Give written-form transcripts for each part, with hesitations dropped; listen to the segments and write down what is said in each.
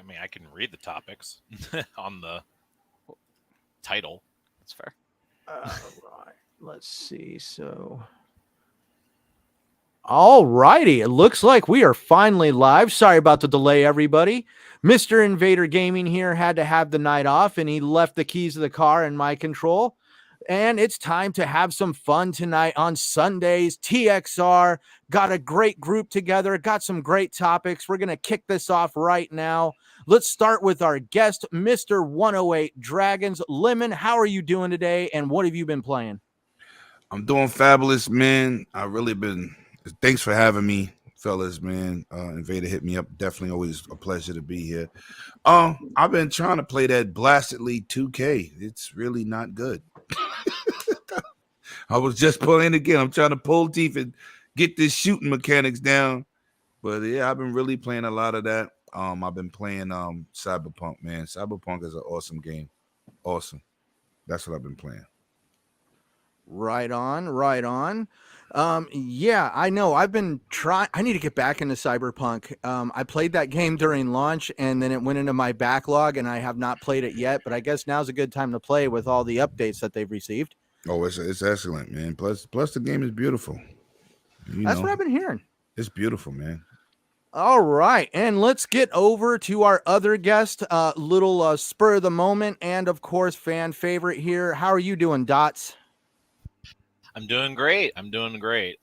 mean, I can read the topics on the title. That's fair. Right. Let's see. So, all righty. It looks like we are finally live. Sorry about the delay, everybody. Mr. Invader Gaming here had to have the night off, and he left the keys of the car in my control. And it's time to have some fun tonight on Sundays. TXR got a great group together, got some great topics. We're going to kick this off right now. Let's start with our guest, Mr. 108 Dragons. Lemon, how are you doing today, and what have you been playing? I'm doing fabulous, man. I really been. Thanks for having me, fellas, man. Invader hit me up. Definitely always a pleasure to be here. I've been trying to play that blastedly 2K. It's really not good. I was just playing again. I'm trying to pull teeth and get this shooting mechanics down. But yeah, I've been really playing a lot of that. I've been playing Cyberpunk, man. Cyberpunk is an awesome game. Awesome. That's what I've been playing. Right on, right on. Yeah, I know. I've been trying. I need to get back into Cyberpunk. I played that game during launch, and then it went into my backlog, and I have not played it yet. But I guess now's a good time to play with all the updates that they've received. Oh, it's excellent, man. Plus the game is beautiful. That's what I've been hearing. It's beautiful, man. All right, and let's get over to our other guest, little spur of the moment, and of course, fan favorite here. How are you doing, Dots? I'm doing great. Right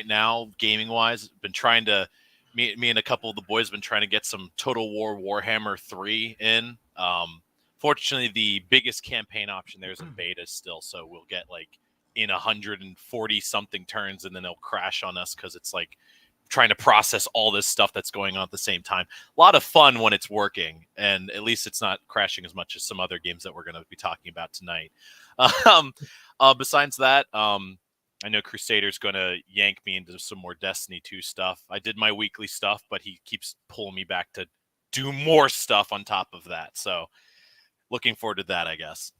now, gaming wise, been trying to me and a couple of the boys have been trying to get some Total War Warhammer 3 in. Fortunately, the biggest campaign option there is in beta still, so we'll get like in 140 something turns, and then it'll crash on us because it's like trying to process all this stuff that's going on at the same time. A lot of fun when it's working, and at least it's not crashing as much as some other games that we're going to be talking about tonight. Besides that, I know Crusader's going to yank me into some more Destiny 2 stuff. I did my weekly stuff, but he keeps pulling me back to do more stuff on top of that. So looking forward to that, I guess.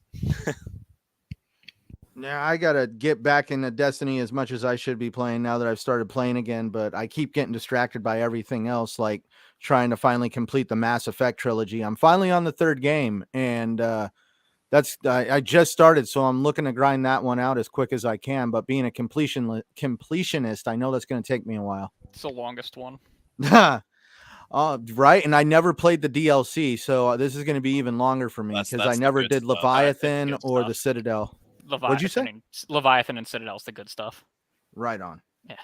Now I got to get back into Destiny as much as I should be playing now that I've started playing again, but I keep getting distracted by everything else, like trying to finally complete the Mass Effect trilogy. I'm finally on the third game, and I just started, so I'm looking to grind that one out as quick as I can, but being a completionist, I know that's going to take me a while. It's the longest one. Right, and I never played the DLC, so this is going to be even longer for me because I never did Leviathan or the Citadel. What'd you say? Leviathan and Citadel's the good stuff. Right on. Yeah.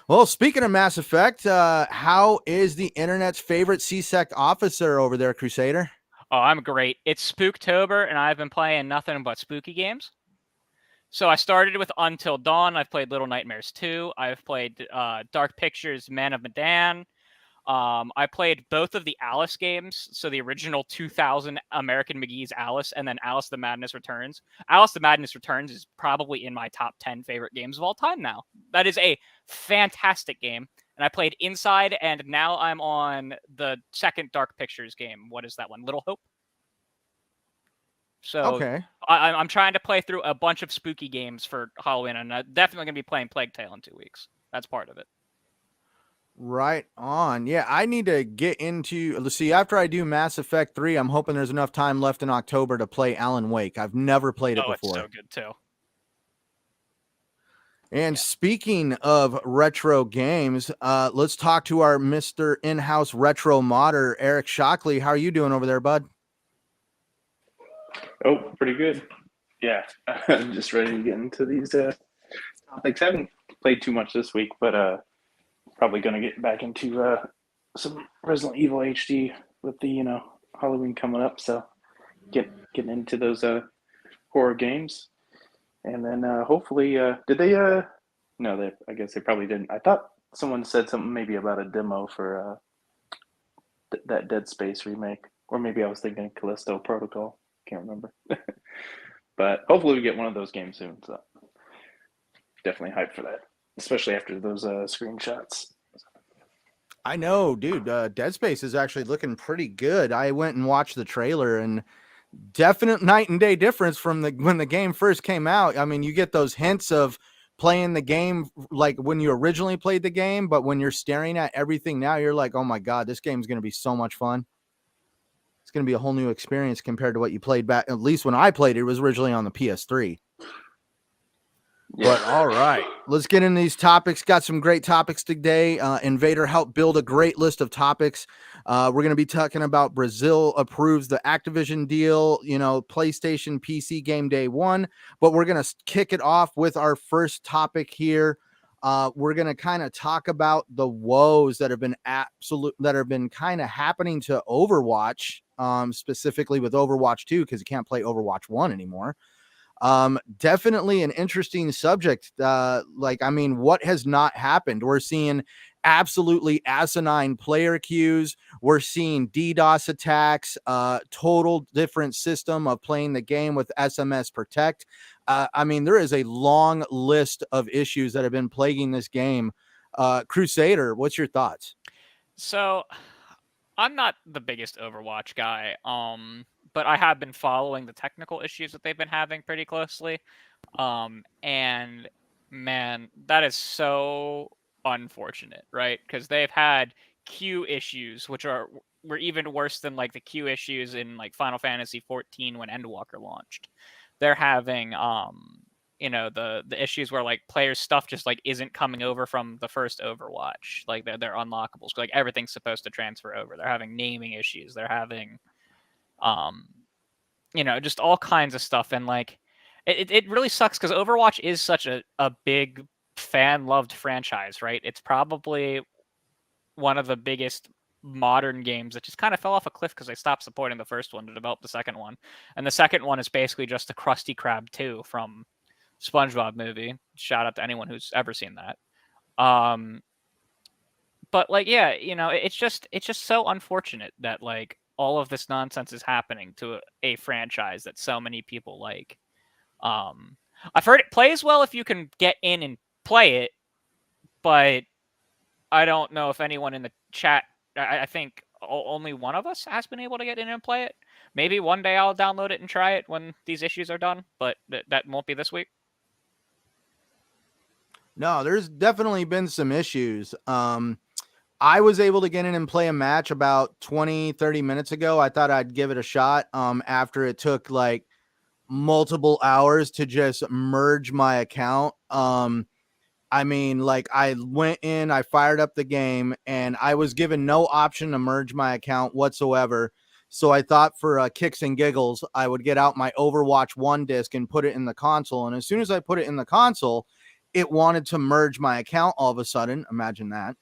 Well, speaking of Mass Effect, how is the internet's favorite CSEC officer over there, Crusader? Oh, I'm great. It's Spooktober, and I've been playing nothing but spooky games. So I started with Until Dawn. I've played Little Nightmares 2. I've played Dark Pictures, Man of Medan. I played both of the Alice games, so the original 2000 American McGee's Alice, and then Alice the Madness Returns. Alice the Madness Returns is probably in my top 10 favorite games of all time now. That is a fantastic game, and I played Inside, and now I'm on the second Dark Pictures game. What is that one? Little Hope? So okay. I'm trying to play through a bunch of spooky games for Halloween, and I'm definitely going to be playing Plague Tale in 2 weeks. That's part of it. Right on. Yeah, I need to get into, let's see, after I do Mass Effect 3, I'm hoping there's enough time left in October to play Alan Wake. I've never played it before. It's so good too. And speaking of retro games, let's talk to our Mr. In-House Retro Modder, Eric Shockley. How are you doing over there, bud? Oh, pretty good. Yeah, I'm just ready to get into these topics. I haven't played too much this week, but probably going to get back into some Resident Evil HD with the Halloween coming up. So getting into those horror games, and then hopefully did they? No, I guess they probably didn't. I thought someone said something maybe about a demo for that Dead Space remake, or maybe I was thinking Callisto Protocol. Can't remember. But hopefully we get one of those games soon. So definitely hyped for that, especially after those screenshots. I know, dude. Dead Space is actually looking pretty good. I went and watched the trailer, and definite night and day difference from when the game first came out. I mean, you get those hints of playing the game like when you originally played the game, but when you're staring at everything now, you're like, oh my God, this game's going to be so much fun. It's going to be a whole new experience compared to what you played back. At least when I played it was originally on the PS3. Yeah. But all right, let's get into these topics. Got some great topics today. Invader helped build a great list of topics. We're going to be talking about Brazil approves the Activision deal, PlayStation PC game day 1. But we're going to kick it off with our first topic here. We're going to kind of talk about the woes that have been kind of happening to Overwatch, specifically with Overwatch 2, because you can't play Overwatch 1 anymore. Definitely an interesting subject. What has not happened? We're seeing absolutely asinine player queues. We're seeing DDoS attacks, total different system of playing the game with SMS Protect. There is a long list of issues that have been plaguing this game. Crusader, what's your thoughts? So I'm not the biggest Overwatch guy. But I have been following the technical issues that they've been having pretty closely. And man, that is so unfortunate, right? Because they've had queue issues, which were even worse than like the queue issues in like Final Fantasy 14 when Endwalker launched. They're having the issues where like players' stuff just like isn't coming over from the first Overwatch. Like they're unlockables. Like everything's supposed to transfer over. They're having naming issues. They're having just all kinds of stuff. And like it really sucks because Overwatch is such a big fan loved franchise, right? It's probably one of the biggest modern games that just kind of fell off a cliff because they stopped supporting the first one to develop the second one. And the second one is basically just the Krusty Krab 2 from SpongeBob movie. Shout out to anyone who's ever seen that. But like, yeah, it's just so unfortunate that like all of this nonsense is happening to a franchise that so many people like. I've heard it plays well if you can get in and play it, but I don't know if anyone in the chat, I think only one of us has been able to get in and play it. Maybe one day I'll download it and try it when these issues are done, but that won't be this week. No, there's definitely been some issues. I was able to get in and play a match about 20-30 minutes ago. I thought I'd give it a shot after it took like multiple hours to just merge my account. I went in, I fired up the game, and I was given no option to merge my account whatsoever. So I thought for kicks and giggles, I would get out my Overwatch 1 disc and put it in the console. And as soon as I put it in the console, it wanted to merge my account all of a sudden. Imagine that.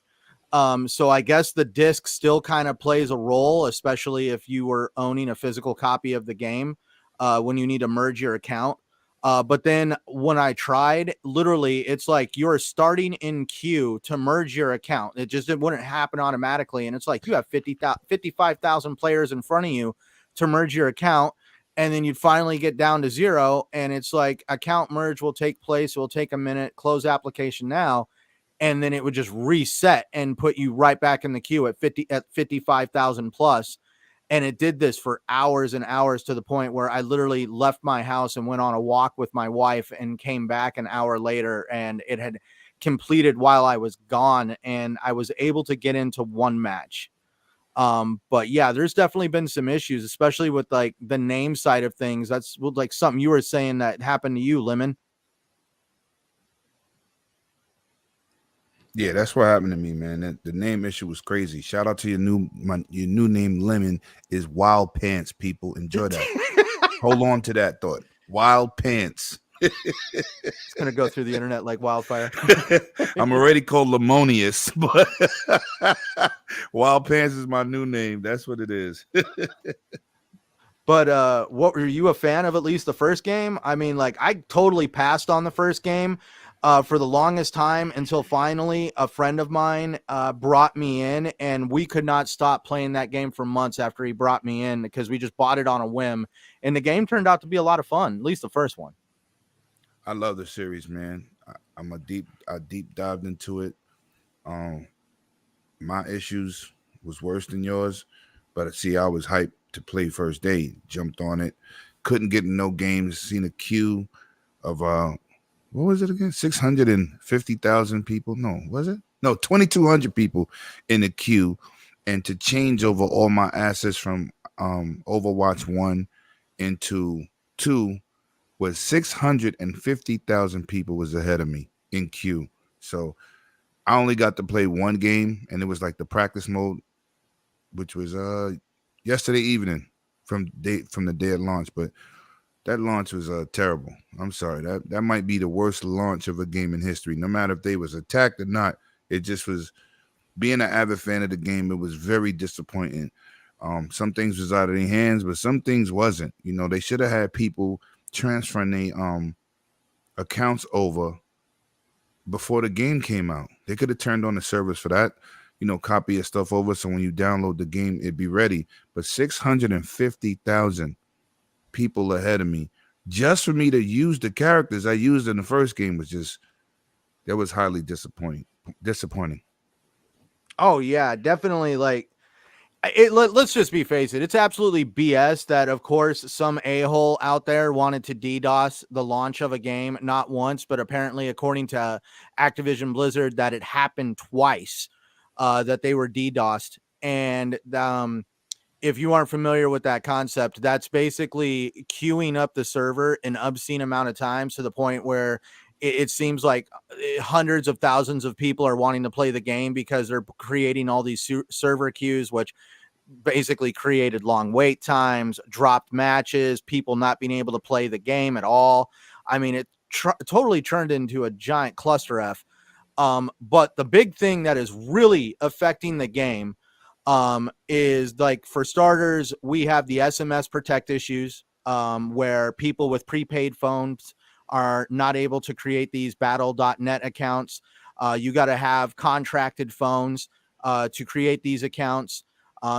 So I guess the disc still kind of plays a role, especially if you were owning a physical copy of the game when you need to merge your account. But then when I tried, literally, it's like you're starting in queue to merge your account. It wouldn't happen automatically. And it's like you have 55,000 players in front of you to merge your account. And then you'd finally get down to 0. And it's like account merge will take place. It will take a minute. Close application now. And then it would just reset and put you right back in the queue at 55,000 plus. And it did this for hours and hours to the point where I literally left my house and went on a walk with my wife and came back an hour later, and it had completed while I was gone, and I was able to get into one match. But yeah, there's definitely been some issues, especially with like the name side of things. That's like something you were saying that happened to you, Lemon. Yeah, that's what happened to me, man. The name issue was crazy. Shout out to your new name, Lemon, is Wild Pants. People enjoy that. Hold on to that thought. Wild Pants. It's gonna go through the internet like wildfire. I'm already called Lemonius, but Wild Pants is my new name. That's what it is. But what were you a fan of? At least the first game? I mean, like I totally passed on the first game. For the longest time until finally a friend of mine brought me in, and we could not stop playing that game for months after he brought me in because we just bought it on a whim, and the game turned out to be a lot of fun, at least the first one. I love the series, man. I deep dived into it. My issues was worse than yours, but see, I was hyped to play first day, jumped on it, couldn't get in no games, seen a queue of what was it again? 650,000 people. No, was it? No, 2,200 people in the queue, and to change over all my assets from Overwatch 1 into 2 was 650,000 people was ahead of me in queue. So I only got to play one game, and it was like the practice mode, which was yesterday evening from the day of launch. But that launch was terrible. I'm sorry. That might be the worst launch of a game in history. No matter if they was attacked or not, it just was. Being an avid fan of the game, it was very disappointing. Some things was out of their hands, but some things wasn't. You know, they should have had people transferring their accounts over before the game came out. They could have turned on the servers for that, you know, copy your stuff over so when you download the game, it'd be ready. But 650,000 people ahead of me just for me to use the characters I used in the first game was highly disappointing. Oh yeah, definitely. Like, let's just be face it. It's absolutely BS that, of course, some a-hole out there wanted to DDoS the launch of a game, not once, but apparently, according to Activision Blizzard, that it happened twice, that they were DDoSed. And if you aren't familiar with that concept, that's basically queuing up the server an obscene amount of times to the point where it seems like hundreds of thousands of people are wanting to play the game because they're creating all these server queues, which basically created long wait times, dropped matches, people not being able to play the game at all. I mean, it totally turned into a giant cluster F. But the big thing that is really affecting the game is, like, for starters, we have the SMS protect issues, where people with prepaid phones are not able to create these battle.net accounts. You got to have contracted phones to create these accounts.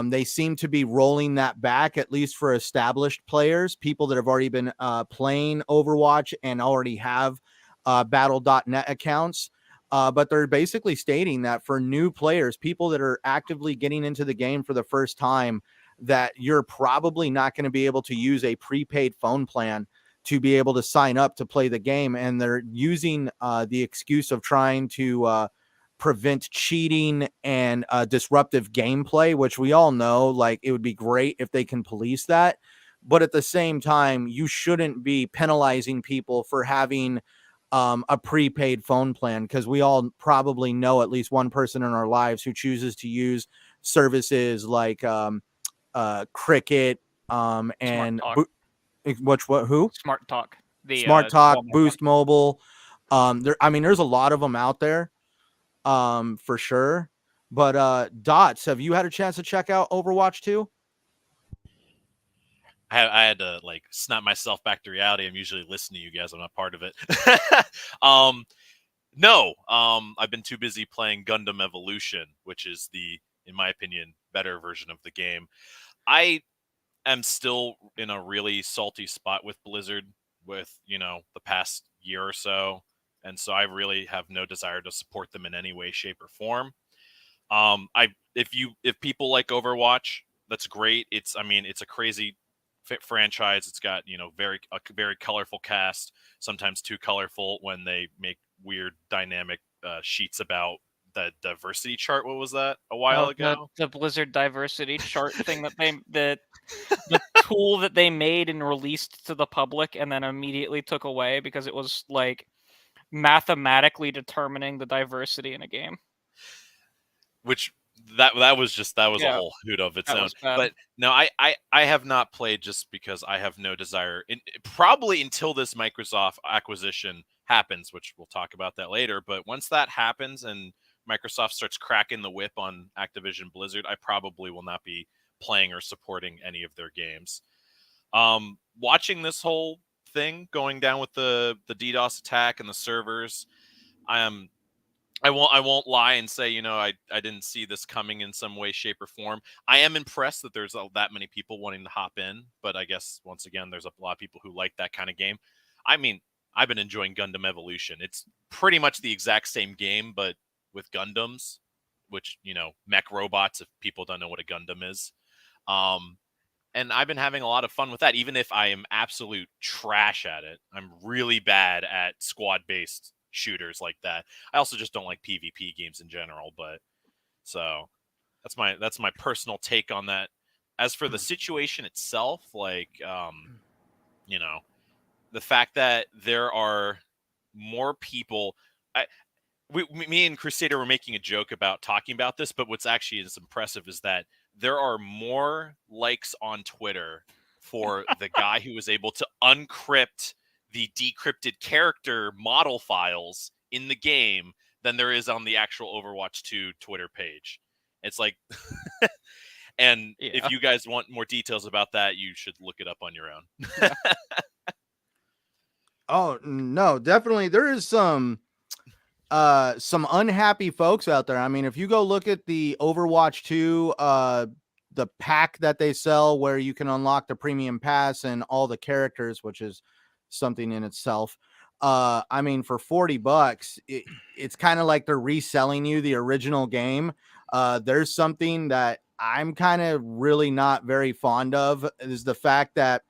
They seem to be rolling that back, at least for established players, people that have already been playing Overwatch and already have battle.net accounts. But they're basically stating that for new players, people that are actively getting into the game for the first time, that you're probably not going to be able to use a prepaid phone plan to be able to sign up to play the game. And they're using the excuse of trying to prevent cheating and disruptive gameplay, which we all know, like, it would be great if they can police that. But at the same time, you shouldn't be penalizing people for having a prepaid phone plan, because we all probably know at least one person in our lives who chooses to use services like Cricket and who? Smart Talk. Smart Talk, Walmart Boost Mobile. There's a lot of them out there, for sure. But Dots, have you had a chance to check out Overwatch 2? I had to like snap myself back to reality. I'm usually listening to you guys. I'm not part of it. No. I've been too busy playing Gundam Evolution, which is in my opinion, better version of the game. I am still in a really salty spot with Blizzard with, the past year or so. And so I really have no desire to support them in any way, shape, or form. If people like Overwatch, that's great. It's a crazy franchise. It's got a very colorful cast, sometimes too colorful when they make weird dynamic sheets about the diversity chart. What was that a while ago? The Blizzard diversity chart thing that the tool that they made and released to the public and then immediately took away because it was like mathematically determining the diversity in a game. Which that was a whole hoot of its own. But no, I have not played just because I have no desire, probably until this Microsoft acquisition happens, which we'll talk about that later. But once that happens and Microsoft starts cracking the whip on Activision Blizzard, I probably will not be playing or supporting any of their games. Watching this whole thing going down with the DDoS attack and the servers, I won't lie and say, I didn't see this coming in some way, shape, or form. I am impressed that there's that many people wanting to hop in, but I guess, once again, there's a lot of people who like that kind of game. I mean, I've been enjoying Gundam Evolution. It's pretty much the exact same game, but with Gundams, which, mech robots, if people don't know what a Gundam is. and I've been having a lot of fun with that. Even if I am absolute trash at it, I'm really bad at squad-based shooters like that. I also just don't like PvP games in general. But so that's my personal take on that. As for the situation itself, like you know, the fact that there are more people. Me and Crusader were making a joke about talking about this, but what's actually is impressive is that there are more likes on Twitter for the guy who was able to uncrypt the decrypted character model files in the game than there is on the actual Overwatch 2 Twitter page. It's like, and if you guys want more details about that, you should look it up on your own. Oh, no, definitely. There is some unhappy folks out there. I mean, if you go look at the Overwatch 2, the pack that they sell where you can unlock the premium pass and all the characters, which is something in itself. I mean, for $40, it's kind of like they're reselling you the original game. There's something that I'm kind of really not very fond of is the fact that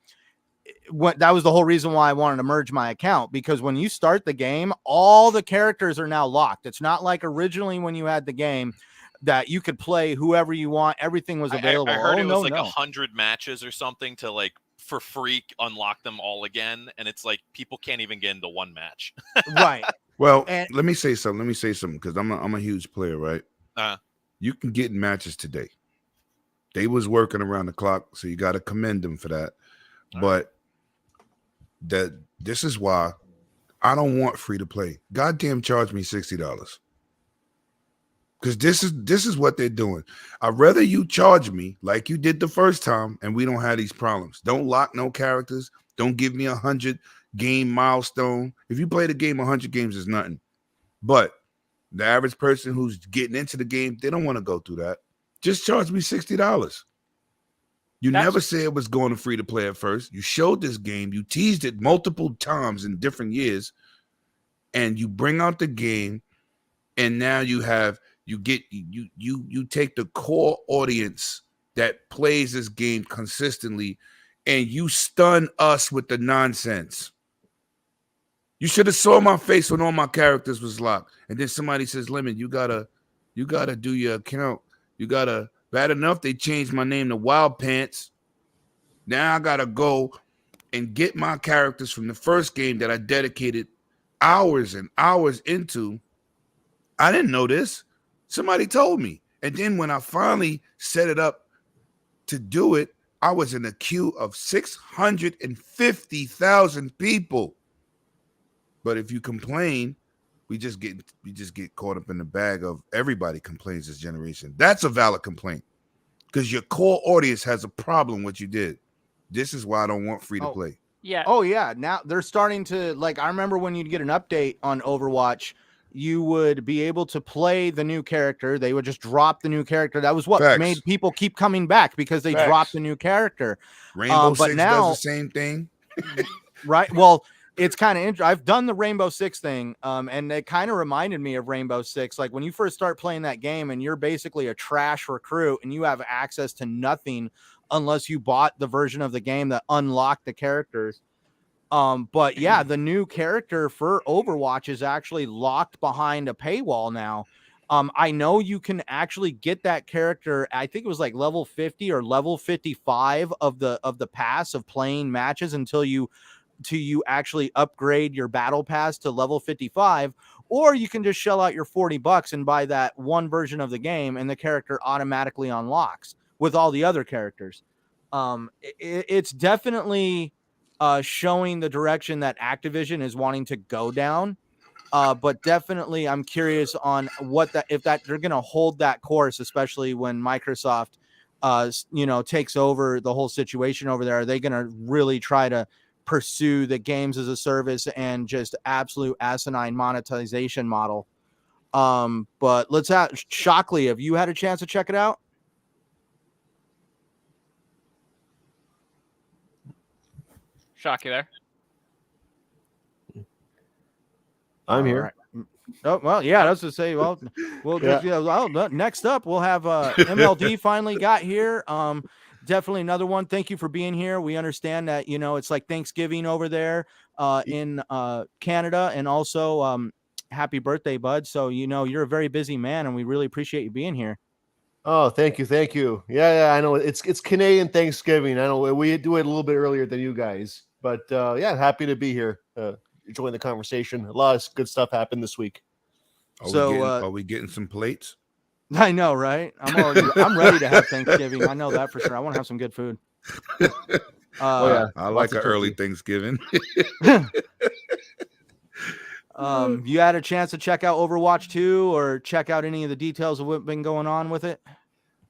that was the whole reason why I wanted to merge my account, because when you start the game, all the characters are now locked. It's not like originally when you had the game that you could play whoever you want. Everything was available. I heard it was 100 matches or something to like for free unlock them all again. And it's like people can't even get into one match. Right. Well, let me say something because I'm a huge player, right? You can get in matches today. They was working around the clock, so you got to commend them for that. But this is why I don't want free to play. Goddamn, charge me $60. Because this is what they're doing. I'd rather you charge me like you did the first time, and we don't have these problems. Don't lock no characters. Don't give me 100 game milestone. If you play the game 100 games, is nothing. But the average person who's getting into the game, they don't want to go through that. Just charge me $60. You never said it was going to free to play at first. You showed this game. You teased it multiple times in different years, and you bring out the game, and now you take the core audience that plays this game consistently, and you stun us with the nonsense. You should have saw my face when all my characters was locked, and then somebody says, "Lemon, you gotta do your account. You gotta." Bad enough they changed my name to Wild Pants. Now I gotta go and get my characters from the first game that I dedicated hours and hours into. I didn't know this. Somebody told me. And then when I finally set it up to do it, I was in a queue of 650,000 people. But if you complain, we just get caught up in the bag of everybody complains this generation. That's a valid complaint because your core audience has a problem with what you did. This is why I don't want free to play. Yeah. Oh yeah. Now they're starting to I remember when you'd get an update on Overwatch, you would be able to play the new character. They would just drop the new character. That was what made people keep coming back because they dropped the new character. Rainbow Six does the same thing. Right. Well, it's kind of interesting. I've done the Rainbow Six thing, and it kind of reminded me of Rainbow Six. Like when you first start playing that game and you're basically a trash recruit and you have access to nothing unless you bought the version of the game that unlocked the characters. But yeah, the new character for Overwatch is actually locked behind a paywall now. I know you can actually get that character. I think it was like level 50 or level 55 of the pass of playing matches until you actually upgrade your battle pass to level 55, or you can just shell out your $40 and buy that one version of the game and the character automatically unlocks with all the other characters. It's definitely showing the direction that Activision is wanting to go down. But definitely I'm curious on if they're going to hold that course, especially when Microsoft, takes over the whole situation over there. Are they going to really try to pursue the games as a service and just absolute asinine monetization model? But let's have Shockley. Have you had a chance to check it out? Shock you there. I'm here. Right. Oh, well, yeah, that's to say, well, we'll just, next up, we'll have MLD finally got here. definitely another one. Thank you for being here. We understand that, it's like Thanksgiving over there in Canada, and also happy birthday, bud. So, you're a very busy man, and we really appreciate you being here. Oh, thank you. Yeah, I know it's Canadian Thanksgiving. I know we do it a little bit earlier than you guys, but yeah, happy to be here. Enjoying the conversation. A lot of good stuff happened this week. Are we getting some plates? I know, right? I'm ready to have Thanksgiving. I know that for sure. I want to have some good food. Yeah, I like an early Thanksgiving. You had a chance to check out Overwatch 2 or check out any of the details of what's been going on with it?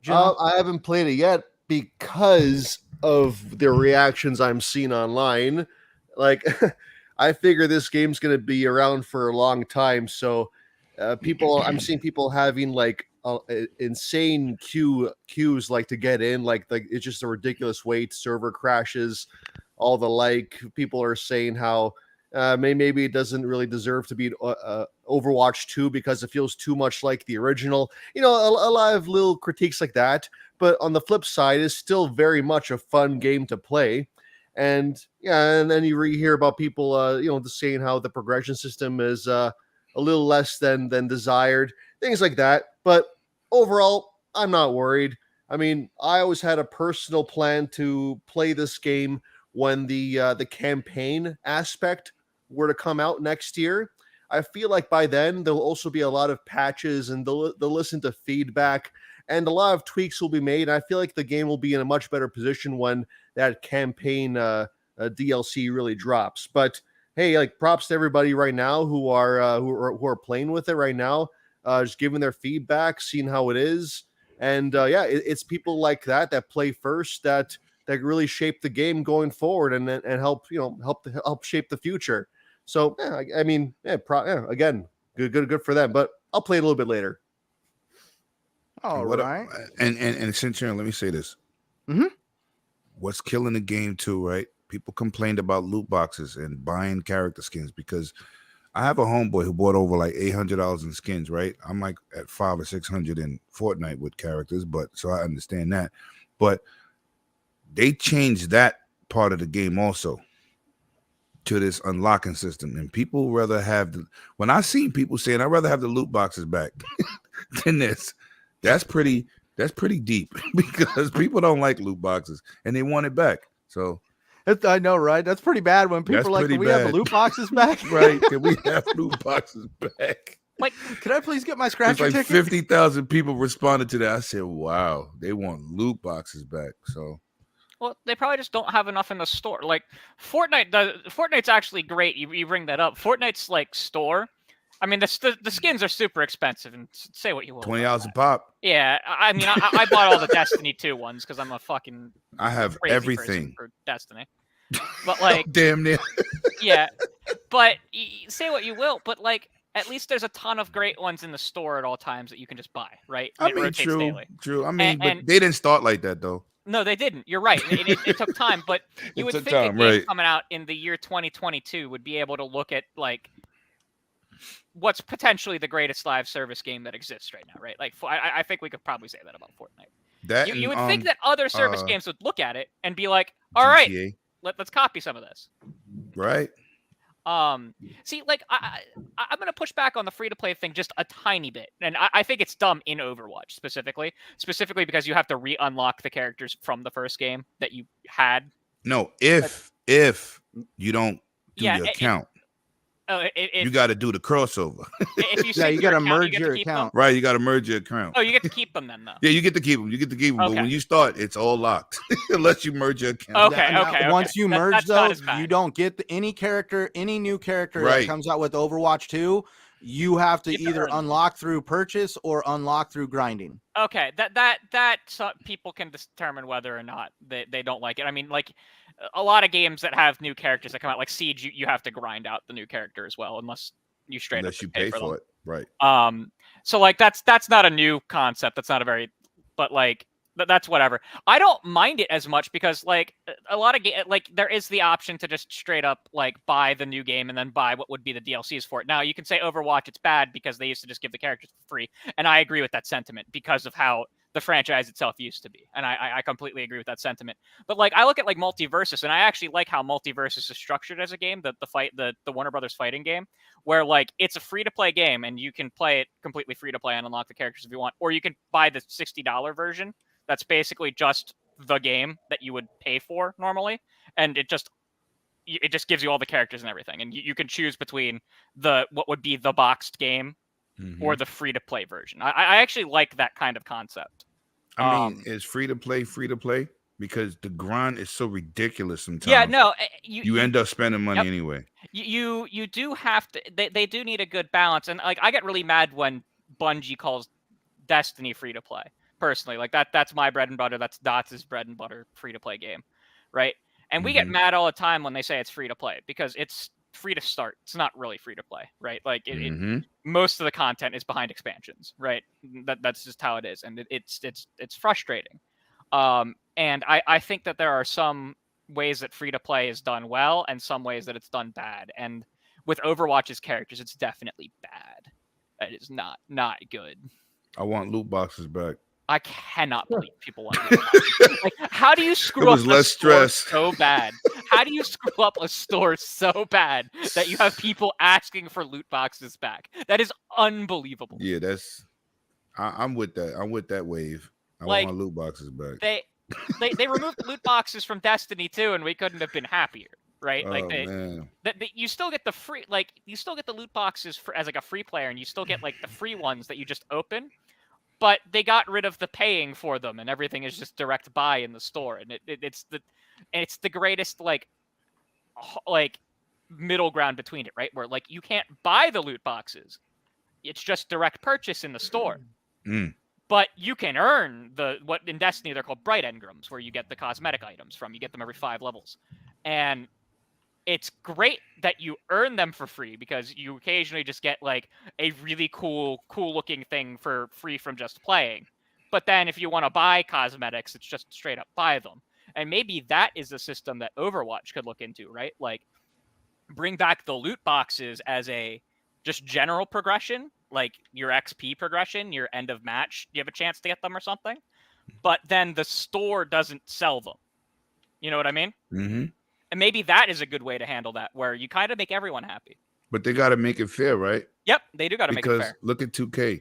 I haven't played it yet because of the reactions I'm seeing online. Like, I figure this game's going to be around for a long time. So I'm seeing people having like insane queues like to get in. Like it's just a ridiculous wait, server crashes, all the like. People are saying how maybe it doesn't really deserve to be Overwatch 2 because it feels too much like the original. A lot of little critiques like that. But on the flip side, it's still very much a fun game to play. And then you hear about people, saying how the progression system is a little less than desired, things like that. But overall, I'm not worried. I mean, I always had a personal plan to play this game when the campaign aspect were to come out next year. I feel like by then there'll also be a lot of patches, and they'll listen to feedback, and a lot of tweaks will be made. And I feel like the game will be in a much better position when that campaign DLC really drops. But hey, like, props to everybody right now who are playing with it right now, just giving their feedback, seeing how it is. And it's people like that play first that really shape the game going forward and help shape the future. So again, good for them. But I'll play a little bit later. All right. And Centurion, let me say this. Mm-hmm. What's killing the game too, right? People complained about loot boxes and buying character skins, because I have a homeboy who bought over like $800 in skins, right? I'm like at $500 or $600 in Fortnite with characters, but so I understand that. But they changed that part of the game also to this unlocking system, and people rather have when I seen people saying I'd rather have the loot boxes back than this, that's pretty deep, because people don't like loot boxes and they want it back. So I know, right? That's pretty bad when people are like, can we have the loot boxes back? Right? Can we have loot boxes back? Like, can I please get my scratcher ticket? 50,000 people responded to that. I said, wow, they want loot boxes back. So. Well, they probably just don't have enough in the store. Like, Fortnite's actually great. You bring that up. Fortnite's like store. I mean, the skins are super expensive, and say what you will. $20 a pop. Yeah, I mean, I bought all the Destiny 2 ones because I'm a fucking. I have everything for Destiny, but like, oh, damn near. Yeah, but say what you will, but like, at least there's a ton of great ones in the store at all times that you can just buy, right? I mean, true. I mean, but they didn't start like that though. No, they didn't. You're right. It took time, but you would think a game coming out in the year 2022 would be able to look at like what's potentially the greatest live service game that exists right now, right? Like, I think we could probably say that about Fortnite. You would think that other service games would look at it and be like, all right, let's copy some of this. Right. See, like, I'm gonna push back on the free-to-play thing just a tiny bit, and I think it's dumb in Overwatch specifically because you have to re-unlock the characters from the first game that you had. No, if you don't do your account. You got to do the crossover. You got to merge your account. Right, you got to merge your account. Oh, you get to keep them then, though. Yeah, you get to keep them. Okay. But when you start, it's all locked unless you merge your account. Okay. Once you merge those, you don't get any new character that comes out with Overwatch 2. You have to either unlock through purchase or unlock through grinding. Okay, that people can determine whether or not they don't like it. I mean, like, a lot of games that have new characters that come out, like Siege, you have to grind out the new character as well, unless you pay for it, right? So like that's not a new concept. That's not a very, but like that's whatever. I don't mind it as much because like a lot of like there is the option to just straight up like buy the new game and then buy what would be the DLCs for it. Now you can say Overwatch it's bad because they used to just give the characters for free, and I agree with that sentiment because of how the franchise itself used to be. And I completely agree with that sentiment. But like I look at like Multiversus, and I actually like how Multiversus is structured as a game, the Warner Brothers fighting game, where like it's a free-to-play game and you can play it completely free-to-play and unlock the characters if you want, or you can buy the $60 version. That's basically just the game that you would pay for normally, and it just gives you all the characters and everything, and you can choose between what would be the boxed game or the free-to-play version. I actually like that kind of concept. I mean, is free to play because the grind is so ridiculous sometimes. Yeah, no, you end up spending money anyway. You do have to. They do need a good balance, and like I get really mad when Bungie calls Destiny free to play. Personally, like that's my bread and butter. That's Dots' bread and butter free to play game, right? And we get mad all the time when they say it's free to play because it's free to start. It's not really free to play, right? Like most of the content is behind expansions, right? That's just how it is, and it's frustrating. And I think that there are some ways that free to play is done well, and some ways that it's done bad. And with Overwatch's characters, it's definitely bad. It is not good. I want loot boxes back. I cannot believe people want loot boxes. Like, how do you screw up a store so bad? How do you screw up a store so bad that you have people asking for loot boxes back? That is unbelievable. Yeah, I'm with that. I'm with that wave. I like, want loot boxes back. They removed the loot boxes from Destiny 2, and we couldn't have been happier, right? Oh, like man. You still get the free, like you still get the loot boxes as like a free player, and you still get like the free ones that you just open. But they got rid of the paying for them, and everything is just direct buy in the store, and it's the greatest like middle ground between it, right? Where like you can't buy the loot boxes, it's just direct purchase in the store. But you can earn what in Destiny they're called bright engrams, where you get the cosmetic items from. You get them every 5 levels, and it's great that you earn them for free because you occasionally just get like a really cool looking thing for free from just playing. But then if you want to buy cosmetics, it's just straight up buy them. And maybe that is a system that Overwatch could look into, right? Like bring back the loot boxes as a just general progression, like your XP progression, your end of match, you have a chance to get them or something. But then the store doesn't sell them. You know what I mean? Mm-hmm. And maybe that is a good way to handle that, where you kind of make everyone happy. But they got to make it fair, right? Yep, they do got to make it fair. Because look at 2K.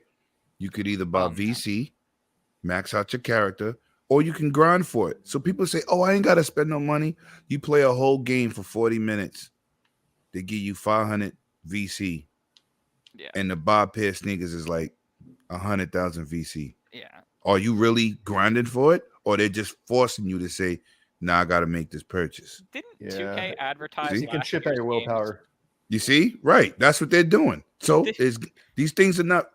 You could either buy VC, max out your character, or you can grind for it. So people say, oh, I ain't got to spend no money. You play a whole game for 40 minutes. They give you 500 VC. Yeah. And the buy pair of sneakers is like 100,000 VC. Yeah. Are you really grinding for it? Or they're just forcing you to say, nah, I got to make this purchase. Didn't 2K advertise? You can chip out your willpower. You see? Right. That's what they're doing. So these things are not,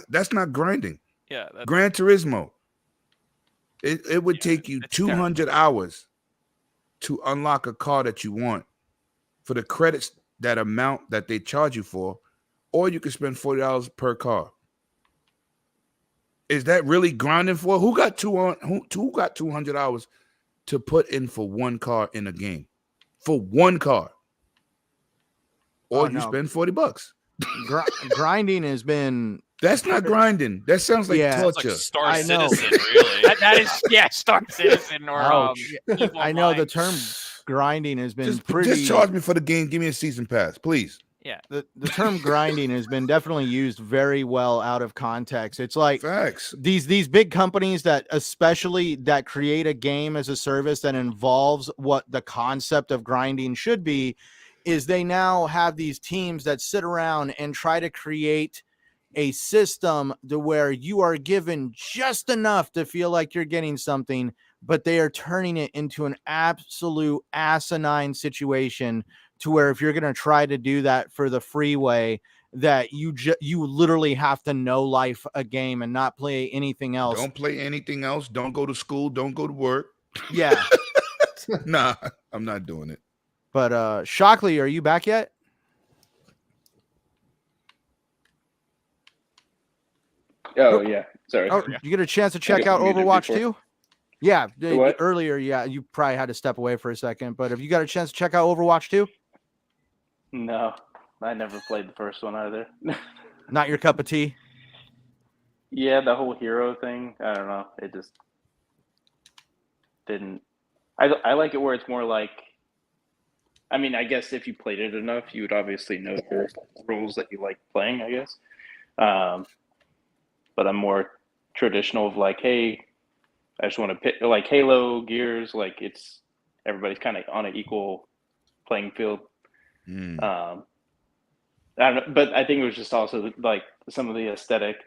that's not grinding. Yeah. Gran Turismo. It would take you 200 hours to unlock a car that you want for the credits, that amount that they charge you for, or you can spend $40 per car. Is that really grinding for? Who got 200 hours to put in for one car in a game? For one car. Or you spend $40. Grinding has been... That's not grinding. That sounds like torture. Like Star Citizen, really. that is, Star Citizen or I know the term grinding has been just charge me for the game. Give me a season pass, please. Yeah. The term grinding has been definitely used very well out of context. It's like facts. These big companies that create a game as a service that involves what the concept of grinding should be, is they now have these teams that sit around and try to create a system to where you are given just enough to feel like you're getting something, but they are turning it into an absolute asinine situation to where if you're going to try to do that for the freeway, that you literally have to know life a game and not play anything else. Don't play anything else. Don't go to school. Don't go to work. Yeah. Nah, I'm not doing it. But Shockley, are you back yet? Oh, yeah. Sorry. Oh, you get a chance to check out Overwatch 2? Yeah. What? Earlier, you probably had to step away for a second, but have you got a chance to check out Overwatch 2? No, I never played the first one either. Not your cup of tea? Yeah, the whole hero thing. I don't know. It just didn't. I like it where it's more like. I mean, I guess if you played it enough, you would obviously know the rules that you like playing. I guess. But I'm more traditional of like, hey, I just want to pick like Halo, Gears. Like it's everybody's kind of on an equal playing field. I don't know, but I think it was just also like some of the aesthetic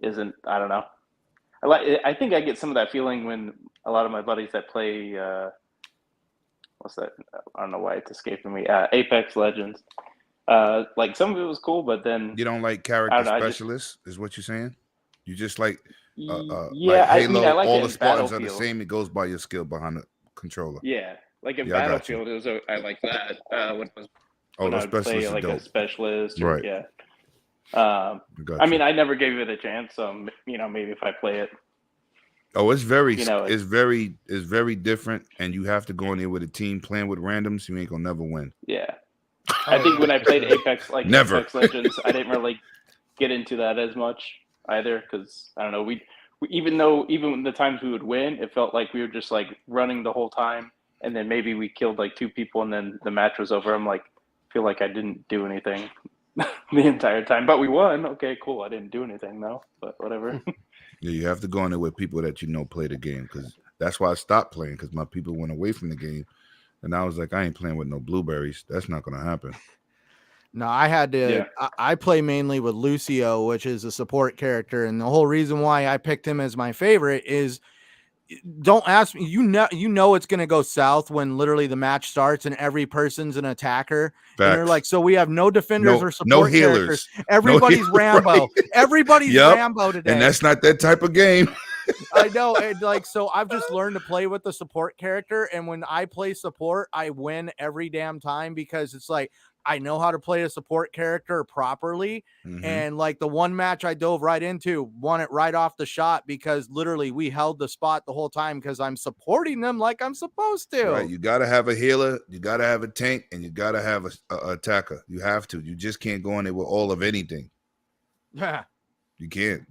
isn't. I don't know. I think I get some of that feeling when a lot of my buddies that play. What's that? I don't know why it's escaping me. Apex Legends. Like some of it was cool, but then You don't like character specialists, is what you're saying? You just like yeah. like Halo, I mean, I like all it the in Spartans are the Battlefield. same. It goes by your skill behind the controller. Yeah, like in Yeah, I got you. Battlefield, it was I like that. When Oh, I those would play specialists are like a dope. specialist, or, Right. yeah. Got I you. mean, I never gave it a chance, so maybe if I play it, Oh, it's very, it's it's very different, and you have to go in there with a team playing with randoms. You ain't gonna never win. yeah. I think when I played Apex, like Never. Apex Legends, I didn't really get into that as much either because I don't know. We even the times we would win, it felt like we were just like running the whole time, and then maybe we killed like 2 people, and then the match was over. I'm like, feel like I didn't do anything the entire time, but we won. Okay, cool. I didn't do anything though, but whatever. Yeah, you have to go in there with people that play the game, because that's why I stopped playing, because my people went away from the game, and I was like, I ain't playing with no blueberries. That's not gonna happen. No, I had to. Yeah. I play mainly with Lucio, which is a support character, and the whole reason why I picked him as my favorite is, don't ask me. You know it's gonna go south when literally the match starts and every person's an attacker, and they're Facts. like, so we have no defenders or support healers. characters. Everybody's healers, Rambo. right. Everybody's Yep. Rambo today. And that's not that type of game. I know, and like, so I've just learned to play with the support character, and when I play support, I win every damn time because it's like I know how to play a support character properly. Mhm. And like the one match I dove right into, won it right off the shot because literally we held the spot the whole time because I'm supporting them like I'm supposed to. Right, you gotta have a healer, you gotta have a tank, and you gotta have a attacker. You have to. You just can't go in there with all of anything. Yeah. You can't.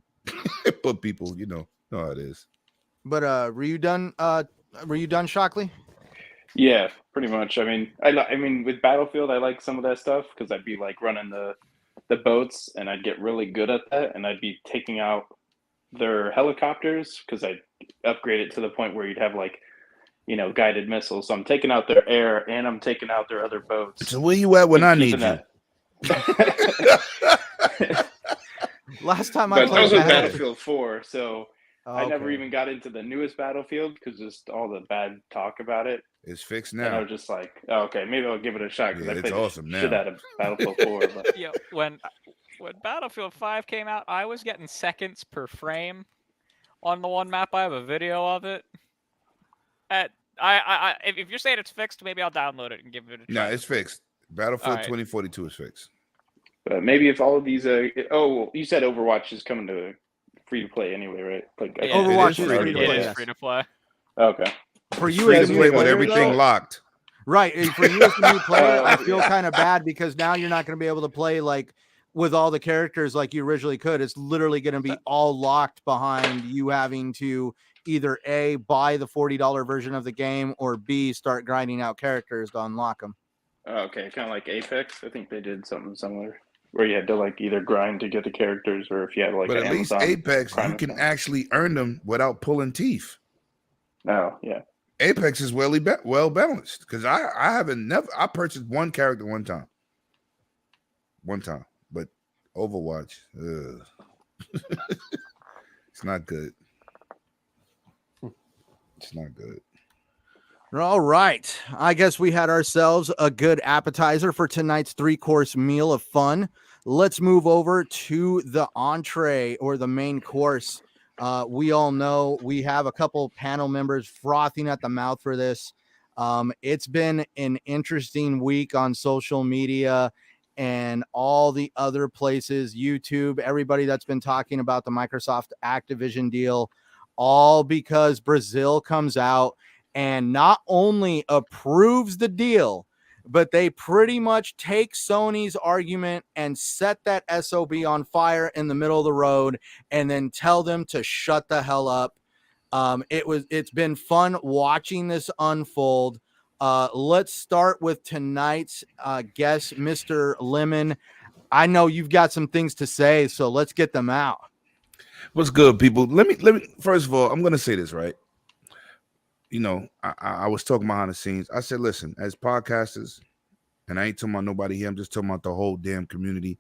But people, know how it is. But were you done? Were you done, Shockley? Yeah, pretty much. I mean, with Battlefield, I like some of that stuff because I'd be like running the boats, and I'd get really good at that, and I'd be taking out their helicopters because I'd upgrade it to the point where you'd have like, guided missiles. So I'm taking out their air, and I'm taking out their other boats. So where you at when I need you? Last time I But played those was Battlefield. Battlefield 4, so I never Okay. even got into the newest Battlefield because just all the bad talk about it. It's fixed And I now. was just like, oh, okay, maybe I'll give it a shot because Yeah, I it's played awesome the shit now. out of Battlefield 4. But Yeah, when Battlefield 5 came out, I was getting seconds per frame on the one map. I have a video of it. If you're saying it's fixed, maybe I'll download it and give it a No, try. it's fixed. Battlefield Alright. 2042 is fixed. But maybe if all of these, you said Overwatch is coming to free to play anyway, right? Like, Yeah, Overwatch it is is free to It play. is Yes. free to play. Okay. For you Free as to a play new with player, everything though, locked. right? For you as a new player, I feel Yeah. kind of bad because now you're not going to be able to play like with all the characters like you originally could. It's literally going to be all locked behind you having to either A, buy the $40 version of the game, or B, start grinding out characters to unlock them. Okay, kind of like Apex. I think they did something similar where you had to like either grind to get the characters, or if you had like But an at least Amazon Apex, Prime you can account. actually earn them without pulling teeth. Oh, yeah. Apex is well balanced because I purchased one character one time, but Overwatch, it's not good. It's not good. All right. I guess we had ourselves a good appetizer for tonight's 3-course meal of fun. Let's move over to the entree or the main course. We all know we have a couple panel members frothing at the mouth for this. It's been an interesting week on social media and all the other places, YouTube, everybody that's been talking about the Microsoft Activision deal, all because Brazil comes out and not only approves the deal, but they pretty much take Sony's argument and set that SOB on fire in the middle of the road and then tell them to shut the hell up. It's been fun watching this unfold. Let's start with tonight's guest, Mr. Lemon. I know you've got some things to say, so let's get them out. What's good, people? Let me first of all, I'm gonna say this, right? You know, I was talking behind the scenes. I said, listen, as podcasters, and I ain't talking about nobody here, I'm just talking about the whole damn community.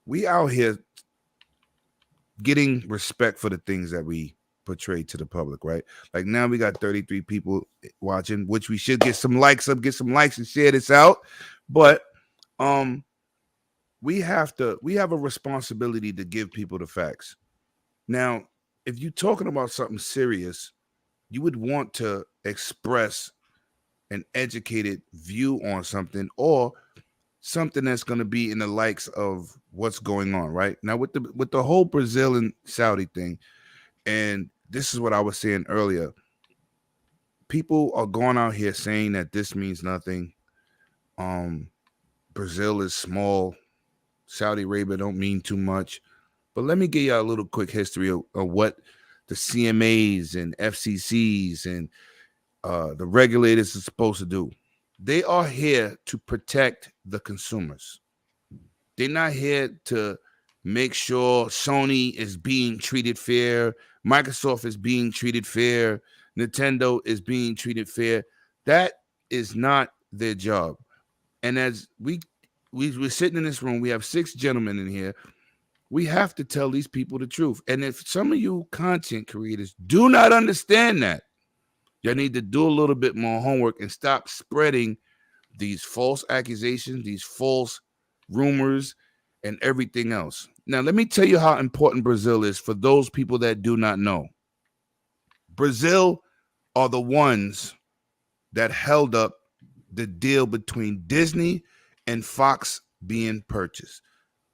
We out here getting respect for the things that we portray to the public, right? Like now we got 33 people watching, which we should get some likes up, get some likes and share this out. But we have a responsibility to give people the facts. Now, if you're talking about something serious, you would want to express an educated view on something or something that's going to be in the likes of what's going on right now with the whole Brazil and Saudi thing. And this is what I was saying earlier. People are going out here saying that this means nothing. Brazil is small. Saudi Arabia don't mean too much. But let me give you a little quick history of what the CMAs and FCCs and the regulators are supposed to do. They are here to protect the consumers. They're not here to make sure Sony is being treated fair, Microsoft is being treated fair, Nintendo is being treated fair. That is not their job. And as we're sitting in this room, we have 6 gentlemen in here. We have to tell these people the truth. And if some of you content creators do not understand that, you need to do a little bit more homework and stop spreading these false accusations, these false rumors, and everything else. Now, let me tell you how important Brazil is for those people that do not know. Brazil are the ones that held up the deal between Disney and Fox being purchased.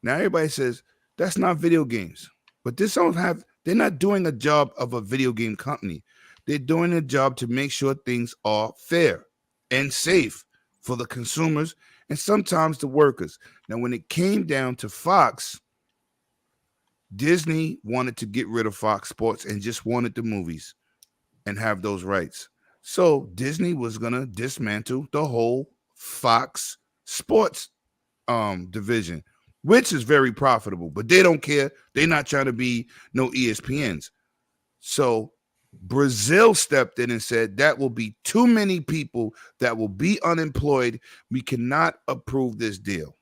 Now, everybody says, that's not video games, but they're not doing a job of a video game company. They're doing a job to make sure things are fair and safe for the consumers and sometimes the workers. Now, when it came down to Fox, Disney wanted to get rid of Fox Sports and just wanted the movies and have those rights. So Disney was going to dismantle the whole Fox Sports division, which is very profitable, but they don't care. They're not trying to be no ESPNs. So Brazil stepped in and said that will be too many people that will be unemployed. We cannot approve this deal.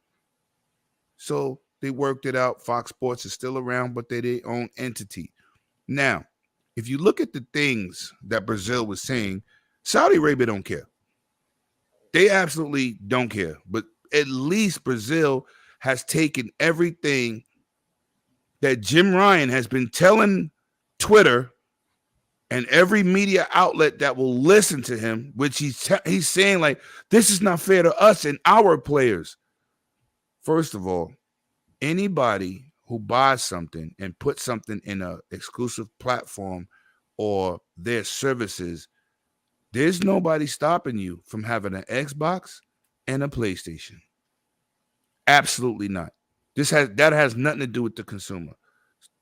So they worked it out. Fox Sports is still around, but they're their own entity. Now, if you look at the things that Brazil was saying, Saudi Arabia don't care. They absolutely don't care. But at least Brazil has taken everything that Jim Ryan has been telling Twitter and every media outlet that will listen to him, which he's saying like, this is not fair to us and our players. First of all, anybody who buys something and puts something in an exclusive platform or their services, there's nobody stopping you from having an Xbox and a PlayStation. Absolutely not. That has nothing to do with the consumer.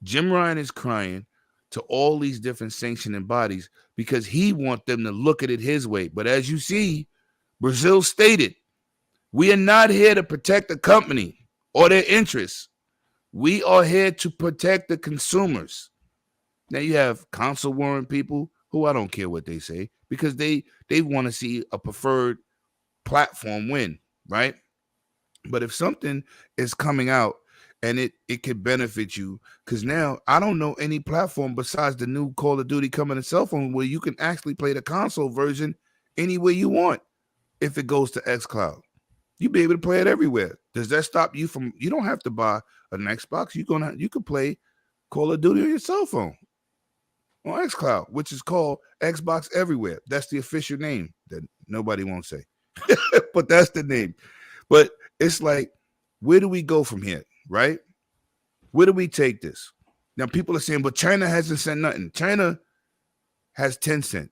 Jim Ryan is crying to all these different sanctioning bodies because he wants them to look at it his way. But as you see, Brazil stated, we are not here to protect the company or their interests. We are here to protect the consumers. Now you have console warring people who I don't care what they say because they want to see a preferred platform win, right? But if something is coming out and it could benefit you, because now I don't know any platform besides the new Call of Duty coming to cell phone where you can actually play the console version any way you want if it goes to xCloud. You'll be able to play it everywhere. Does that stop you from, you don't have to buy an Xbox. You can play Call of Duty on your cell phone on xCloud, which is called Xbox Everywhere. That's the official name that nobody won't say, but that's the name. But it's like, where do we go from here, right? Where do we take this? Now, people are saying, but China hasn't said nothing. China has Tencent.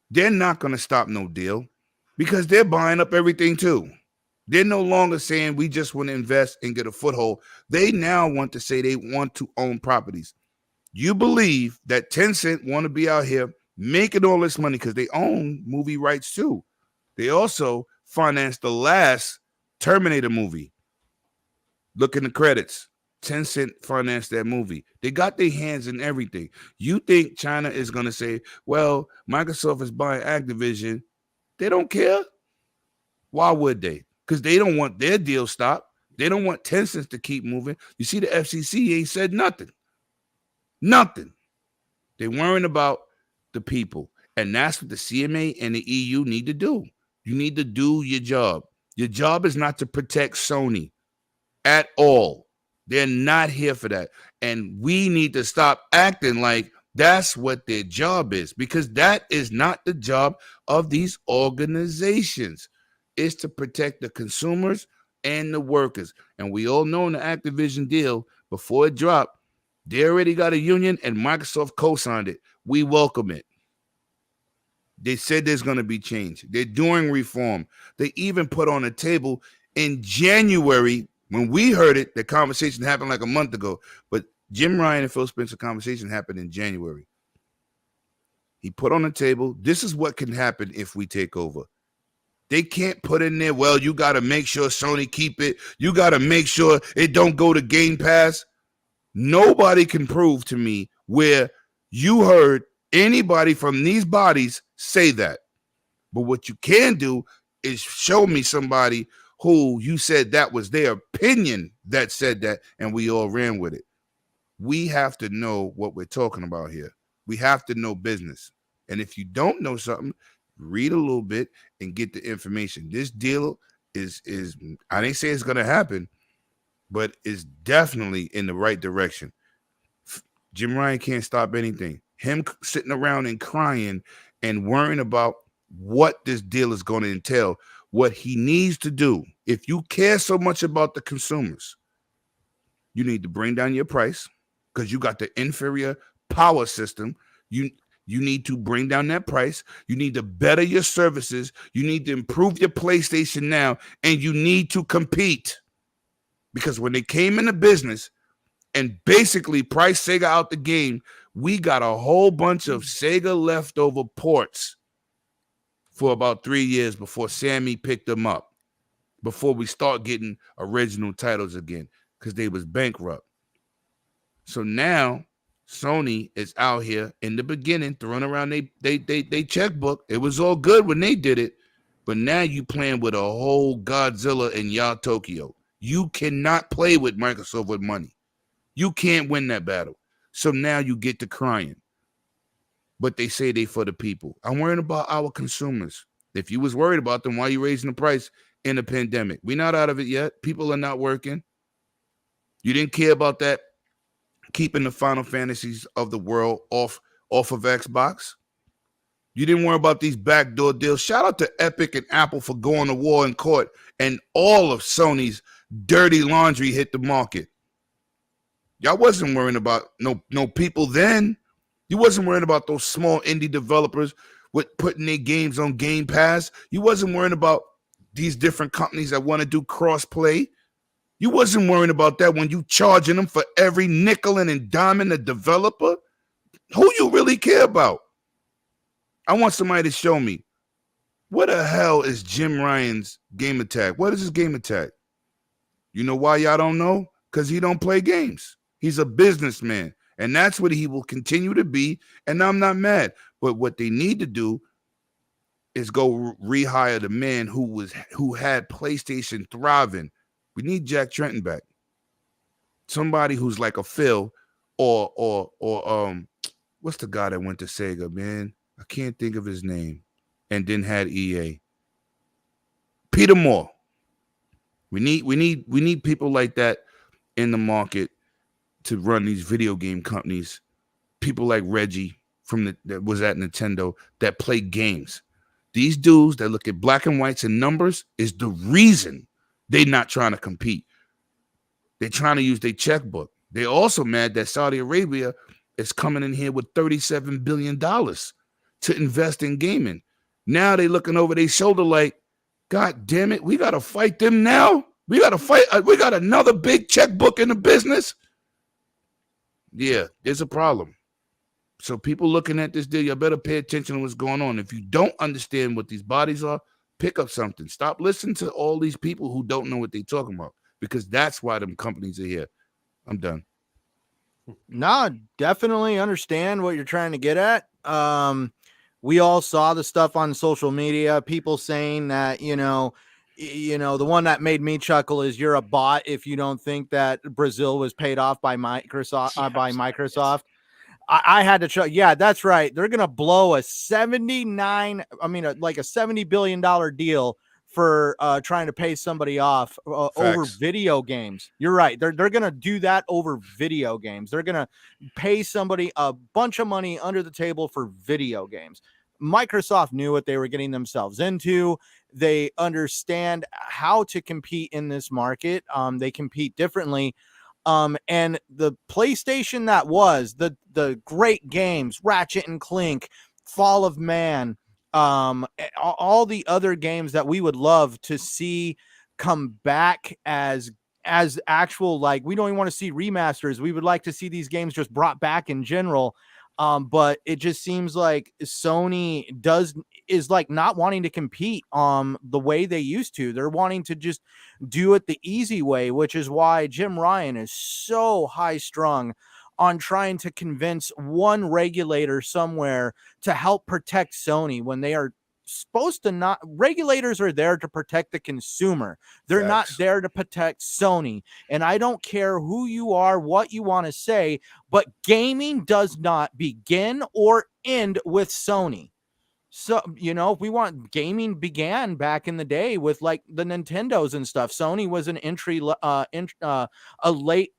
They're not going to stop no deal. because they're buying up everything too. They're no longer saying we just want to invest and get a foothold. They now want to say they want to own properties. You believe that Tencent want to be out here making all this money because they own movie rights too. They also financed the last Terminator movie. Look in the credits. Tencent financed that movie. They got their hands in everything. You think China is going to say, well, Microsoft is buying Activision. They don't care. Why would they? Because they don't want their deal stopped. They don't want Tencent to keep moving. You see, the FCC ain't said nothing. Nothing. They're worrying about the people. And that's what the CMA and the EU need to do. You need to do your job. Your job is not to protect Sony at all. They're not here for that. And we need to stop acting like that's what their job is, because that is not the job of these organizations. It's to protect the consumers and the workers. And we all know in the Activision deal, before it dropped, they already got a union and Microsoft co-signed it. We welcome it. They said there's going to be change. They're doing reform. They even put on a table in January. When we heard it, the conversation happened like a month ago. But Jim Ryan and Phil Spencer conversation happened in January. He put on the table, this is what can happen if we take over. They can't put in there, well, you got to make sure Sony keep it. You got to make sure it don't go to Game Pass. Nobody can prove to me where you heard anybody from these bodies say that. But what you can do is show me somebody who you said that was their opinion that said that, and we all ran with it. We have to know what we're talking about here. We have to know business. And if you don't know something, read a little bit and get the information. This deal is I didn't say it's going to happen, but it's definitely in the right direction. Jim Ryan can't stop anything. Him sitting around and crying and worrying about what this deal is going to entail, what he needs to do. If you care so much about the consumers, you need to bring down your price because you got the inferior power system. You need to bring down that price. You need to better your services. You need to improve your PlayStation now, and you need to compete. Because when they came into business and basically priced Sega out the game, we got a whole bunch of Sega leftover ports for about 3 years before Sammy picked them up, before we start getting original titles again, because they was bankrupt. So now Sony is out here in the beginning throwing around they checkbook. It was all good when they did it, but now you playing with a whole Godzilla and Ya Tokyo. You cannot play with Microsoft with money. You can't win that battle. So now you get to crying. But they say they for the people. I'm worried about our consumers. If you was worried about them, why are you raising the price in a pandemic? We're not out of it yet. People are not working. You didn't care about that, keeping the Final Fantasies of the world off of Xbox. You didn't worry about these backdoor deals. Shout out to Epic and Apple for going to war in court, and all of Sony's dirty laundry hit the market. Y'all wasn't worrying about no people then. You wasn't worrying about those small indie developers with putting their games on Game Pass. You wasn't worrying about these different companies that want to do cross-play. You wasn't worrying about that when you charging them for every nickel and dime a developer. Who you really care about? I want somebody to show me. What the hell is Jim Ryan's game attack? What is his game attack? You know why y'all don't know? Because he don't play games. He's a businessman, and that's what he will continue to be, and I'm not mad. But what they need to do is go rehire the man who had PlayStation thriving. We need Jack Trenton back. Somebody who's like a Phil or what's the guy that went to Sega, man? I can't think of his name. And then had EA. Peter Moore. We need people like that in the market to run these video game companies. People like Reggie that was at Nintendo that play games. These dudes that look at black and whites and numbers is the reason they're not trying to compete. They're trying to use their checkbook. They're also mad that Saudi Arabia is coming in here with $37 billion to invest in gaming. Now they looking over their shoulder like, God damn it, we got to fight them now? We got to fight. We got another big checkbook in the business? Yeah, there's a problem. So people looking at this deal, you better pay attention to what's going on. If you don't understand what these bodies are, pick up something. Stop listening to all these people who don't know what they're talking about, because that's why them companies are here. I'm done. No, definitely understand what you're trying to get at. We all saw the stuff on social media, people saying that, the one that made me chuckle is you're a bot if you don't think that Brazil was paid off by Microsoft. I had to check. Yeah, that's right. They're going to blow a $70 billion deal for trying to pay somebody off over video games. You're right. They're going to do that over video games. They're going to pay somebody a bunch of money under the table for video games. Microsoft knew what they were getting themselves into. They understand how to compete in this market. They compete differently. And the PlayStation that was the great games, Ratchet and Clank, Fall of Man, all the other games that we would love to see come back as actual, like, we don't even want to see remasters. We would like to see these games just brought back in general. But it just seems like Sony is like not wanting to compete the way they used to. They're wanting to just do it the easy way, which is why Jim Ryan is so high strung on trying to convince one regulator somewhere to help protect Sony when they are supposed to not. Regulators are there to protect the consumer. They're not there to protect Sony. And I don't care who you are, what you want to say, but gaming does not begin or end with Sony. So, if we want, gaming began back in the day with like the Nintendos and stuff. Sony was an a late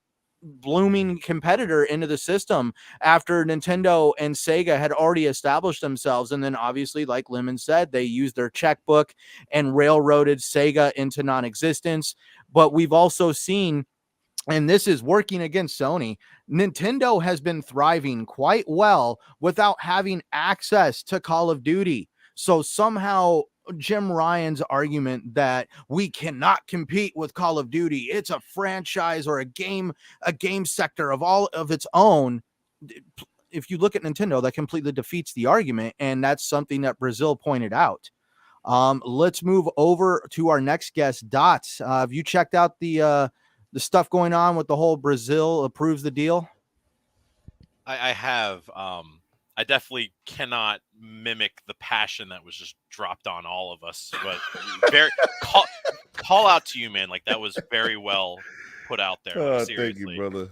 blooming competitor into the system after Nintendo and Sega had already established themselves. And then obviously, like Lemon said, they used their checkbook and railroaded Sega into non-existence. But we've also seen, and this is working against Sony, Nintendo has been thriving quite well without having access to Call of Duty. So somehow Jim Ryan's argument that we cannot compete with Call of Duty, it's a franchise or a game sector of all of its own. If you look at Nintendo, that completely defeats the argument. And that's something that Brazil pointed out. Let's move over to our next guest, Dots. Have you checked out the stuff going on with the whole Brazil approves the deal? I have. I definitely cannot mimic the passion that was just dropped on all of us, but very call out to you, man. Like, that was very well put out there. Like, seriously. Thank you, brother.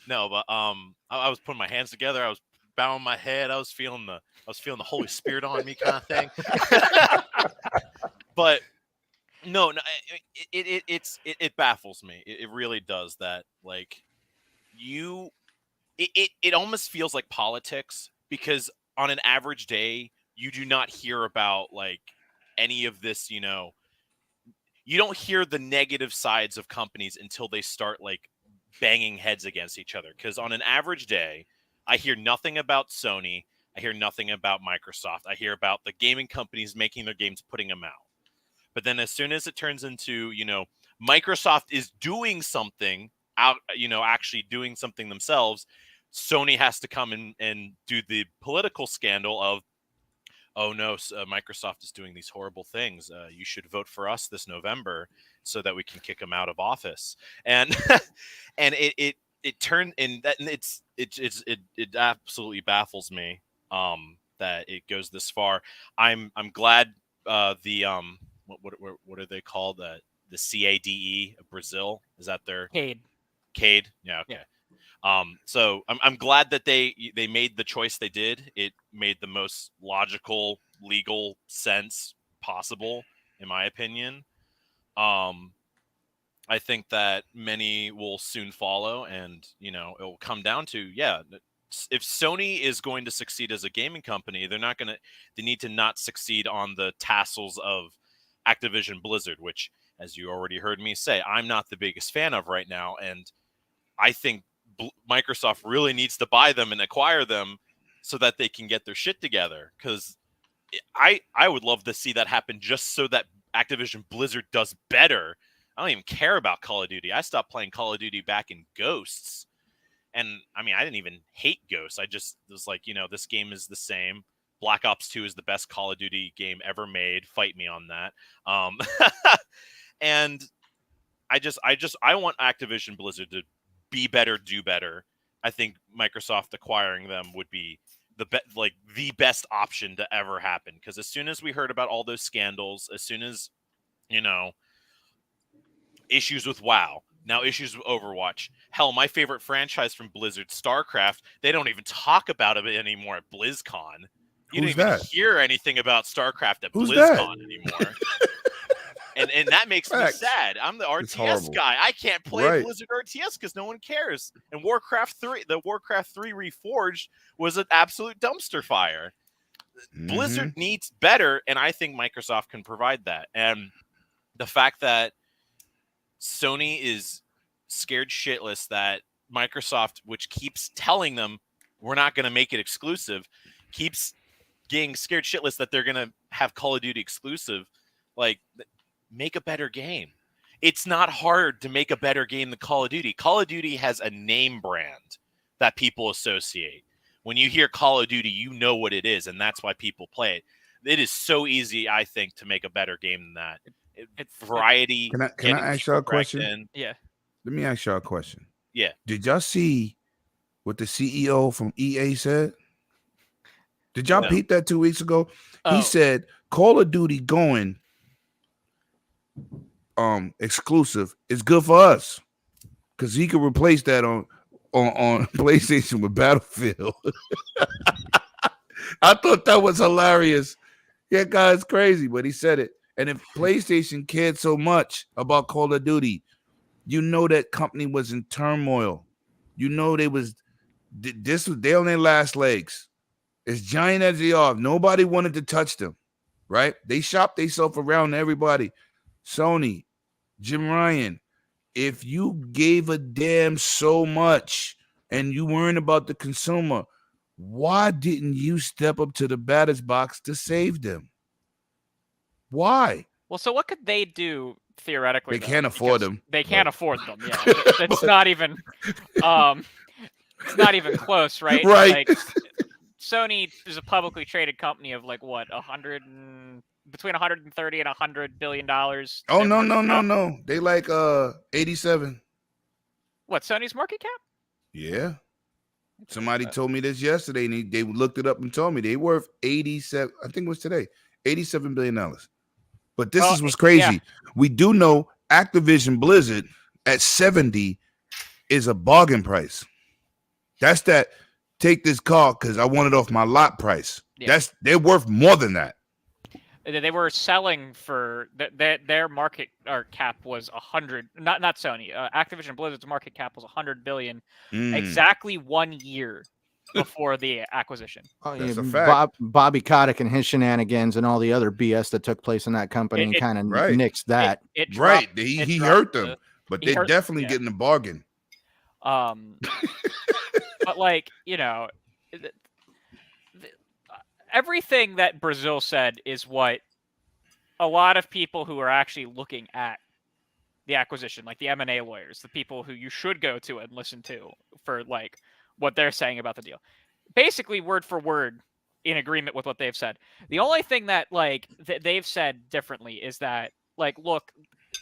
No, but I was putting my hands together. I was bowing my head. I was feeling the Holy Spirit on me, kind of thing. But no, it baffles me. It really does that. Like, it almost feels like politics, because on an average day, you do not hear about like any of this, you don't hear the negative sides of companies until they start like banging heads against each other. Because on an average day, I hear nothing about Sony. I hear nothing about Microsoft. I hear about the gaming companies making their games, putting them out. But then as soon as it turns into, Microsoft is doing something out, actually doing something themselves, Sony has to come in and do the political scandal of, oh no, Microsoft is doing these horrible things. You should vote for us this November so that we can kick them out of office. And and it turned in that, and it absolutely baffles me that it goes this far. I'm glad what are they called? The CADE of Brazil, is that their CADE? Yeah, okay. So I'm glad that they made the choice they did. It made the most logical, legal sense possible, in my opinion. I think that many will soon follow, and it will come down to, if Sony is going to succeed as a gaming company, they need to not succeed on the tassels of Activision-Blizzard, which, as you already heard me say, I'm not the biggest fan of right now, and I think Microsoft really needs to buy them and acquire them so that they can get their shit together, because I would love to see that happen just so that Activision Blizzard does better. I don't even care about Call of Duty. I stopped playing Call of Duty back in Ghosts. And I mean, I didn't even hate Ghosts. I just was like, this game is the same. Black Ops 2 is the best Call of Duty game ever made. Fight me on that. And I want Activision Blizzard to be better, do better. I think Microsoft acquiring them would be the best option to ever happen. Because as soon as we heard about all those scandals, as soon as, issues with WoW, now issues with Overwatch. Hell, my favorite franchise from Blizzard, StarCraft, they don't even talk about it anymore at BlizzCon. You don't even hear anything about StarCraft at BlizzCon anymore. And that makes me sad. I'm the RTS guy. I can't play Blizzard RTS because no one cares. And the Warcraft 3 Reforged was an absolute dumpster fire. Blizzard needs better, and I think Microsoft can provide that. And the fact that Sony is scared shitless that Microsoft, which keeps telling them we're not going to make it exclusive, keeps getting scared shitless that they're going to have Call of Duty exclusive. Like, make a better game. It's not hard to make a better game than Call of Duty. Call of Duty has a name brand that people associate. When you hear Call of Duty, you know what it is, and that's why people play it. It is so easy, I think, to make a better game than that. Variety. Can I ask y'all a question? Yeah. Let me ask y'all a question. Yeah. Did y'all see what the CEO from EA said? Did y'all peep that 2 weeks ago? He said Call of Duty going exclusive is good for us because he could replace that on PlayStation with Battlefield. I thought that was hilarious. Yeah, guy's crazy, but he said it. And if PlayStation cared so much about Call of Duty, that company was in turmoil. They was they on their last legs. As giant as they are, nobody wanted to touch them, right? They shopped themselves around everybody. Sony, Jim Ryan, if you gave a damn so much and you weren't about the consumer, why didn't you step up to the batter's box to save them? Why? Well, so what could they do theoretically? They can't afford them. They can't afford them. Yeah, it's not even. It's not even close, right? Right. Like, Sony is a publicly traded company of between 130 and $100 billion. Oh no! They like 87. What, Sony's market cap? Yeah. Somebody told me this yesterday, and they looked it up and told me they worth 87. I think it was today, $87 billion. But this is what's crazy. Yeah. We do know Activision Blizzard at 70 is a bargain price. That's that. Take this car because I want it off my lot price. Yeah. They're worth more than that. They were selling for their market cap was 100. Not Sony. Activision Blizzard's market cap was 100 billion. Exactly 1 year before the acquisition. That's a fact. Bobby Kotick and his shenanigans and all the other BS that took place in that company kind of nixed that. He hurt them, but they're definitely getting a bargain. But everything that Brazil said is what a lot of people who are actually looking at the acquisition, like the M&A lawyers, the people who you should go to and listen to for what they're saying about the deal, basically word for word in agreement with what they've said. The only thing that they've said differently is that look,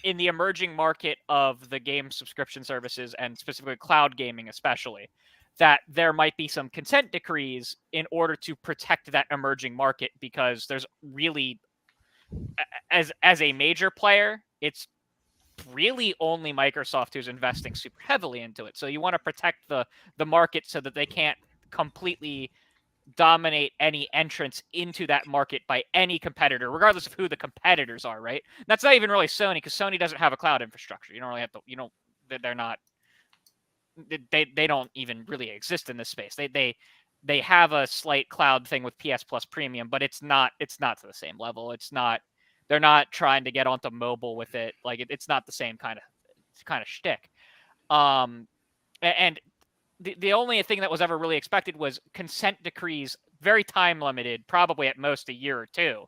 in the emerging market of the game subscription services and specifically cloud gaming especially, that there might be some consent decrees in order to protect that emerging market, because there's really, as a major player, it's really only Microsoft who's investing super heavily into it. So you want to protect the market so that they can't completely dominate any entrance into that market by any competitor, regardless of who the competitors are, right? And that's not even really Sony, because Sony doesn't have a cloud infrastructure. You don't really have to, they're not, they don't even really exist in this space. They have a slight cloud thing with PS Plus Premium, but it's not to the same level. They're not trying to get onto mobile with it. It's not the same kind of shtick. And the only thing that was ever really expected was consent decrees very time limited, probably at most a year or two,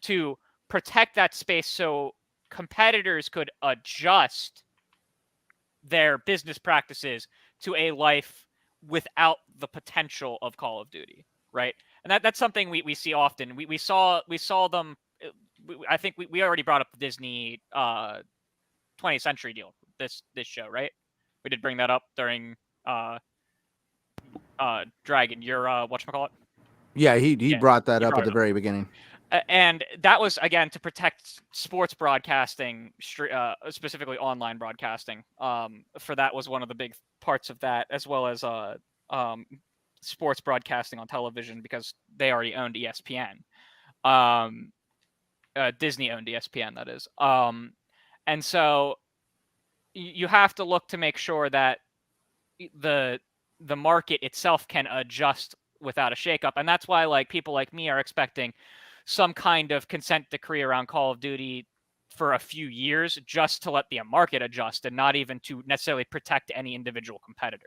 to protect that space so competitors could adjust their business practices to a life without the potential of Call of Duty, right? And that's something we see often. We saw them. I think we already brought up the Disney 20th Century deal this show, right? We did bring that up during Dragon. Your whatchamacallit? Yeah, he brought that he up brought at the it up. very beginning. And that was, again, to protect sports broadcasting, specifically online broadcasting. For that was one of the big parts of that, as well as sports broadcasting on television, because they already owned ESPN. Disney owned ESPN, that is. And so you have to look to make sure that the market itself can adjust without a shakeup. And that's why, like, people like me are expecting some kind of consent decree around Call of Duty for a few years, just to let the market adjust, and not even to necessarily protect any individual competitor.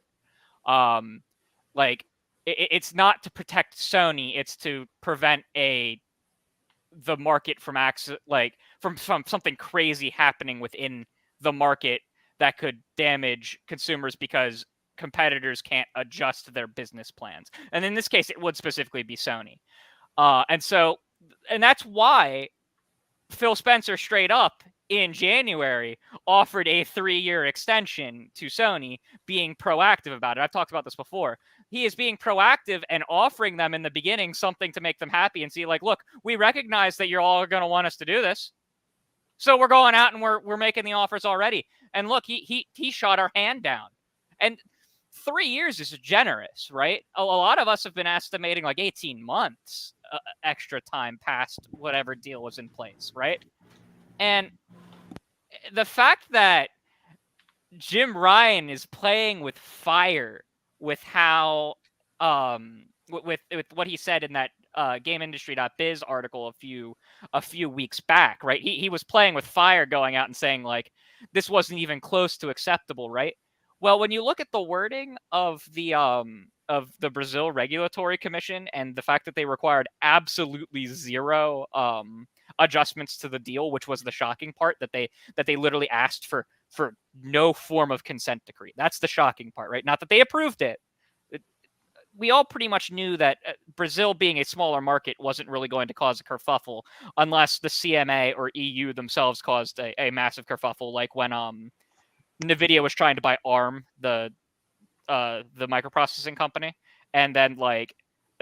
It's not to protect Sony; it's to prevent the market from from something crazy happening within the market that could damage consumers because competitors can't adjust their business plans. And in this case, it would specifically be Sony. And that's why Phil Spencer straight up in January offered a 3-year extension to Sony, being proactive about it. I've talked about this before. He is being proactive and offering them in the beginning something to make them happy and see, like, look, we recognize that you're all going to want us to do this. So we're going out and we're making the offers already. And look, he shot our hand down. And 3 years is generous, right? A lot of us have been estimating like 18 months extra time past whatever deal was in place, right? And the fact that Jim Ryan is playing with fire with how with what he said in that GameIndustry.biz article a few weeks back, right? He was playing with fire, going out and saying, like, this wasn't even close to acceptable, right? Well, when you look at the wording of the Brazil Regulatory Commission and the fact that they required absolutely zero adjustments to the deal, which was the shocking part, that they literally asked for no form of consent decree. That's the shocking part, right? Not that they approved it. We all pretty much knew that Brazil, being a smaller market, wasn't really going to cause a kerfuffle unless the CMA or EU themselves caused a massive kerfuffle, like when NVIDIA was trying to buy ARM, the microprocessing company, and then like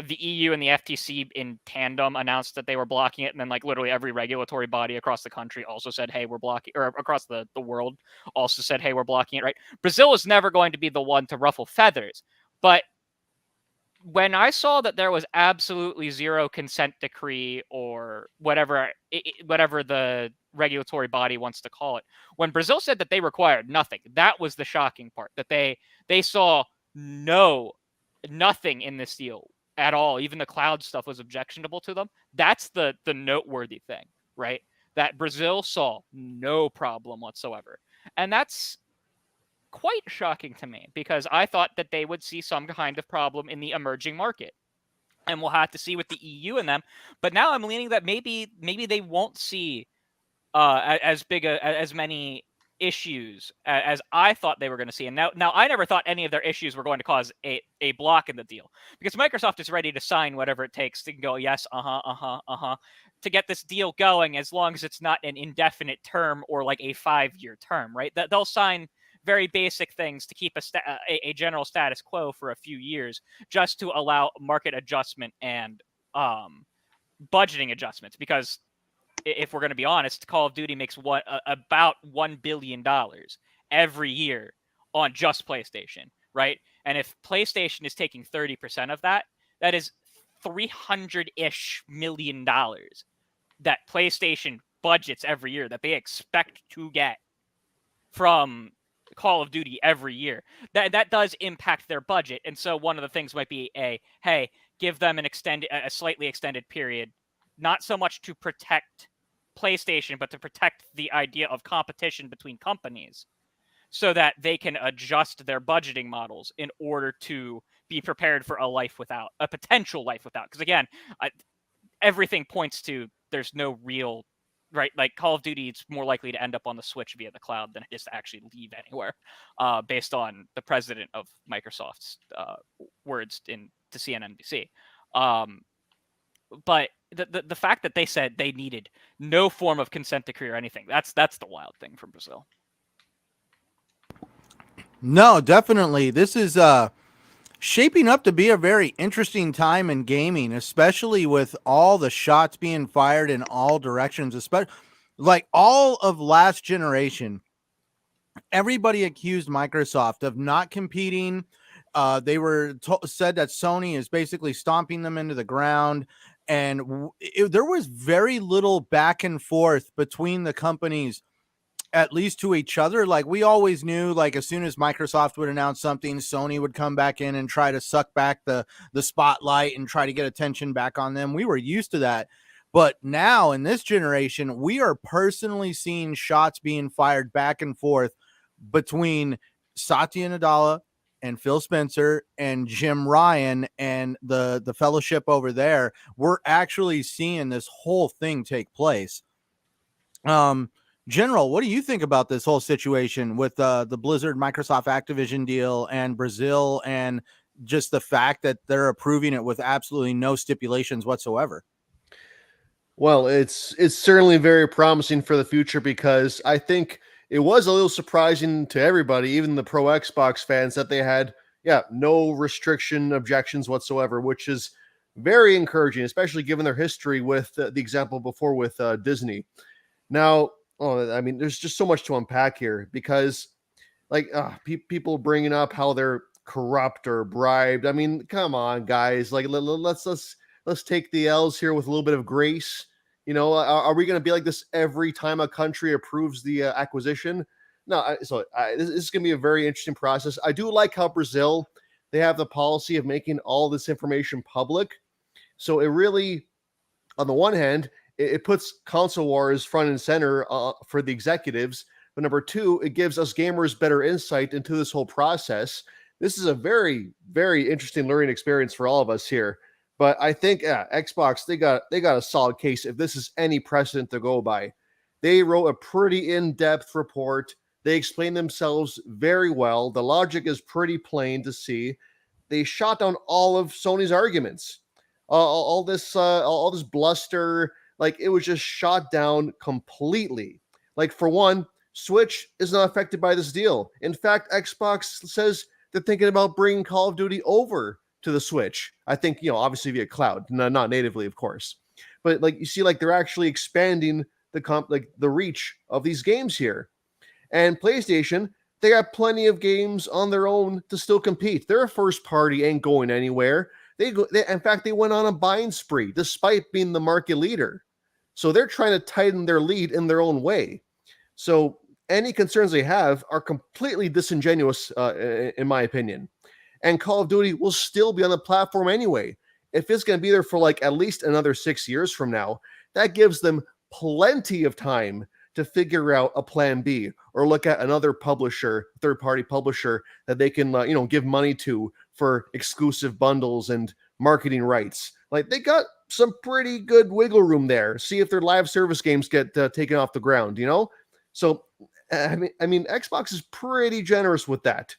the EU and the FTC in tandem announced that they were blocking it, and then like literally every regulatory body across the country also said, hey, we're blocking, or across the world also said, hey, we're blocking it, right? Brazil was never going to be the one to ruffle feathers, but when I saw that there was absolutely zero consent decree, or whatever the regulatory body wants to call it, when Brazil said that they required nothing, that was the shocking part, that they saw nothing in this deal at all. Even the cloud stuff was objectionable to them. That's the noteworthy thing, right? That Brazil saw no problem whatsoever. And that's quite shocking to me, because I thought that they would see some kind of problem in the emerging market. And we'll have to see with the EU and them. But now I'm leaning that maybe they won't see as many issues as I thought they were going to see. And now I never thought any of their issues were going to cause a block in the deal, because Microsoft is ready to sign whatever it takes to go, yes, to get this deal going, as long as it's not an indefinite term or like a 5-year term, right? That they'll sign very basic things to keep a general status quo for a few years, just to allow market adjustment and budgeting adjustments. Because if we're going to be honest, Call of Duty makes about $1 billion every year on just PlayStation, right? And if PlayStation is taking 30% of that, that is $300-ish million that PlayStation budgets every year, that they expect to get from Call of Duty every year. That does impact their budget. And so one of the things might be hey, give them a slightly extended period, not so much to protect PlayStation, but to protect the idea of competition between companies, so that they can adjust their budgeting models in order to be prepared for a potential life without. Because again, everything points to there's no real, right? Like Call of Duty, it's more likely to end up on the Switch via the cloud than it is to actually leave anywhere, based on the president of Microsoft's words to CNNBC. But the fact that they said they needed no form of consent decree or anything, that's the wild thing from Brazil. No, definitely. This is shaping up to be a very interesting time in gaming, especially with all the shots being fired in all directions, especially like all of last generation. Everybody accused Microsoft of not competing. They were said that Sony is basically stomping them into the ground. And there was very little back and forth between the companies, at least to each other. Like we always knew, like as soon as Microsoft would announce something, Sony would come back in and try to suck back the spotlight and try to get attention back on them. We were used to that. But now in this generation, we are personally seeing shots being fired back and forth between Satya Nadella and Phil Spencer and Jim Ryan and the fellowship over there. We're actually seeing this whole thing take place. General, what do you think about this whole situation with the Blizzard Microsoft Activision deal and Brazil, and just the fact that they're approving it with absolutely no stipulations whatsoever? Well, it's certainly very promising for the future, because I think it was a little surprising to everybody, even the pro Xbox fans, that they had no restriction objections whatsoever, which is very encouraging, especially given their history with the example before with Disney. Now, I mean, there's just so much to unpack here, because like people bringing up how they're corrupt or bribed. I mean, come on, guys. Like let's take the L's here with a little bit of grace. You know, are we going to be like this every time a country approves the acquisition? No. This is going to be a very interesting process. I do like how Brazil, they have the policy of making all this information public. So it really, on the one hand, it puts console wars front and center for the executives. But number two, it gives us gamers better insight into this whole process. This is a very, very interesting learning experience for all of us here. But I think Xbox, they got a solid case if this is any precedent to go by. They wrote a pretty in-depth report. They explained themselves very well. The logic is pretty plain to see. They shot down all of Sony's arguments. All this bluster, like it was just shot down completely. Like for one, Switch is not affected by this deal. In fact, Xbox says they're thinking about bringing Call of Duty over to the Switch. I think, obviously via cloud, not natively, of course. But like you see, like they're actually expanding the reach of these games here. And PlayStation, they got plenty of games on their own to still compete. Their first party ain't going anywhere. In fact, they went on a buying spree despite being the market leader. So they're trying to tighten their lead in their own way. So any concerns they have are completely disingenuous, in my opinion. And Call of Duty will still be on the platform anyway. If it's going to be there for like at least another 6 years from now, that gives them plenty of time to figure out a plan B or look at another publisher, third-party publisher that they can, give money to for exclusive bundles and marketing rights. Like they got some pretty good wiggle room there. See if their live service games get taken off the ground, So, I mean, Xbox is pretty generous with that.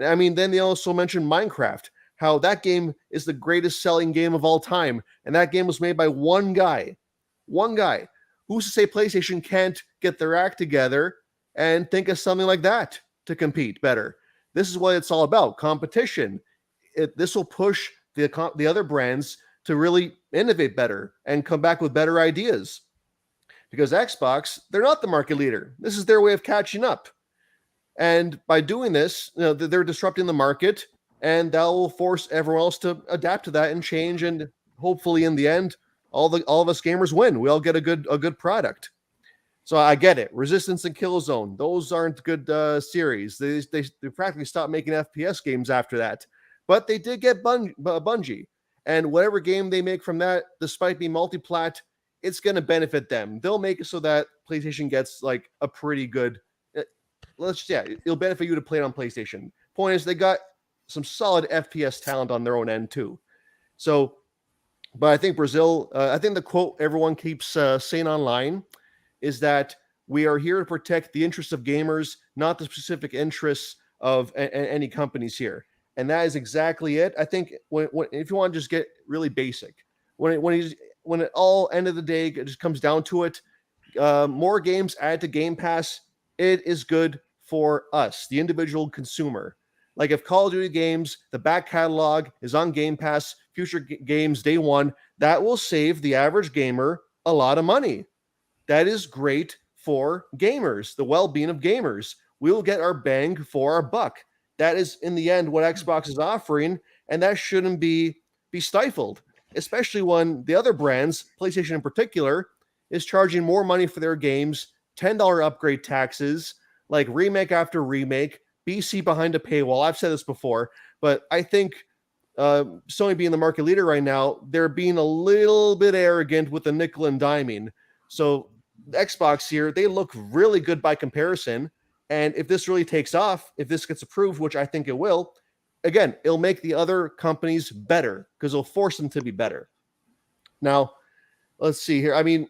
I mean, then they also mentioned Minecraft, how that game is the greatest selling game of all time. And that game was made by one guy. One guy. Who's to say PlayStation can't get their act together and think of something like that to compete better? This is what it's all about, competition. This will push the other brands to really innovate better and come back with better ideas. Because Xbox, they're not the market leader. This is their way of catching up. And by doing this, they're disrupting the market, and that will force everyone else to adapt to that and change. And hopefully, in the end, all of us gamers win. We all get a good product. So I get it. Resistance and Killzone, those aren't good series. They practically stopped making FPS games after that. But they did get Bungie, and whatever game they make from that, despite being multi-plat, it's going to benefit them. They'll make it so that PlayStation gets like a pretty good. It'll benefit you to play it on PlayStation. Point is, they got some solid FPS talent on their own end too. So, but I think Brazil, I think the quote everyone keeps saying online is that we are here to protect the interests of gamers, not the specific interests of any companies here. And that is exactly it. I think when if you want to just get really basic, when it all end of the day it just comes down to it, more games added to Game Pass, it is good for us, the individual consumer. Like if Call of Duty games, the back catalog is on Game Pass, future games day one, that will save the average gamer a lot of money. That is great for gamers, the well-being of gamers. We will get our bang for our buck. That is in the end what Xbox is offering, and that shouldn't be stifled, especially when the other brands, PlayStation in particular, is charging more money for their games, $10 upgrade taxes, like remake after remake, BC behind a paywall. I've said this before, but I think Sony being the market leader right now, they're being a little bit arrogant with the nickel and diming. So Xbox here, they look really good by comparison. And if this really takes off, if this gets approved, which I think it will, again, it'll make the other companies better because it'll force them to be better. Now, let's see here. I mean,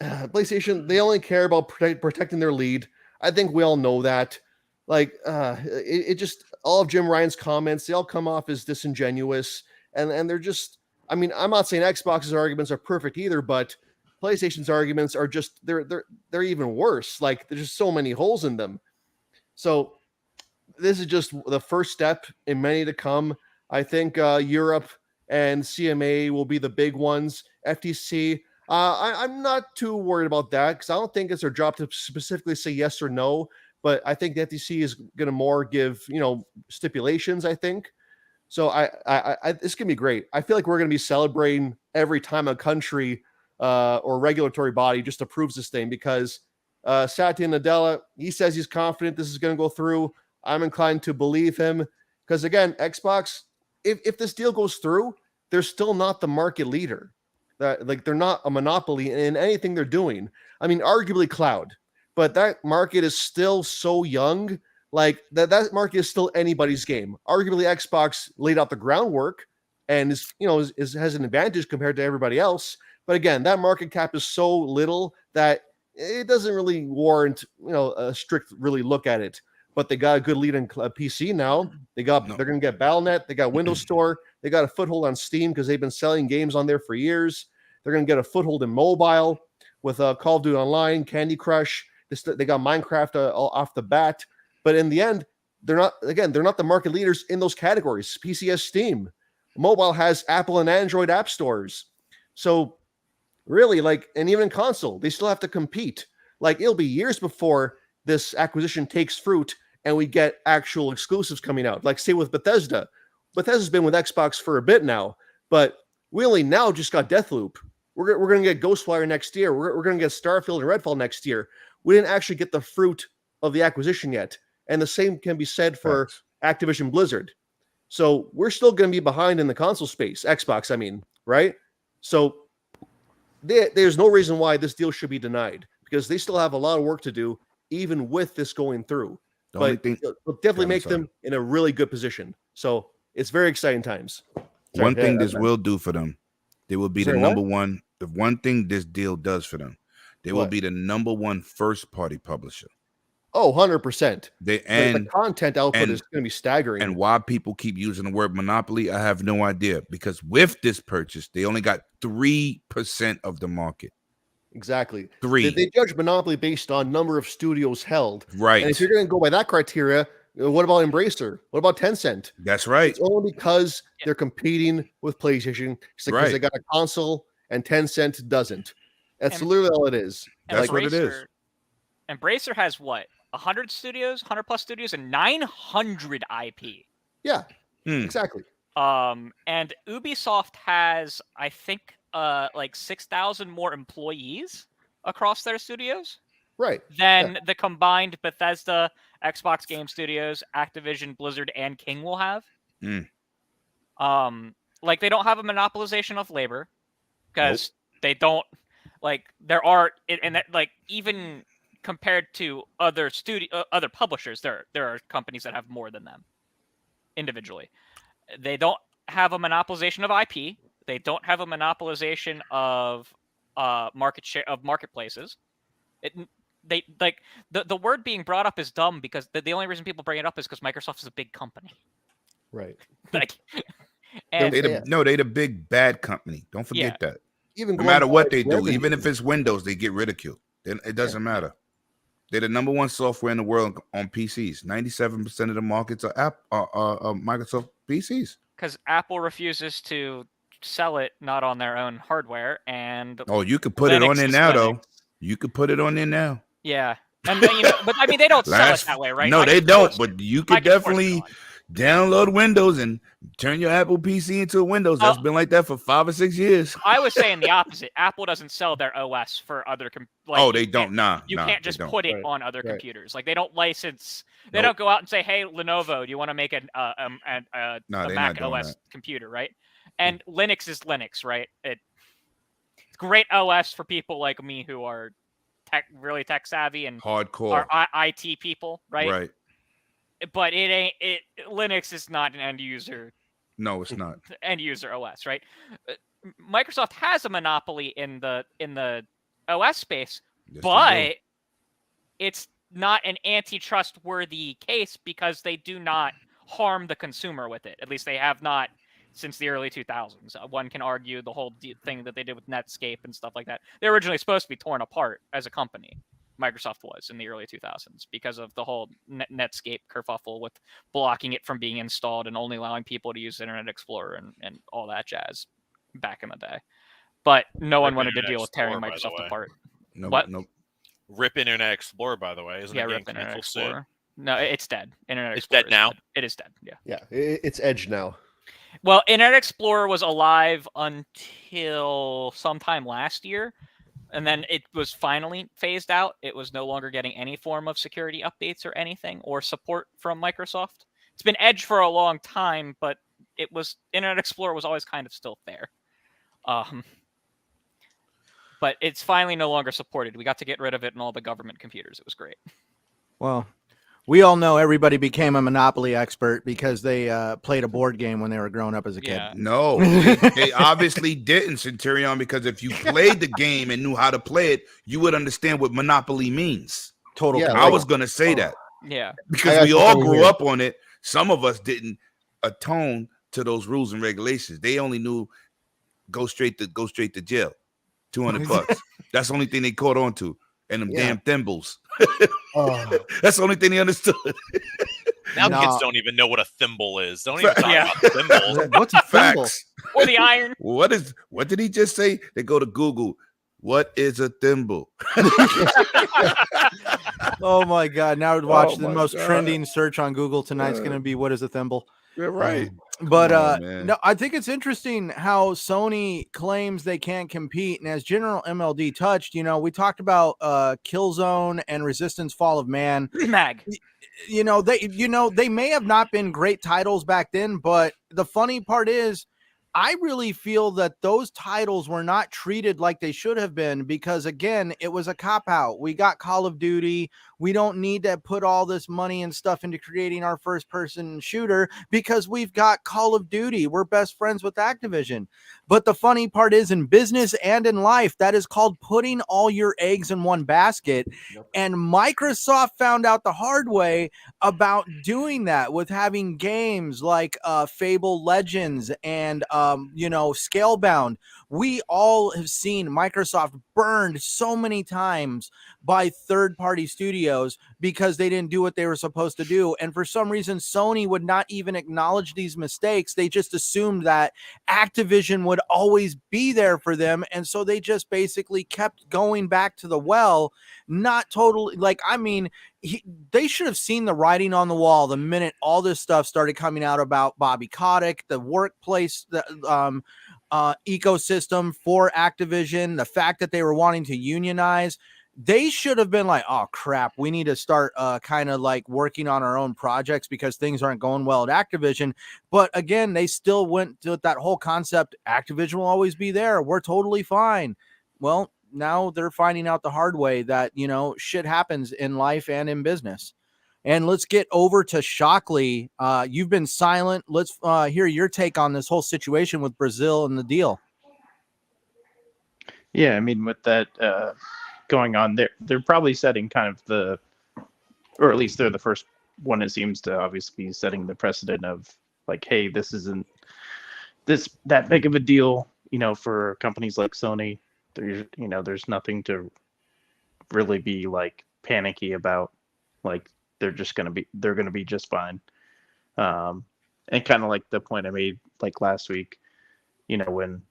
PlayStation, they only care about protecting their lead. I think we all know that. Like, it just, all of Jim Ryan's comments, they all come off as disingenuous. And they're just, I mean, I'm not saying Xbox's arguments are perfect either, but PlayStation's arguments are just, they're even worse. Like, there's just so many holes in them. So this is just the first step in many to come. I think Europe and CMA will be the big ones. FTC, I'm not too worried about that because I don't think it's their job to specifically say yes or no. But I think the FTC is going to more give, stipulations, I think. So this can be great. I feel like we're going to be celebrating every time a country or regulatory body just approves this thing because Satya Nadella, he says he's confident this is going to go through. I'm inclined to believe him because, again, Xbox, if this deal goes through, they're still not the market leader. They're not a monopoly in anything they're doing. I mean, arguably cloud, but that market is still so young. Like that market is still anybody's game. Arguably, Xbox laid out the groundwork and has an advantage compared to everybody else. But again, that market cap is so little that it doesn't really warrant a strict really look at it. But they got a good lead in PC now. They're going to get Battle.net. They got Windows Store. They got a foothold on Steam because they've been selling games on there for years. They're going to get a foothold in mobile with Call of Duty Online, Candy Crush. They got Minecraft off the bat. But in the end, they're not the market leaders in those categories. PC has Steam. Mobile has Apple and Android app stores. So really, and even in console, they still have to compete. Like, it'll be years before this acquisition takes fruit and we get actual exclusives coming out. Like, say with Bethesda. Bethesda's been with Xbox for a bit now, but we only now just got Deathloop. We're going to get Ghostwire next year. We're going to get Starfield and Redfall next year. We didn't actually get the fruit of the acquisition yet. And the same can be said for Activision-Blizzard. So we're still going to be behind in the console space, Xbox, I mean, right? So there's no reason why this deal should be denied because they still have a lot of work to do, even with this going through. But it'll definitely make them in a really good position. So it's very exciting times. One thing this will do for them, they will be the number one. The one thing this deal does for them, they will be the number one first-party publisher. Oh, 100%. The content output is going to be staggering. And why people keep using the word monopoly, I have no idea. Because with this purchase, they only got 3% of the market. Exactly. 3. They judge monopoly based on number of studios held. Right. And if you're going to go by that criteria, what about Embracer? What about Tencent? That's right. It's only because they're competing with PlayStation. It's because they got a console and Tencent doesn't. That's literally all it is. That's what it is. Embracer has what? 100 studios, 100 plus studios, and 900 IP. Yeah, exactly. And Ubisoft has, I think, 6,000 more employees across their studios. Right. Than the combined Bethesda, Xbox Game Studios, Activision, Blizzard, and King will have. They don't have a monopolization of labor because they don't there are even compared to other publishers, there are companies that have more than them. individually. They don't have a monopolization of IP. They don't have a monopolization of market share of marketplaces. They like the word being brought up is dumb because the only reason people bring it up is because Microsoft is a big company. Right. Like, and They the big bad company. Don't forget that. Even No matter what they do, revenue. even if it's Windows, they get ridiculed. It doesn't matter. They're the number one software in the world on PCs. 97% of the markets are Microsoft PCs. Because Apple refuses to sell it not on their own hardware, and You could put it on there is now, Linux. though. You could put it on there now. Yeah, and then, but I mean they don't sell it that way, right? No, I they can don't. force But you I could can force it definitely on. download Windows and turn your Apple PC into a Windows. That's been like that for 5 or 6 years. I was saying the opposite. Apple doesn't sell their OS for other. They don't. Nah, you nah, can't they just don't. put it Right, on other right. computers. Like they don't license. They Nope. don't go out and say, "Hey, Lenovo, do you want to make a No, they're Mac not doing OS that. computer?" Right? And Linux is Linux, right? It's great OS for people like me who are really tech savvy and Hardcore. are IT people, right? Right. But it ain't. Linux is not an end user No, it's not. OS, right? Microsoft has a monopoly in the OS space, Yes, they but it's not an antitrust worthy case because they do not harm the consumer with it. At least they have not since the early 2000s. One can argue the whole thing that they did with Netscape and stuff like that. They were originally supposed to be torn apart as a company. Microsoft was in the early 2000s because of the whole Netscape kerfuffle with blocking it from being installed and only allowing people to use Internet Explorer and all that jazz back in the day. But no one wanted to Internet deal with tearing Explorer, by the Microsoft way. apart. No, What? Nope. Rip Internet Explorer, by the way. Isn't Yeah, it rip getting Internet canceled soon? Explorer. No, it's dead. Internet It's Explorer dead is now? dead. It is dead. Yeah. Yeah, it's Edge now. Well, Internet Explorer was alive until sometime last year, and then it was finally phased out. It was no longer getting any form of security updates or anything or support from Microsoft. It's been Edge for a long time, but Internet Explorer was always kind of still there. But it's finally no longer supported. We got to get rid of it in all the government computers. It was great. Well, we all know everybody became a Monopoly expert because they played a board game when they were growing up as a kid. Yeah. No, they obviously didn't, Centurion, because if you played the game and knew how to play it, you would understand what Monopoly means. Total. Yeah, control. I was going to say that Yeah. because I we got all you grew here. up on it. Some of us didn't atone to those rules and regulations. They only knew go straight to jail. $200. That's the only thing they caught on to. And them Yeah. damn thimbles. Oh, That's the only thing they understood. Now No. kids don't even know what a thimble is. Don't even talk Yeah. about thimbles. What's a thimble? Facts. Or the iron. What did he just say? They go to Google. What is a thimble? Oh my God! Now watch Oh the my most God. trending search on Google tonight's Uh, going to be what is a thimble. You're right. But Come on, man. no, I think it's interesting how Sony claims they can't compete. And as General MLD touched, we talked about Killzone and Resistance Fall of Man. Mag. They may have not been great titles back then, but the funny part is I really feel that those titles were not treated like they should have been because, again, it was a cop-out. We got Call of Duty. We don't need to put all this money and stuff into creating our first-person shooter because we've got Call of Duty. We're best friends with Activision. But the funny part is in business and in life, that is called putting all your eggs in one basket. Yep. And Microsoft found out the hard way about doing that with having games like Fable Legends and Scalebound. We all have seen Microsoft burned so many times by third-party studios because they didn't do what they were supposed to do. And for some reason, Sony would not even acknowledge these mistakes. They just assumed that Activision would always be there for them. And so they just basically kept going back to the well, not totally they should have seen the writing on the wall the minute all this stuff started coming out about Bobby Kotick, the workplace, ecosystem for Activision, the fact that they were wanting to unionize. They should have been like, oh crap, we need to start kind of like working on our own projects because things aren't going well at Activision. But again, they still went to that whole concept. Activision will always be there. We're totally fine. Well, now they're finding out the hard way that, shit happens in life and in business. And let's get over to Shockley. You've been silent. Let's hear your take on this whole situation with Brazil and the deal. Yeah, I mean, with that going on, they're probably setting kind of the, or at least they're the first one. It seems to obviously be setting the precedent of like, hey, this isn't that big of a deal, for companies like Sony. There's nothing to really be like panicky about. Like they're gonna be just fine. And kind of like the point I made like last week, when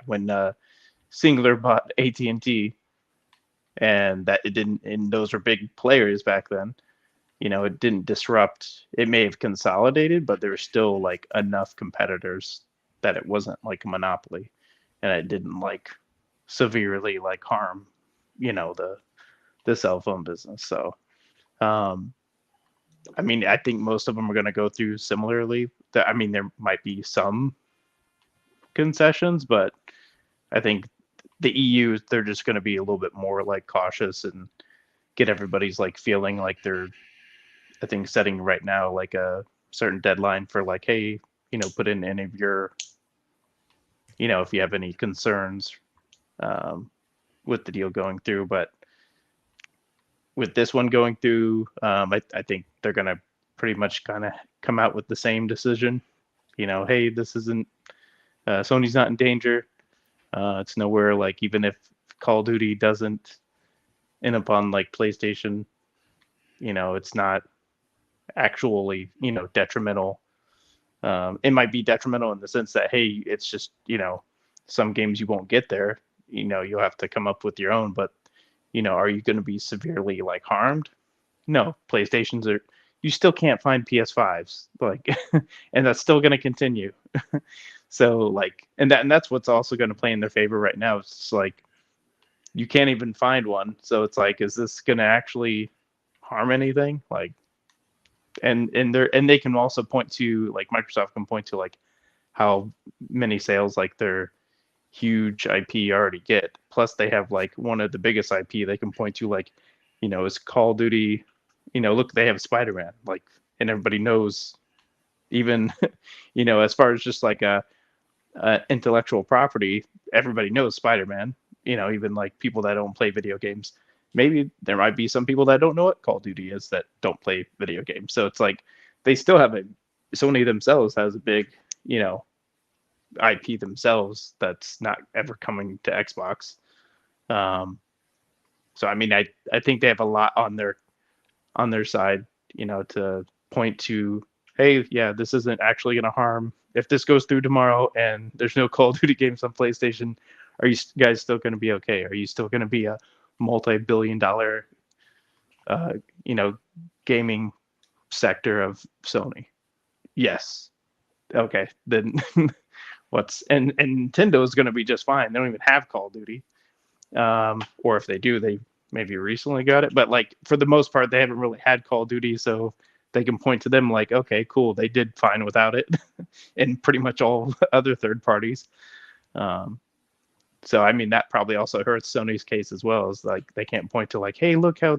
when Singular bought AT&T, and that it didn't, and those were big players back then. It didn't disrupt. It may have consolidated, but there were still like enough competitors that it wasn't like a monopoly, and it didn't like severely like harm, the cell phone business. So, I mean, I think most of them are going to go through similarly. I mean, there might be some concessions, but I think the EU, they're just going to be a little bit more like cautious and get everybody's like feeling like they're, I think, setting right now like a certain deadline for like, hey, put in any of your, if you have any concerns with the deal going through. But with this one going through, I think they're going to pretty much kind of come out with the same decision. Hey, this isn't, Sony's not in danger. It's nowhere like, even if Call of Duty doesn't end up on like PlayStation, it's not actually, detrimental. It might be detrimental in the sense that, hey, it's just, some games you won't get there. You'll have to come up with your own, but are you going to be severely like harmed? No, PlayStations are, you still can't find PS5s, like, and that's still going to continue. So like, and that's what's also going to play in their favor right now. It's like, you can't even find one. So it's like, is this going to actually harm anything? Like, and they can also point to, like, Microsoft can point to like how many sales like their huge IP already get. Plus they have like one of the biggest IP they can point to, like, is Call of Duty, look, they have Spider-Man, like, and everybody knows, even, as far as just like a intellectual property, everybody knows Spider-Man, even like people that don't play video games. Maybe there might be some people that don't know what Call of Duty is that don't play video games. So it's like, they still have Sony themselves has a big, IP themselves that's not ever coming to Xbox. So I mean, I think they have a lot on their side, to point to, hey, yeah, this isn't actually going to harm. If this goes through tomorrow and there's no Call of Duty games on PlayStation, are you guys still going to be okay? Are you still going to be a multi-billion-dollar, gaming sector of Sony? Yes. Okay, then and Nintendo is going to be just fine. They don't even have Call of Duty, or if they do, they maybe recently got it. But like, for the most part, they haven't really had Call of Duty, so they can point to them like, okay, cool, they did fine without it, and pretty much all other third parties. So I mean, that probably also hurts Sony's case as well. Is like, they can't point to like, hey, look how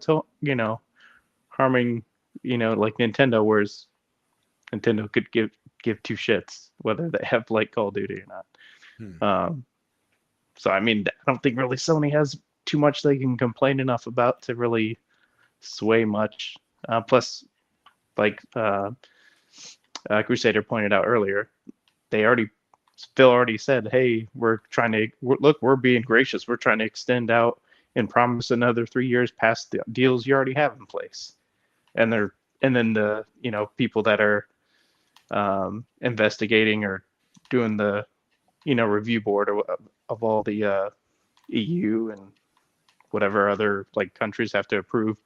harming, like Nintendo, whereas Nintendo could give two shits whether they have like Call of Duty or not. So I mean, I don't think really Sony has too much they can complain enough about to really sway much. Plus, like Crusader pointed out earlier, Phil already said, hey, we're being gracious. We're trying to extend out and promise another 3 years past the deals you already have in place. And then the people that are investigating or doing the review board of all the EU and whatever other like countries have to approve,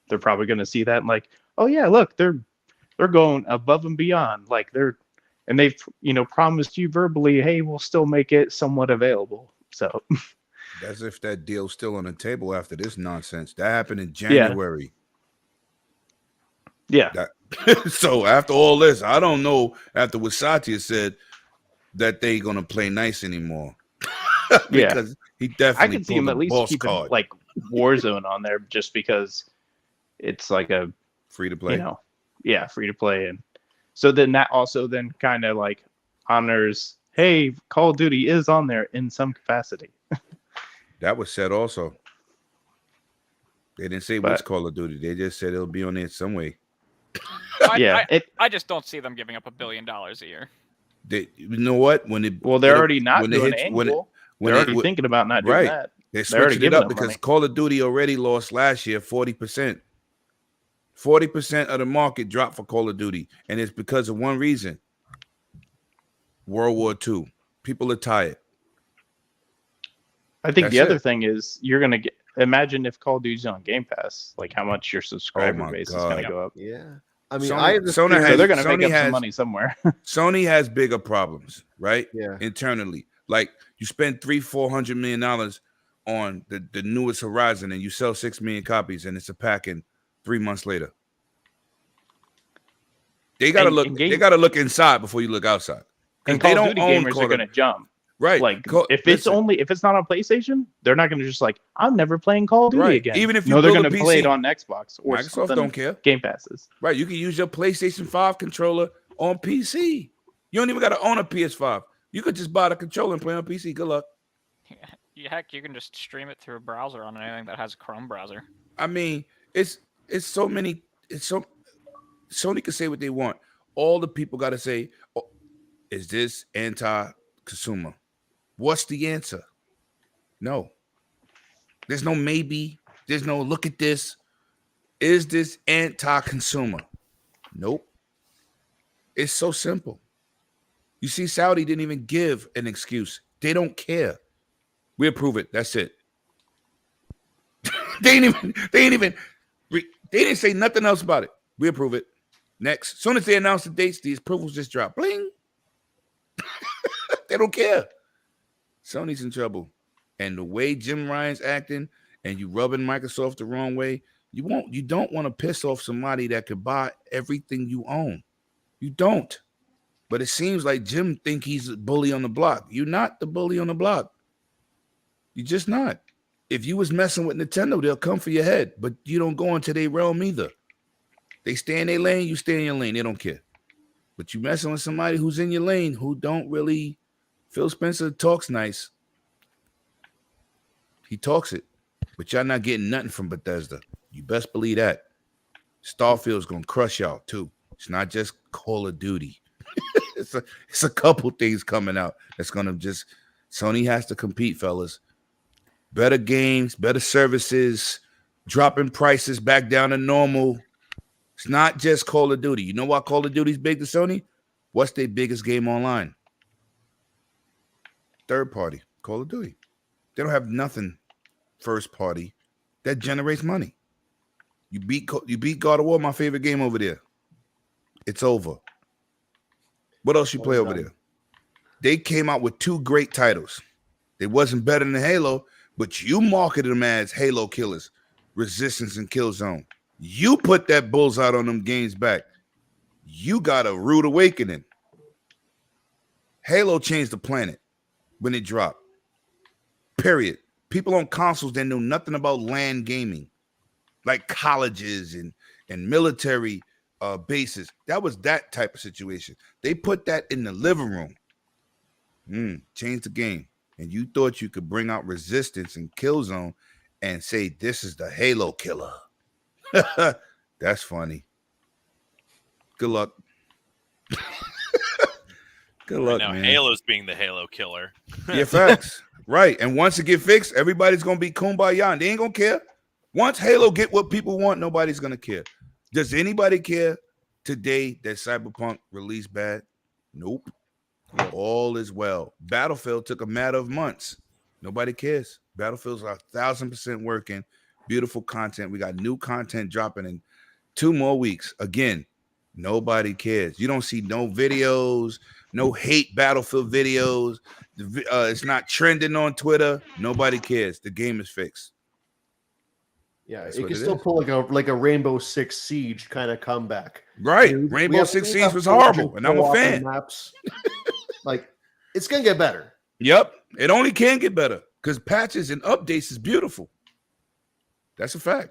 they're probably going to see that and like, oh yeah, look, they're going above and beyond, like they've promised you verbally, hey, we'll still make it somewhat available. So as if that deal's still on the table after this nonsense that happened in January. Yeah. So after all this, I don't know, after what Satya said, that they gonna play nice anymore. Because he definitely, I can see him at least keeping like Warzone on there, just because it's like a Free to play. Free to play, and so then that also then kind of like honors, hey, Call of Duty is on there in some capacity. That was said also. They didn't say which Call of Duty. They just said it'll be on there some way. I just don't see them giving up $1 billion a year. You know what? They're already not doing annual. They're already thinking about not doing that. They switched it up because Call of Duty already lost last year 40%. 40% of the market dropped for Call of Duty, and it's because of one reason: World War II. People are tired. I think the other thing is you're gonna get. Imagine if Call of Duty's on Game Pass, like how much your subscriber base is going to go up. Yeah. I mean, so they're going to make up some money somewhere. Sony has bigger problems, right? Yeah. Internally. Like you spend $400 million on the newest Horizon and you sell 6 million copies and it's a pack in 3 months later. They gotta look inside before you look outside. And Call of Duty gamers are going to jump. Right. Like if it's not on PlayStation, they're not going to just like, I'm never playing Call of Duty again. Even if they're going to play it on Xbox or Microsoft don't care. Game Passes. Right. You can use your PlayStation 5 controller on PC. You don't even got to own a PS5. You could just buy the controller and play on PC. Good luck. Yeah, heck, you can just stream it through a browser on anything that has a Chrome browser. I mean, it's so many. Sony can say what they want. All the people got to say, oh, is this anti-consumer? What's the answer? No. There's no maybe. There's no look at this. Is this anti-consumer? Nope. It's so simple. You see, Saudi didn't even give an excuse. They don't care. We approve it. That's it. They didn't say nothing else about it. We approve it. Next. As soon as they announce the dates, the approvals just drop. Bling. They don't care. Sony's in trouble. And the way Jim Ryan's acting and you rubbing Microsoft the wrong way, you don't want to piss off somebody that could buy everything you own. You don't. But it seems like Jim think he's a bully on the block. You're not the bully on the block. You're just not. If you was messing with Nintendo, they'll come for your head. But you don't go into their realm either. They stay in their lane, you stay in your lane. They don't care. But you messing with somebody who's in your lane who don't really. Phil Spencer talks nice. He talks it. But y'all not getting nothing from Bethesda. You best believe that. Starfield's going to crush y'all too. It's not just Call of Duty. It's a couple things coming out that's going to just... Sony has to compete, fellas. Better games, better services, dropping prices back down to normal. It's not just Call of Duty. You know why Call of Duty's big to Sony? What's their biggest game online? Third party, Call of Duty. They don't have nothing first party that generates money. You beat God of War, my favorite game over there. It's over. What else you play over there? They came out with 2 great titles. They wasn't better than Halo, but you marketed them as Halo killers, Resistance and Killzone. You put that bullseye on them games back. You got a rude awakening. Halo changed the planet when it dropped. Period. People on consoles that knew nothing about LAN gaming, like colleges and military bases. That was that type of situation. They put that in the living room. Changed the game. And you thought you could bring out Resistance and Killzone and say, this is the Halo killer. That's funny. Good luck. Good luck, now, man. Halo's being the Halo killer. Yeah, facts. Right. And once it get fixed, everybody's going to be kumbaya. And they ain't going to care. Once Halo get what people want, nobody's going to care. Does anybody care today that Cyberpunk released bad? Nope. All is well. Battlefield took a matter of months. Nobody cares. Battlefield's 1,000% working. Beautiful content. We got new content dropping in 2 more weeks. Again, nobody cares. You don't see no videos, no hate Battlefield videos. It's not trending on Twitter. Nobody cares. The game is fixed. Yeah, That's it what can it still is. pull like a Rainbow Six Siege kind of comeback. Right. I mean, Rainbow Six Siege was horrible, and I'm a fan. Maps. Like, it's gonna get better. Yep. It only can get better because patches and updates is beautiful. That's a fact.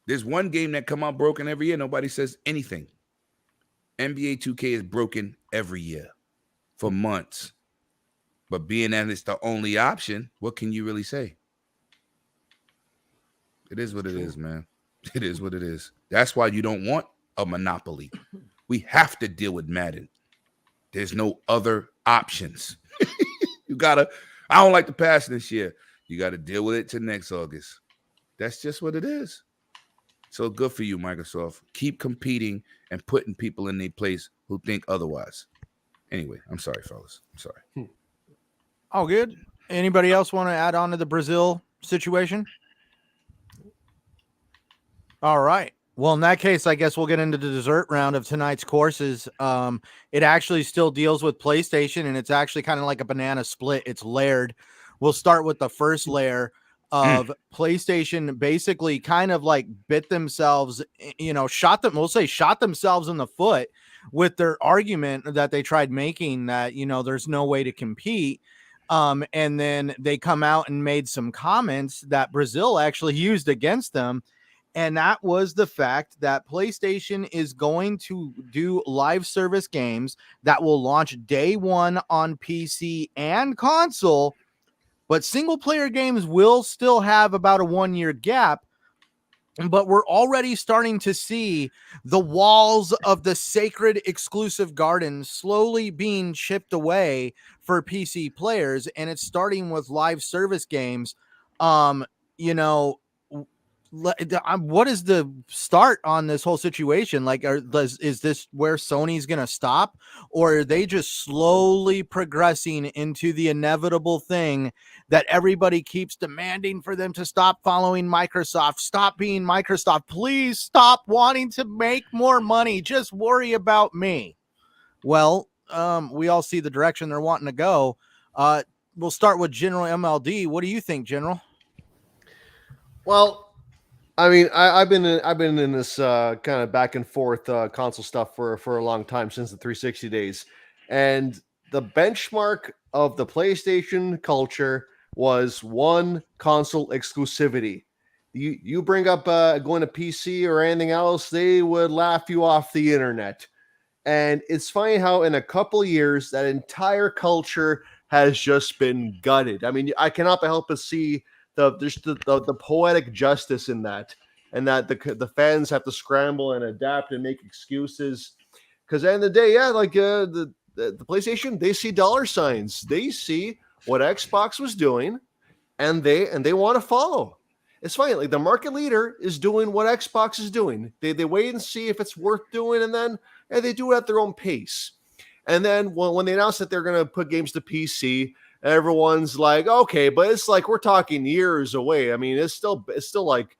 There's one game that come out broken every year. Nobody says anything. NBA 2K is broken every year for months. But being that it's the only option, what can you really say? It is what it is, man. It is what it is. That's why you don't want a monopoly. We have to deal with Madden. There's no other options. I don't like the pass this year. You got to deal with it till next August. That's just what it is. So good for you, Microsoft. Keep competing and putting people in their place who think otherwise. Anyway, I'm sorry, fellas. I'm sorry. All good. Anybody else want to add on to the Brazil situation? All right. Well, in that case, I guess we'll get into the dessert round of tonight's courses. It actually still deals with PlayStation, and it's actually kind of like a banana split. It's layered. We'll start with the first layer of PlayStation basically kind of like bit themselves, shot themselves in the foot with their argument that they tried making that, there's no way to compete. And then they come out and made some comments that Brazil actually used against them. And that was the fact that PlayStation is going to do live service games that will launch day one on PC and console, but single player games will still have about a 1 year gap. But we're already starting to see the walls of the sacred exclusive garden slowly being chipped away for PC players. And it's starting with live service games. What is the start on this whole situation? Like, is this where Sony's going to stop, or are they just slowly progressing into the inevitable thing that everybody keeps demanding for them to stop following Microsoft, stop being Microsoft, please stop wanting to make more money, just worry about me? Well, we all see the direction they're wanting to go. We'll start with General MLD. What do you think, General? Well, I mean, I've been in this kind of back and forth console stuff for a long time, since the 360 days, and the benchmark of the PlayStation culture was one console exclusivity. You bring up going to PC or anything else, they would laugh you off the internet. And it's funny how in a couple years that entire culture has just been gutted. I mean, I cannot help but see the poetic justice in that, and that the fans have to scramble and adapt and make excuses, because at the end of the day, the PlayStation, they see dollar signs, they see what Xbox was doing, and they want to follow. It's funny, like the market leader is doing what Xbox is doing. They wait and see if it's worth doing, and then they do it at their own pace. And then when they announce that they're going to put games to PC, everyone's like, okay, but it's like we're talking years away. I mean, it's still like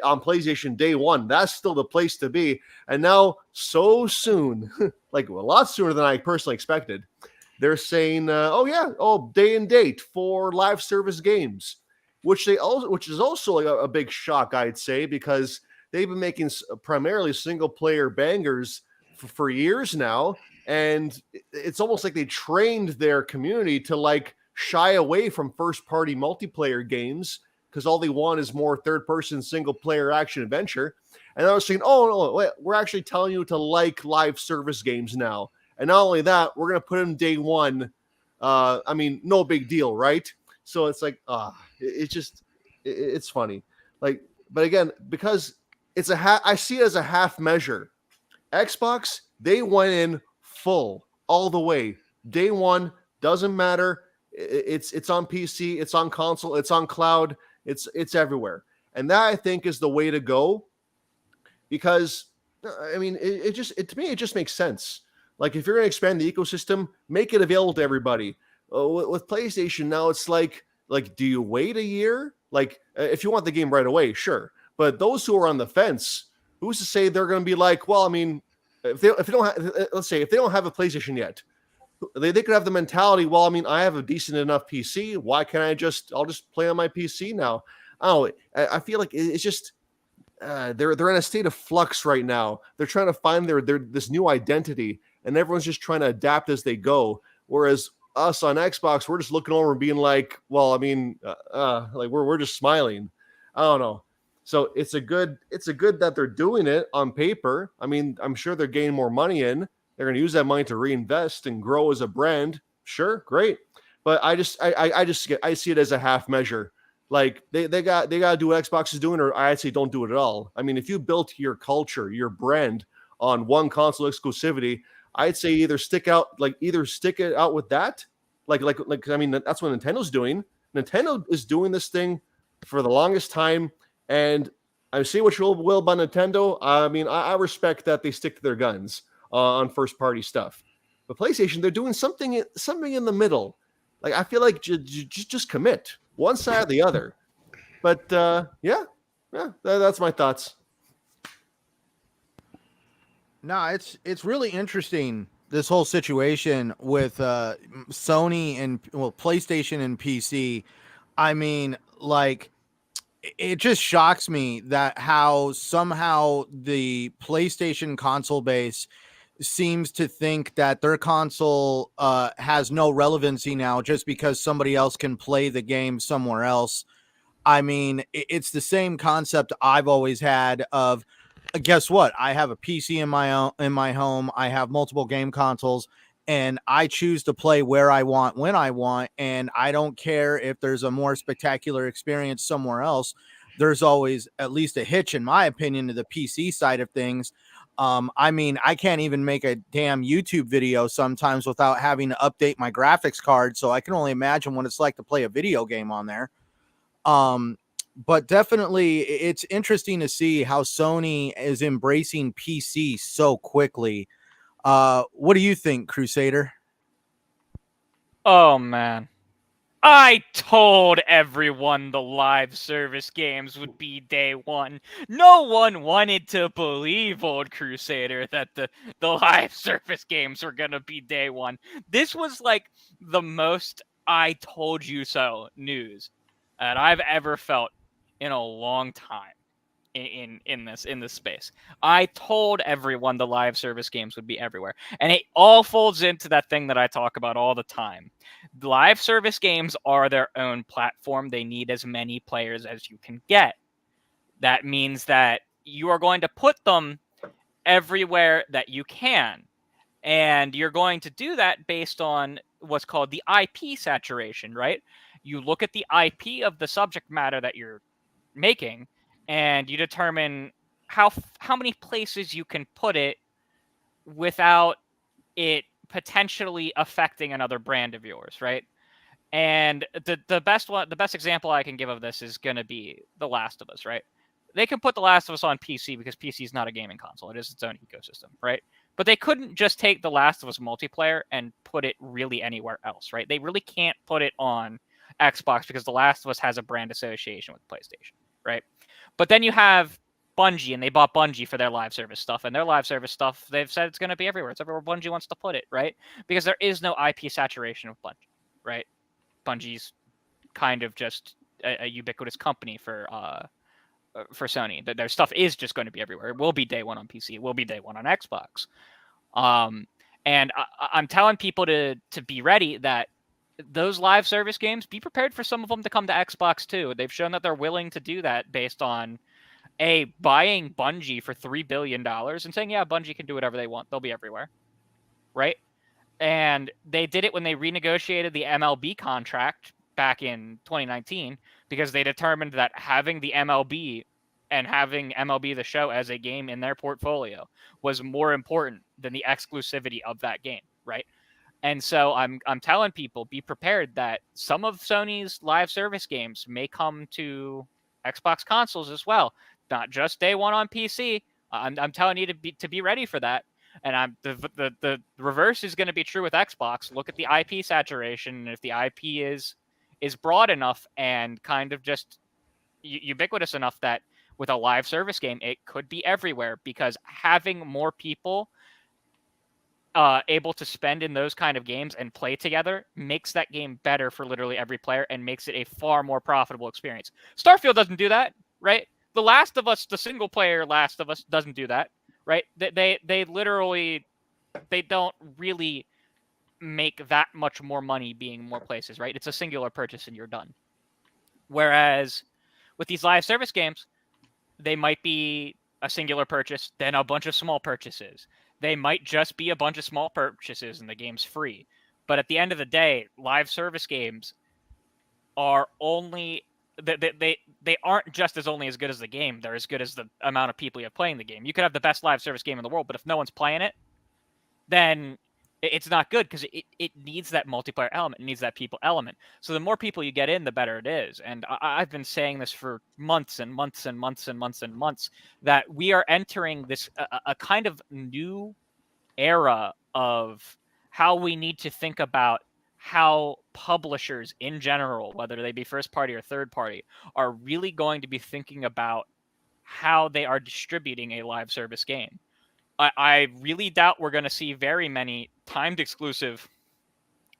on PlayStation day one. That's still the place to be. And now, so soon, like a lot sooner than I personally expected, they're saying, day and date for live service games, which is also like a big shock, I'd say, because they've been making primarily single player bangers for years now. And it's almost like they trained their community to like shy away from first party multiplayer games, because all they want is more third person single player action adventure. And I was saying, we're actually telling you to like live service games now. And not only that, we're going to put them day one. I mean, no big deal, right? So it's like, it's funny. Like, but again, because it's I see it as a half measure. Xbox, they went in full all the way. Day one, doesn't matter. It's on PC, it's on console, it's on cloud, it's everywhere. And that, I think, is the way to go, because I mean, to me it just makes sense. Like, if you're going to expand the ecosystem, make it available to everybody. With PlayStation now, it's like do you wait a year? Like, if you want the game right away, sure. But those who are on the fence, who's to say they're going to be like, well, I mean, if they don't have, let's say if they don't have a PlayStation yet, they could have the mentality, well, I mean, I have a decent enough PC. Why can't I'll just play on my PC now? I feel like it's just they're in a state of flux right now. They're trying to find their this new identity, and everyone's just trying to adapt as they go. Whereas us on Xbox, we're just looking over and being like, well, I mean, like we're just smiling. I don't know. So it's a good that they're doing it on paper. I mean, I'm sure they're gaining more money in. They're going to use that money to reinvest and grow as a brand. Sure, great. But I see it as a half measure. Like they got to do what Xbox is doing, or I'd say don't do it at all. I mean, if you built your culture, your brand on one console exclusivity, I'd say either stick it out with that. I mean, that's what Nintendo's doing. Nintendo is doing this thing for the longest time, and I see what you will by Nintendo. I mean, I respect that they stick to their guns on first party stuff. But PlayStation, they're doing something in the middle. Like I feel like just commit one side or the other. But yeah, that's my thoughts. No, it's really interesting, this whole situation with Sony and PlayStation and PC. I mean, like, it just shocks me that how somehow the PlayStation console base seems to think that their console has no relevancy now just because somebody else can play the game somewhere else. I mean, it's the same concept I've always had of, guess what? I have a PC in my home. I have multiple game consoles, and I choose to play where I want, when I want, and I don't care if there's a more spectacular experience somewhere else. There's always at least a hitch, in my opinion, to the PC side of things. I mean, I can't even make a damn YouTube video sometimes without having to update my graphics card, so I can only imagine what it's like to play a video game on there. But definitely, it's interesting to see how Sony is embracing PC so quickly. What do you think, Crusader? Oh, man. I told everyone the live service games would be day one. No one wanted to believe, old Crusader, that the live service games were going to be day one. This was like the most I told you so news that I've ever felt in a long time in this space. I told everyone the live service games would be everywhere. And it all folds into that thing that I talk about all the time. Live service games are their own platform. They need as many players as you can get. That means that you are going to put them everywhere that you can. And you're going to do that based on what's called the IP saturation, right? You look at the IP of the subject matter that you're making, and you determine how many places you can put it without it potentially affecting another brand of yours, right? And the best example I can give of this is going to be The Last of Us, right? They can put The Last of Us on PC because PC is not a gaming console; it is its own ecosystem, right? But they couldn't just take The Last of Us multiplayer and put it really anywhere else, right? They really can't put it on Xbox because The Last of Us has a brand association with PlayStation, right? But then you have Bungie, and they bought Bungie for their live service stuff, and their live service stuff, they've said it's going to be everywhere. It's everywhere Bungie wants to put it, right? Because there is no IP saturation with Bungie, right? Bungie's kind of just a ubiquitous company for Sony. Their stuff is just going to be everywhere. It will be day one on PC. It will be day one on Xbox. And I'm telling people to be ready that those live service games, be prepared for some of them to come to Xbox too. They've shown that they're willing to do that based on buying Bungie for $3 billion and saying, yeah, Bungie can do whatever they want. They'll be everywhere. Right? And they did it when they renegotiated the MLB contract back in 2019 because they determined that having the MLB and having MLB The Show as a game in their portfolio was more important than the exclusivity of that game, right? And so I'm telling people, be prepared that some of Sony's live service games may come to Xbox consoles as well, not just day one on PC. I'm telling you to be ready for that. And the reverse is going to be true with Xbox. Look at the IP saturation, and if the IP is broad enough and kind of just ubiquitous enough that with a live service game, it could be everywhere, because having more people able to spend in those kind of games and play together makes that game better for literally every player and makes it a far more profitable experience. Starfield doesn't do that, right? The Last of Us, the single player Last of Us, doesn't do that, right? They literally, they don't really make that much more money being more places, right? It's a singular purchase and you're done. Whereas with these live service games, they might be a singular purchase, then a bunch of small purchases. They might just be a bunch of small purchases and the game's free. But at the end of the day, live service games are only they aren't just only as good as the game. They're as good as the amount of people you have playing the game. You could have the best live service game in the world, but if no one's playing it, then it's not good, because it needs that multiplayer element. It needs that people element. So the more people you get in, the better it is. And I've been saying this for months and months and months and months and months, that we are entering this a kind of new era of how we need to think about how publishers in general, whether they be first party or third party, are really going to be thinking about how they are distributing a live service game. I really doubt we're going to see very many timed exclusive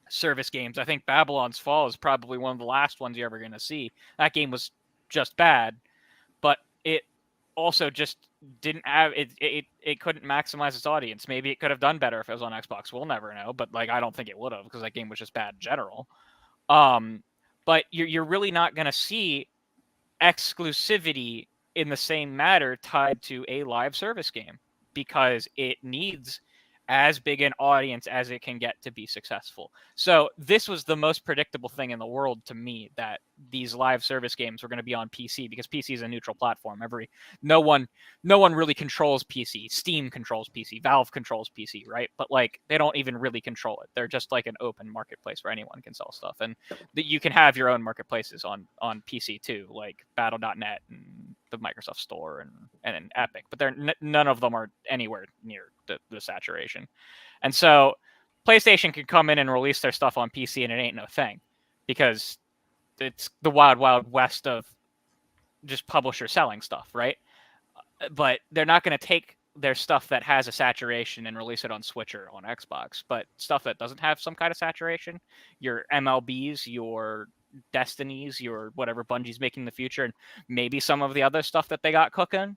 service games. I think Babylon's Fall is probably one of the last ones you're ever going to see. That game was just bad, but it also just didn't have it couldn't maximize its audience. Maybe it could have done better if it was on Xbox. We'll never know, but like I don't think it would have, because that game was just bad in general. But you're really not going to see exclusivity in the same matter tied to a live service game, because it needs as big an audience as it can get to be successful. So this was the most predictable thing in the world to me, that these live service games were going to be on PC, because PC is a neutral platform. No one really controls PC. Steam controls PC. Valve controls PC, right? But like they don't even really control it. They're just like an open marketplace where anyone can sell stuff, and that you can have your own marketplaces on PC too, like Battle.net and the Microsoft Store and Epic. But none of them are anywhere near the saturation. And so PlayStation can come in and release their stuff on PC and it ain't no thing, because it's the wild, wild west of just publishers selling stuff, right? But they're not going to take their stuff that has a saturation and release it on Switch or on Xbox. But stuff that doesn't have some kind of saturation, your MLBs, your Destinies, your whatever Bungie's making in the future, and maybe some of the other stuff that they got cooking,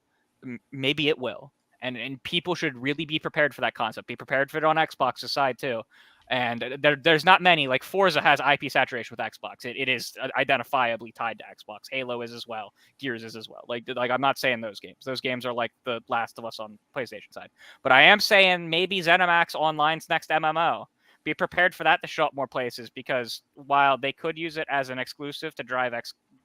maybe it will. And people should really be prepared for that concept. Be prepared for it on Xbox's side too. And there's not many. Like Forza has IP saturation with Xbox. It is identifiably tied to Xbox. Halo is as well. Gears is as well. Like I'm not saying those games. Those games are like the Last of Us on PlayStation side. But I am saying maybe ZeniMax Online's next MMO. Be prepared for that to show up more places, because while they could use it as an exclusive to drive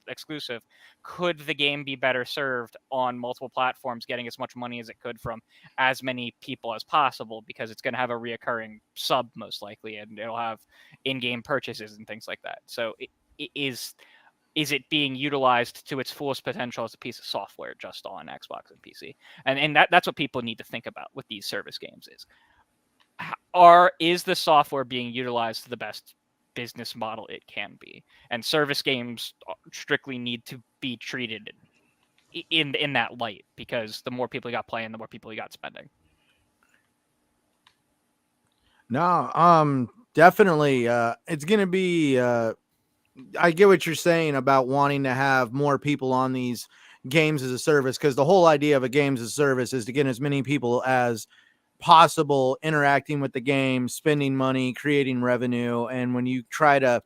exclusive, could the game be better served on multiple platforms, getting as much money as it could from as many people as possible, because it's going to have a reoccurring sub most likely, and it'll have in-game purchases and things like that. So is it being utilized to its fullest potential as a piece of software just on Xbox and PC? And that's what people need to think about with these service games is the software being utilized to the best business model it can be? And service games strictly need to be treated in that light, because the more people you got playing, the more people you got spending. No, definitely. It's going to be, I get what you're saying about wanting to have more people on these games as a service, because the whole idea of a games as a service is to get as many people as possible interacting with the game, spending money, creating revenue. And when you try to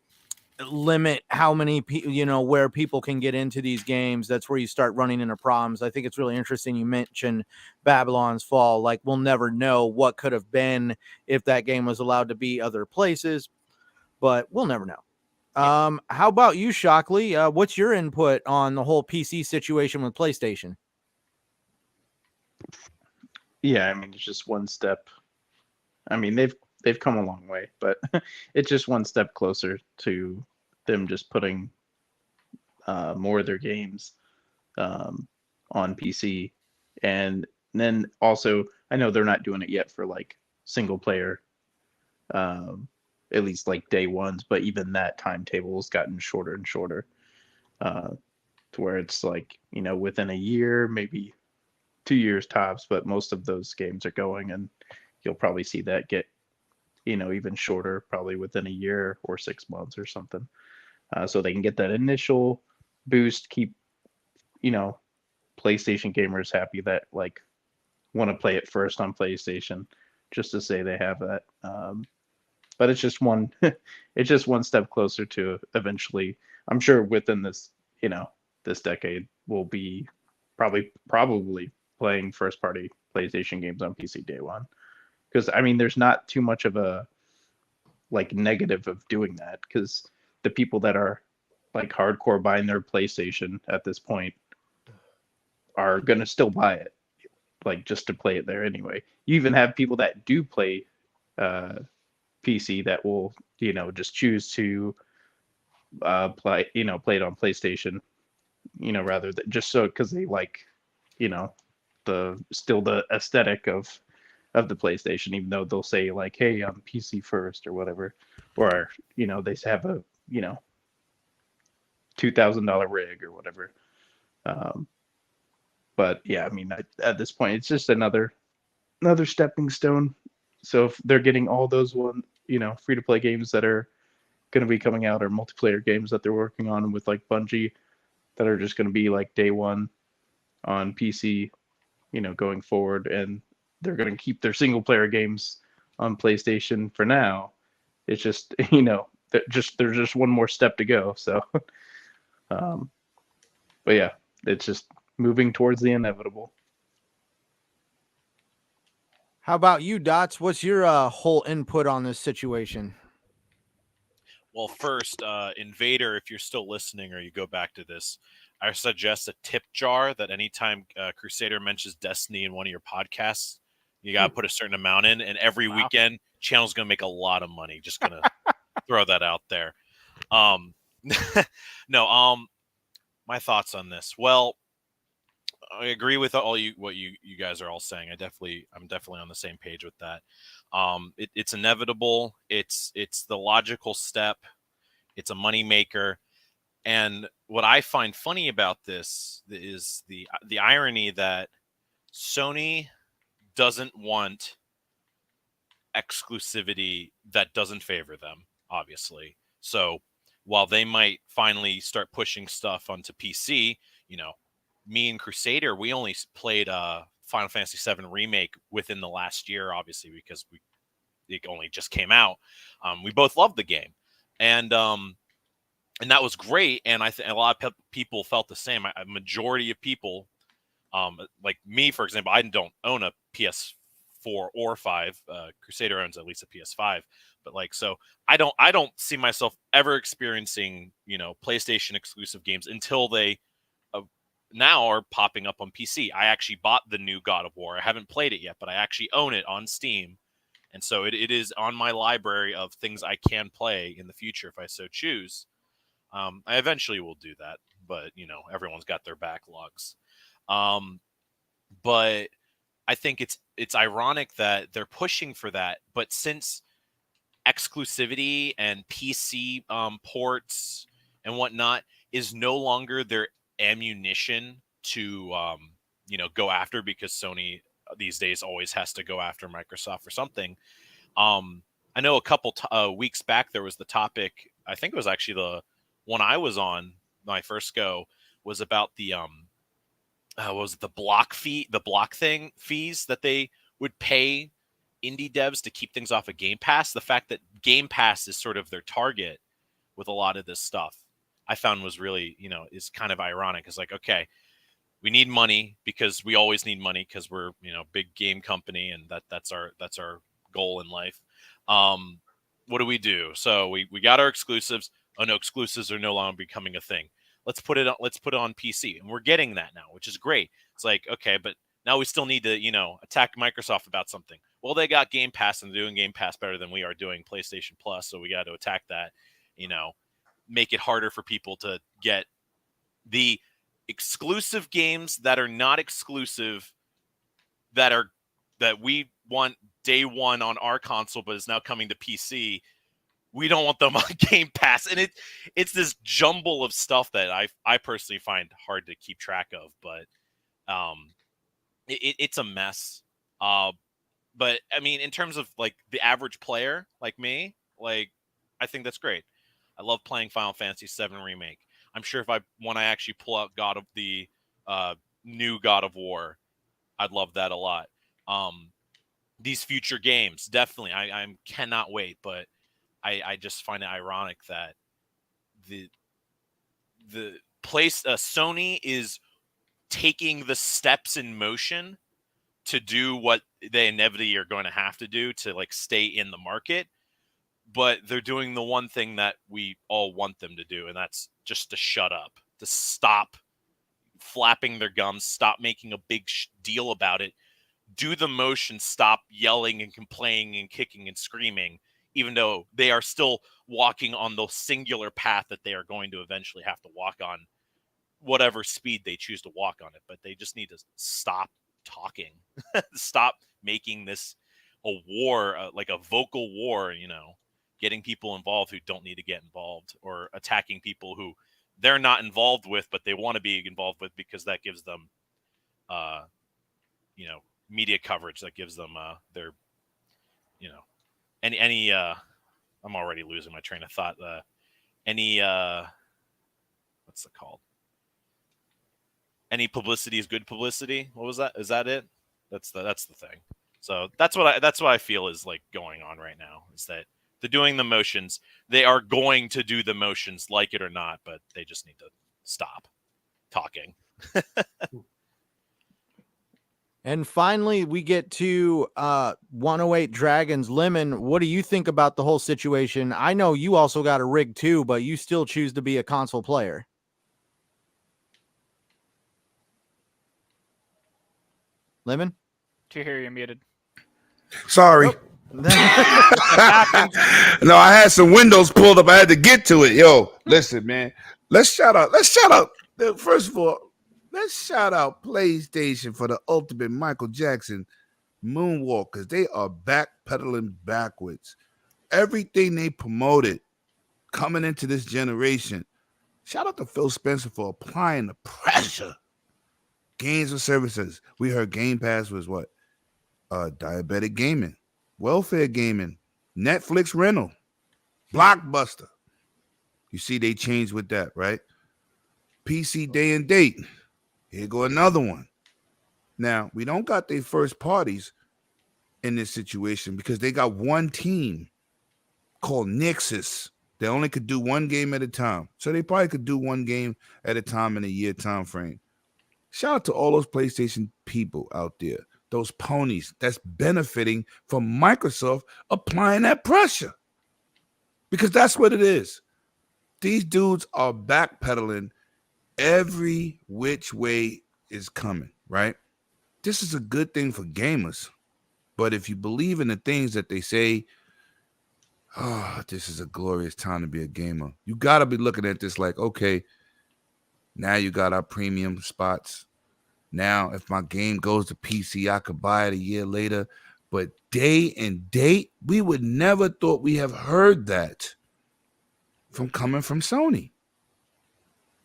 limit how many people, where people can get into these games, that's where you start running into problems. I think it's really interesting you mentioned Babylon's Fall. Like, we'll never know what could have been if that game was allowed to be other places, but we'll never know. How about you, Shockley? What's your input on the whole PC situation with PlayStation? Yeah, I mean, it's just one step. I mean, they've come a long way, but it's just one step closer to them just putting more of their games on PC. And then also, I know they're not doing it yet for like single player, at least like day ones, but even that timetable has gotten shorter and shorter, to where it's like, within a year, maybe 2 years tops, but most of those games are going, and you'll probably see that get, even shorter, probably within a year or 6 months or something. So they can get that initial boost, keep, PlayStation gamers happy that like want to play it first on PlayStation, just to say they have that. But it's just one step closer to eventually, I'm sure within this, this decade will be probably playing first party PlayStation games on PC day one. Because I mean, there's not too much of a like negative of doing that, because the people that are like hardcore buying their PlayStation at this point are gonna still buy it, like just to play it there anyway. You even have people that do play PC that will, just choose to play it on PlayStation, rather than just so because they like, the aesthetic of the PlayStation, even though they'll say like, hey, I'm PC first or whatever, or they have a $2,000 rig or whatever. But yeah, I mean, at this point, it's just another stepping stone. So if they're getting all those free to play games that are going to be coming out, or multiplayer games that they're working on with like Bungie, that are just going to be like day one on PC, going forward, and they're going to keep their single player games on PlayStation for now. It's just, there's just one more step to go. So, but yeah, it's just moving towards the inevitable. How about you, Dots? What's your whole input on this situation? Well, first, Invader, if you're still listening or you go back to this, I suggest a tip jar that anytime Crusader mentions Destiny in one of your podcasts, you got to put a certain amount in, and every weekend, channel's going to make a lot of money. Just going to throw that out there. No, my thoughts on this. Well, I agree with what you guys are all saying. I'm definitely on the same page with that. It's inevitable. It's the logical step. It's a moneymaker. And what I find funny about this is the irony that Sony doesn't want exclusivity that doesn't favor them, obviously. So while they might finally start pushing stuff onto PC, me and Crusader, we only played Final Fantasy VII Remake within the last year, obviously, because it only just came out. We both loved the game, and that was great. And I think a lot of people felt the same. A majority of people, like me, for example, I don't own a PS4 or 5. Crusader owns at least a PS5, but so I don't see myself ever experiencing PlayStation exclusive games until they now are popping up on PC. I actually bought the new God of War. I haven't played it yet, but I actually own it on Steam. And so it is on my library of things I can play in the future if I so choose. I eventually will do that, but everyone's got their backlogs. But I think it's ironic that they're pushing for that, but since exclusivity and PC ports and whatnot is no longer their ammunition to go after, because Sony these days always has to go after Microsoft for something. I know a couple weeks back there was the topic, I think it was actually the one I was on my first go, was about the was it the block fees that they would pay indie devs to keep things off of Game Pass. The fact that Game Pass is sort of their target with a lot of this stuff, I found was really, is kind of ironic. It's like, okay, we need money because we always need money because we're, big game company, and that's our goal in life. What do? So we got our exclusives. Oh no, exclusives are no longer becoming a thing. Let's put it on PC, and we're getting that now, which is great. It's like, okay, but now we still need to, attack Microsoft about something. Well, they got Game Pass, and they're doing Game Pass better than we are doing PlayStation Plus, so we got to attack that. Make it harder for people to get the exclusive games that are not exclusive, that we want day one on our console, but is now coming to PC. We don't want them on Game Pass, and it's this jumble of stuff that I personally find hard to keep track of. But it's a mess. But I mean, in terms of like the average player like me, I think that's great. I love playing Final Fantasy VII Remake. I'm sure if I actually pull out new God of War, I'd love that a lot. These future games, definitely, I cannot wait. But I just find it ironic that the place Sony is taking the steps in motion to do what they inevitably are going to have to do to like stay in the market, but they're doing the one thing that we all want them to do, and that's just to shut up, to stop flapping their gums, stop making a big deal about it, do the motion, stop yelling and complaining and kicking and screaming, even though they are still walking on the singular path that they are going to eventually have to walk on, whatever speed they choose to walk on it. But they just need to stop talking, stop making this a war, like a vocal war, you know, getting people involved who don't need to get involved, or attacking people who they're not involved with, but they want to be involved with because that gives them, you know, media coverage, that gives them their, you know, any I'm already losing my train of thought. What's it called? Any publicity is good publicity. What was that? Is that it? That's the thing. So that's what I feel is like going on right now, is that they're doing the motions. They are going to do the motions, like it or not, but they just need to stop talking. And finally, we get to 108 Dragons. Lemon, what do you think about the whole situation? I know you also got a rig too, but you still choose to be a console player. Lemon? To hear you're muted. Sorry. Nope. No, I had some windows pulled up. I had to get to it. Yo, listen, man. Let's shout out. First of all, let's shout out PlayStation for the ultimate Michael Jackson moonwalk, because they are backpedaling backwards. Everything they promoted coming into this generation. Shout out to Phil Spencer for applying the pressure. Games and services. We heard Game Pass was what? Diabetic gaming, welfare gaming, Netflix rental, Blockbuster. You see they changed with that, right? PC day and date. Here go another one. Now, we don't got their first parties in this situation because they got one team called Nexus. They only could do one game at a time. So they probably could do one game at a time in a year time frame. Shout out to all those PlayStation people out there, those ponies that's benefiting from Microsoft applying that pressure. Because that's what it is. These dudes are backpedaling every which way is coming, right? This is a good thing for gamers. But if you believe in the things that they say, oh, this is a glorious time to be a gamer, you got to be looking at this like, okay, now you got our premium spots. Now, if my game goes to PC, I could buy it a year later. But day and date, we would never thought we have heard that from coming from Sony.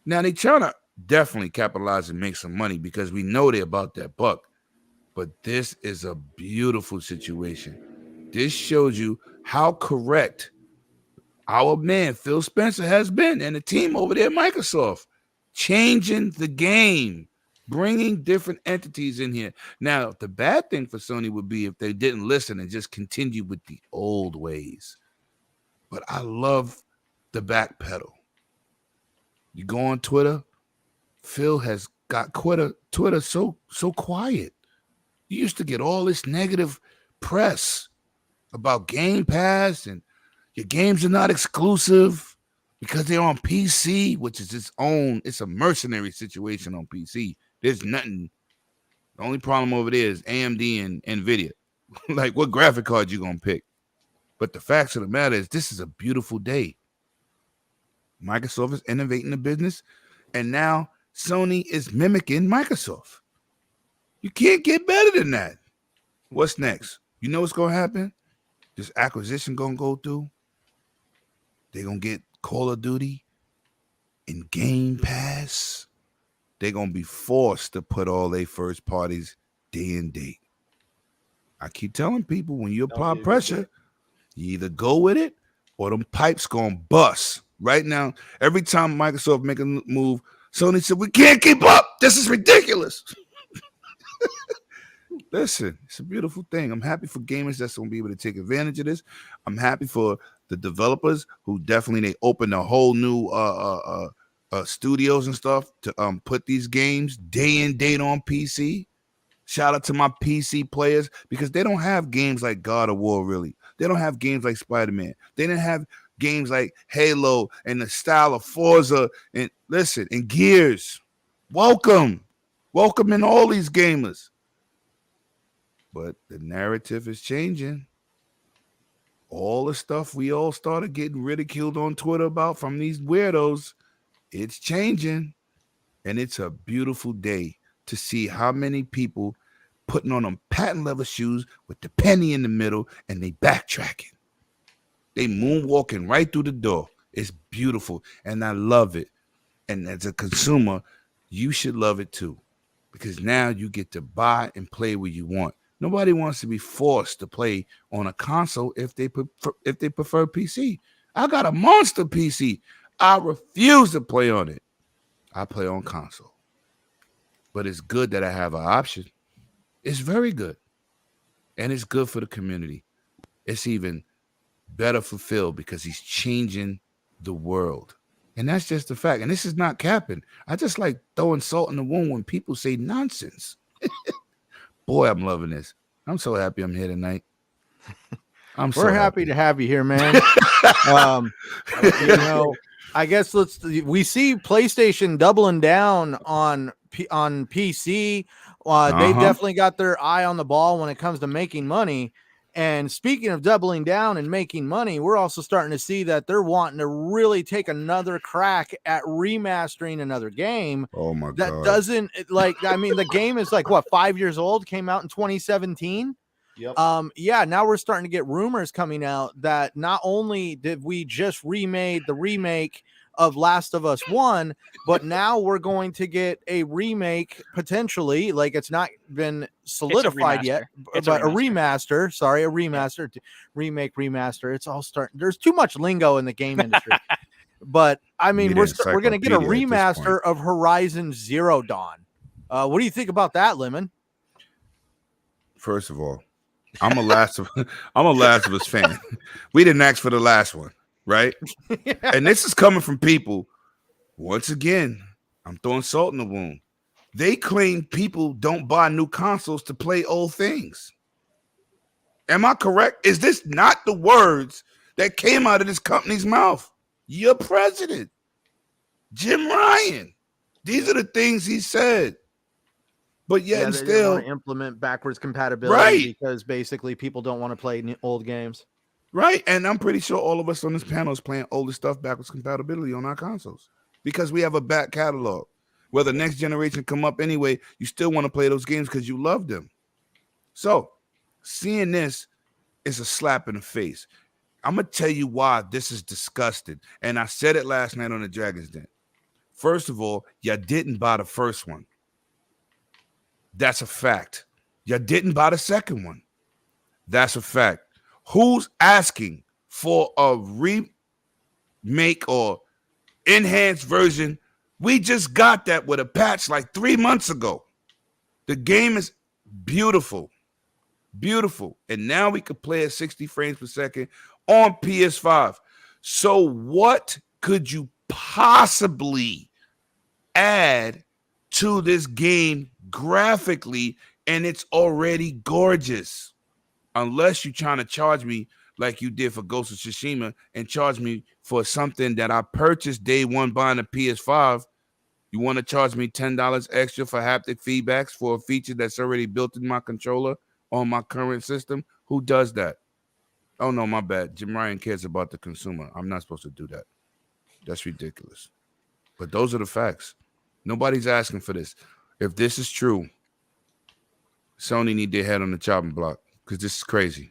Now, they trying to definitely capitalize and make some money because we know they're about that buck. But this is a beautiful situation. This shows you how correct our man, Phil Spencer, has been, and the team over there at Microsoft, changing the game, bringing different entities in here. Now, the bad thing for Sony would be if they didn't listen and just continue with the old ways. But I love the backpedal. You go on Twitter, Phil has got Twitter so quiet. You used to get all this negative press about Game Pass and your games are not exclusive because they're on PC, which is it's a mercenary situation on PC. There's nothing. The only problem over there is AMD and NVIDIA. Like, what graphic card you gonna pick? But the facts of the matter is, this is a beautiful day. Microsoft is innovating the business, and now Sony is mimicking Microsoft. You can't get better than that. What's next? You know what's gonna happen? This acquisition gonna go through. They're gonna get Call of Duty and Game Pass. They're going to be forced to put all their first parties day and date. I keep telling people, when you apply pressure, you either go with it or them pipes going to bust. Right now, every time Microsoft make a move, Sony said, we can't keep up. This is ridiculous. Listen, it's a beautiful thing. I'm happy for gamers that's going to be able to take advantage of this. I'm happy for the developers who definitely, they opened a whole new studios and stuff to put these games day and date on PC. Shout out to my PC players because they don't have games like God of War, really. They don't have games like Spider-Man. They didn't have games like Halo and the style of Forza and Gears. Welcome in all these gamers. But the narrative is changing. All the stuff we all started getting ridiculed on Twitter about from these weirdos, it's changing. And it's a beautiful day to see how many people putting on them patent leather shoes with the penny in the middle and they backtracking. They moonwalking right through the door. It's beautiful and I love it. And as a consumer, you should love it too because now you get to buy and play where you want. Nobody wants to be forced to play on a console if they prefer PC. I got a monster PC. I refuse to play on it. I play on console. But it's good that I have an option. It's very good. And it's good for the community. It's even better for Phil because he's changing the world. And that's just the fact. And this is not capping. I just like throwing salt in the wound when people say nonsense. Boy, I'm loving this. I'm so happy I'm here tonight. We're happy to have you here, man. I guess we see PlayStation doubling down on PC. They definitely got their eye on the ball when it comes to making money. And speaking of doubling down and making money, we're also starting to see that they're wanting to really take another crack at remastering another game. Oh my God. That doesn't the game is like what, 5 years old, came out in 2017. Yep. Now we're starting to get rumors coming out that not only did we just remade the remake of Last of Us 1, but now we're going to get a remake potentially. Like it's not been solidified yet, but a remaster. Sorry, a remaster, remake, remaster. It's all starting. There's too much lingo in the game industry. But I mean, we're going to get a remaster of Horizon Zero Dawn. What do you think about that, Lemon? First of all, I'm a Last of Us fan. We didn't ask for the last one. Right? And this is coming from people, once again, I'm throwing salt in the wound. They claim people don't buy new consoles to play old things. Am I correct? Is this not the words that came out of this company's mouth? Your president, Jim Ryan. These are the things he said. But yet and still want to implement backwards compatibility, right? Because basically people don't want to play old games. Right, and I'm pretty sure all of us on this panel is playing older stuff backwards compatibility on our consoles because we have a back catalog. Whether next generation come up anyway, you still want to play those games because you love them. So, seeing this is a slap in the face. I'm going to tell you why this is disgusting, and I said it last night on the Dragon's Den. First of all, you didn't buy the first one. That's a fact. You didn't buy the second one. That's a fact. Who's asking for a remake or enhanced version? We just got that with a patch like 3 months ago. The game is beautiful. Beautiful. And now we could play at 60 frames per second on PS5. So what could you possibly add to this game graphically? And it's already gorgeous. Unless you're trying to charge me like you did for Ghost of Tsushima and charge me for something that I purchased day one buying a PS5. You want to charge me $10 extra for haptic feedbacks for a feature that's already built in my controller on my current system? Who does that? Oh, no, my bad. Jim Ryan cares about the consumer. I'm not supposed to do that. That's ridiculous. But those are the facts. Nobody's asking for this. If this is true, Sony need their head on the chopping block. Because this is crazy.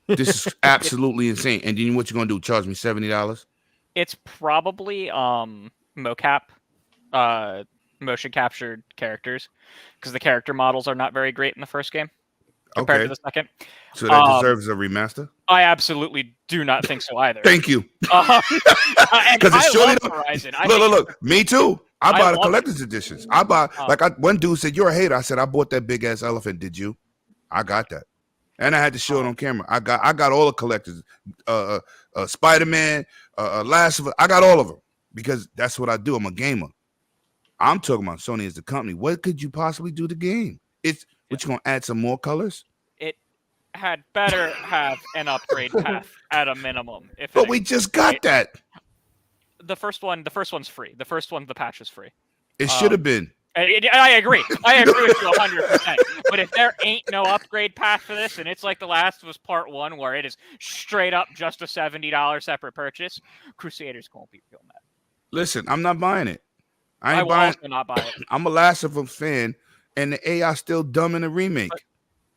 This is absolutely insane. And then what you gonna do? Charge me $70? It's probably mocap, motion captured characters, because the character models are not very great in the first game compared to the second. So that deserves a remaster? I absolutely do not think so either. Thank you. Because I love Horizon. Look. Me too. I buy the collector's editions. I buy one dude said, "You're a hater." I said, "I bought that big ass elephant." Did you? I got that, and I had to show it on camera. I got all the collectors, Spider-Man, Last of Us. I got all of them. because that's what I do. I'm a gamer. I'm talking about Sony as the company. What could you possibly do to the game? It's what you gonna add some more colors? It had better have an upgrade path at a minimum. But we just got that. The first one's free. The patch is free. It should have been. I agree. I agree with you 100%. But if there ain't no upgrade path for this, and it's like The Last of Us Part 1, where it is straight up just a $70 separate purchase, Crusaders won't be real mad. Listen, I'm not buying it. I will also not buy it. I'm a Last of Us fan, and the AI still dumb in the remake.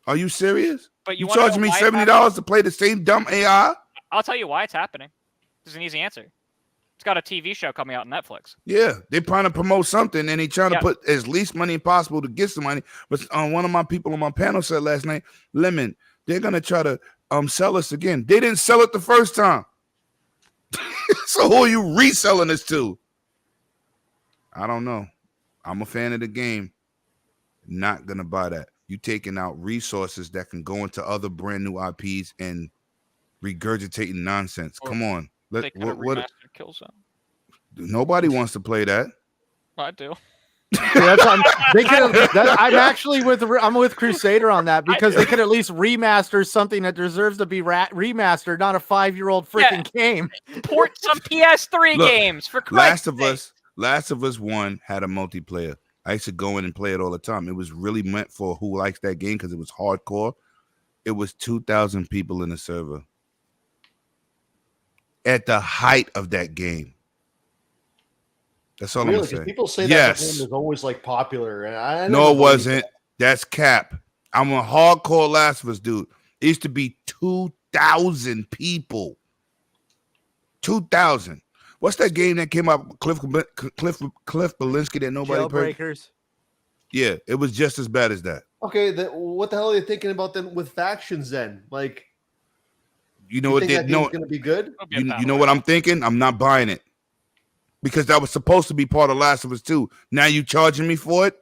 Are you serious? But you charging me $70 to play the same dumb AI? I'll tell you why it's happening. There's an easy answer. It's got a TV show coming out on Netflix. Yeah, they're trying to promote something, and they're trying to put as least money possible to get some money. But one of my people on my panel said last night, Lemon, they're gonna try to sell us again. They didn't sell it the first time. So who are you reselling this to? I don't know. I'm a fan of the game. Not gonna buy that. You taking out resources that can go into other brand new IPs and regurgitating nonsense. Come on. What Killzone. Nobody wants to play that. I do. I'm with Crusader on that because they could at least remaster something that deserves to be remastered, not a 5-year-old freaking game. Port some PS3 games for Christ's sake. Last of Us 1 had a multiplayer. I used to go in and play it all the time. It was really meant for who likes that game because it was hardcore. It was 2,000 people in the server. At the height of that game. That's all I'm going to say. People say that the game was always like popular. And no, it wasn't. That's cap. I'm a hardcore Last of Us dude. It used to be 2,000 people. 2,000. What's that game that came out? Cliff Belinsky that nobody played? Jailbreakers. Yeah, it was just as bad as that. Okay, what the hell are they thinking about them with factions then? Like, you know what? That game's going to be good. You know what I'm thinking? I'm not buying it because that was supposed to be part of Last of Us 2. Now you charging me for it?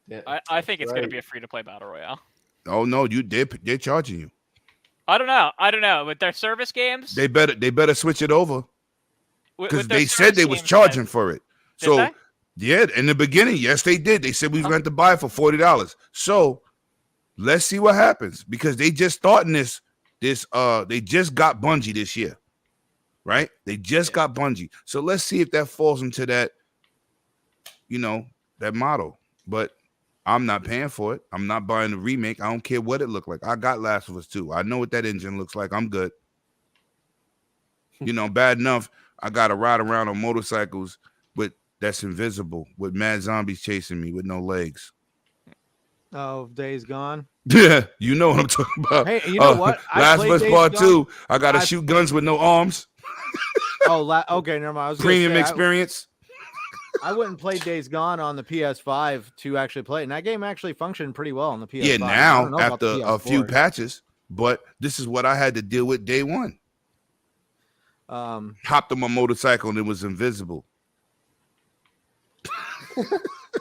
Yeah, I think it's going to be a free-to-play battle royale. Oh no, they're charging you. I don't know. With their service games, they better switch it over because they said they was charging for it. So yeah, in the beginning, yes, they did. They said we were going to buy it for $40. So let's see what happens because they just starting this. They just got Bungie this year, right? They just got Bungie. So let's see if that falls into that, that model. But I'm not paying for it. I'm not buying the remake. I don't care what it looked like. I got Last of Us 2. I know what that engine looks like. I'm good. Bad enough. I got to ride around on motorcycles that's invisible with mad zombies chasing me with no legs. Oh, Days Gone. Yeah, you know what I'm talking about. Hey, you know what? Last of Us Part 2. I got to shoot guns with no arms. Okay, never mind. I was Premium experience. I went and played Days Gone on the PS5 to actually play it, and that game actually functioned pretty well on the PS5. Yeah, now after a few patches, but this is what I had to deal with day one. Hopped on my motorcycle and it was invisible.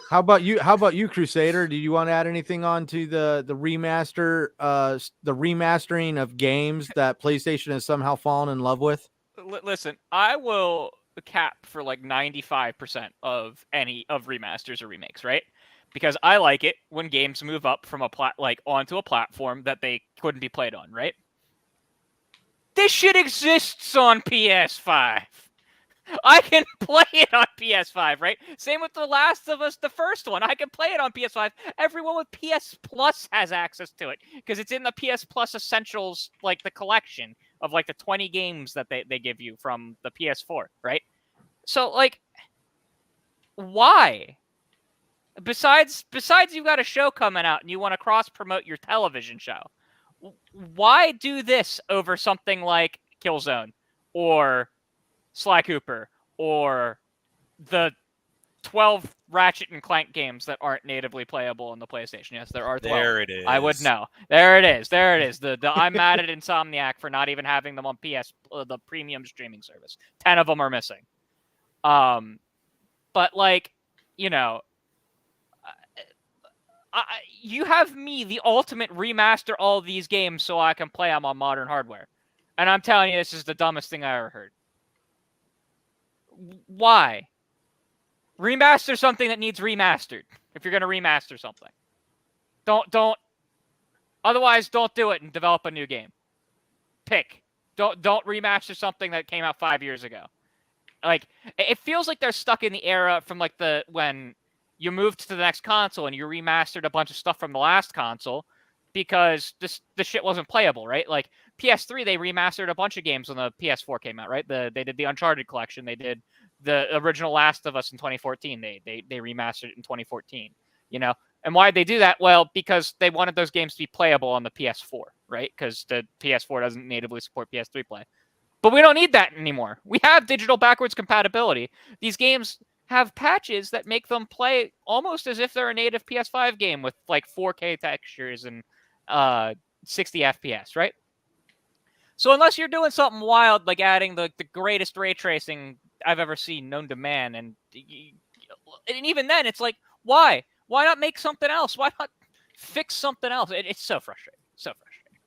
How about you, Crusader? Do you want to add anything on to the remastering of games that PlayStation has somehow fallen in love with? Listen, I will cap for like 95% of any of remasters or remakes, right? Because I like it when games move up from onto a platform that they couldn't be played on, right? This shit exists on PS5. I can play it on PS5, right? Same with The Last of Us, the first one. I can play it on PS5. Everyone with PS Plus has access to it because it's in the PS Plus Essentials, like the collection of like the 20 games that they give you from the PS4, right? So like, why? Besides you've got a show coming out and you want to cross promote your television show, why do this over something like Killzone or Sly Cooper or the 12 Ratchet and Clank games that aren't natively playable on the PlayStation? Yes, there are 12. There it is. I would know. There it is. The I'm mad at Insomniac for not even having them on the premium streaming service. 10 of them are missing. But like, you have me, the ultimate remaster all of these games so I can play them on modern hardware. And I'm telling you, this is the dumbest thing I ever heard. Why? Remaster something that needs remastered. If you're going to remaster something, don't. Otherwise, don't do it and develop a new game. Pick. Don't remaster something that came out 5 years ago. Like, it feels like they're stuck in the era from like when you moved to the next console and you remastered a bunch of stuff from the last console because the shit wasn't playable, right? Like PS3, they remastered a bunch of games when the PS4 came out, right? They did the Uncharted collection, they did the original Last of Us in 2014. They remastered it in 2014, you know? And why did they do that? Well, because they wanted those games to be playable on the PS4, right? Because the PS4 doesn't natively support PS3 play. But we don't need that anymore. We have digital backwards compatibility. These games have patches that make them play almost as if they're a native PS5 game with like 4K textures and 60 FPS, right? So unless you're doing something wild like adding the greatest ray tracing I've ever seen known to man, and even then it's like, why? Why not make something else? Why not fix something else? It's so frustrating. So frustrating.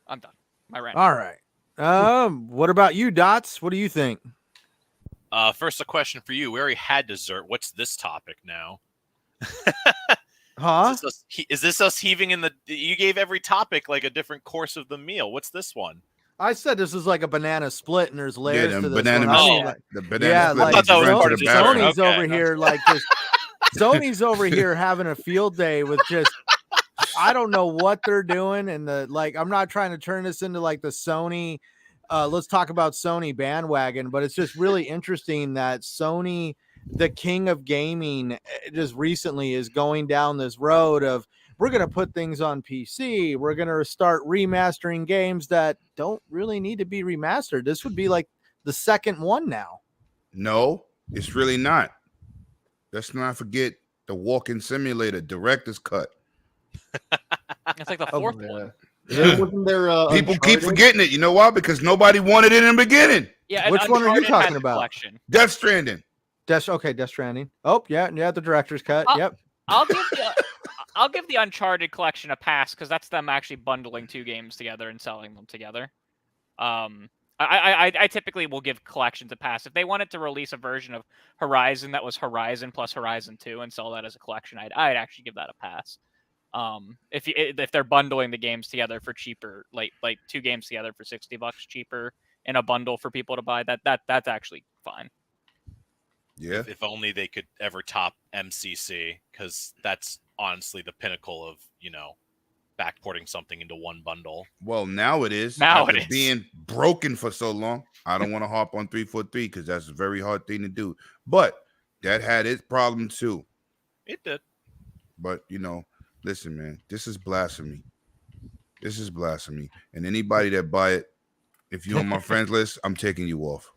I'm done. My rant. All right. What about you, Dots? What do you think? First, a question for you. We already had dessert. What's this topic now? Huh? Is this us heaving in the? You gave every topic like a different course of the meal. What's this one? I said this is like a banana split, and there's layers Yeah, to the this banana. one. I mean, The banana. yeah, split like I thought that was ran part to of the the bathroom. Sony's Okay, over no. here like just Sony's over here having a field day with just I don't know what they're doing, and I'm not trying to turn this into like the Sony let's talk about Sony bandwagon, but it's just really interesting that Sony, the king of gaming, just recently is going down this road of we're going to put things on PC. We're going to start remastering games that don't really need to be remastered. This would be like the second one now. No, it's really not. Let's not forget the walking simulator director's cut. It's like the fourth one. Wasn't there People keep Uncharted? forgetting it. You know why? Because nobody wanted it in the beginning. Yeah, and Which one are you Uncharted talking has a about? collection. Death Stranding. Death Stranding. Oh, yeah, the director's cut. Yep. I'll give the Uncharted collection a pass because that's them actually bundling two games together and selling them together. I typically will give collections a pass. If they wanted to release a version of Horizon that was Horizon plus Horizon 2 and sell that as a collection, I'd actually give that a pass. If they're bundling the games together for cheaper, like two games together for $60 cheaper in a bundle for people to buy, that's actually fine. Yeah. If only they could ever top MCC, because that's honestly the pinnacle of, backporting something into one bundle. Well, now it is. Now After it is. being broken for so long. I don't want to harp on 343 because that's a very hard thing to do. But that had its problem too. It did. But listen, man, this is blasphemy. This is blasphemy. And anybody that buy it, if you're on my friends list, I'm taking you off.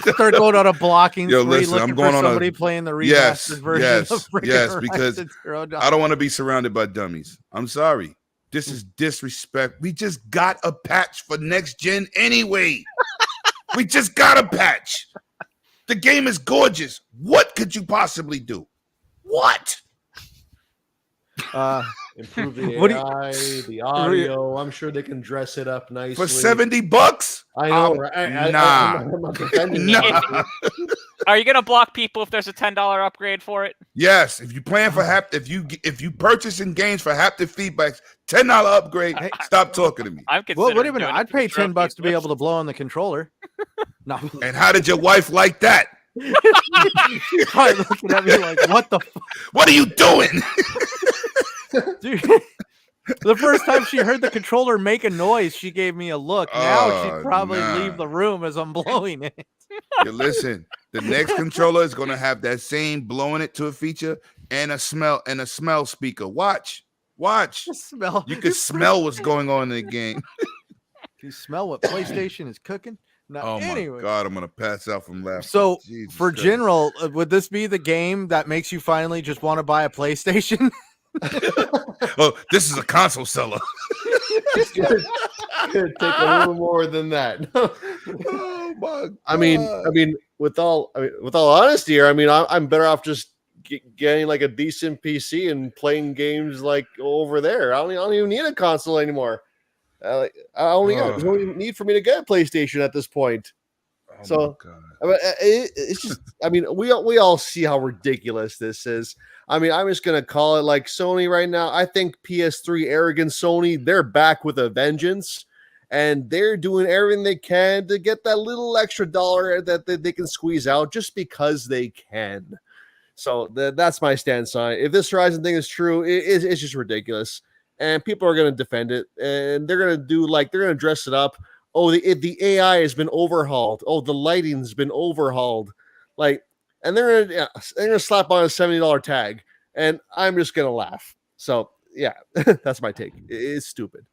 Start going on a blocking Yo, spree, listen, looking I'm going for on a- somebody playing the remastered Yes, version yes, of freaking yes, Horizon because Zero Dawn. I don't want to be surrounded by dummies. I'm sorry. This is disrespect. We just got a patch for next gen anyway. We just got a patch. The game is gorgeous. What could you possibly do? What? Improve the What do you- AI, the audio. I'm sure they can dress it up nicely. For $70? I know, right? Nah. I'm not defending Nah. that. Are you gonna block people if there's a $10 upgrade for it? Yes, if you plan for if you purchasing games for haptic feedbacks, $10 upgrade. Stop talking to me. I'm Well, considering. wait a minute. doing it I'd for the pay $10 trophies to be able list. to blow on the controller. No, And how did your wife like that? she's probably looking at me like, "What the fuck, What are you doing? dude?" The first time she heard the controller make a noise, she gave me a look. Now Oh, she'd probably nah. leave the room as I'm blowing it. Yo, listen, the next controller is gonna have that same blowing it to a feature and a smell speaker. Watch. Smell. You can smell what's going on in the game. You smell what PlayStation is cooking. No, Oh anyway. my god, I'm gonna pass out from laughter. So Jesus for Christ. General, would this be the game that makes you finally just want to buy a PlayStation? Oh, this is a console seller. It's gonna take a little more than that. Oh my god. I mean, with all honesty here, I'm better off just getting like a decent PC and playing games like over there. I don't even need a console anymore. There's no need for me to get a PlayStation at this point. Oh So, my God. I mean, it's just, I mean, we all see how ridiculous this is. I mean, I'm just gonna call it like Sony right now. I think PS3 arrogant Sony, they're back with a vengeance, and they're doing everything they can to get that little extra dollar that they can squeeze out just because they can. So that's my stance on it. If this Horizon thing is true, it's just ridiculous, and people are gonna defend it, and they're gonna dress it up. Oh, the AI has been overhauled. Oh, the lighting's been overhauled. Like, and they're gonna slap on a $70 tag, and I'm just gonna laugh. So yeah, that's my take. It's stupid.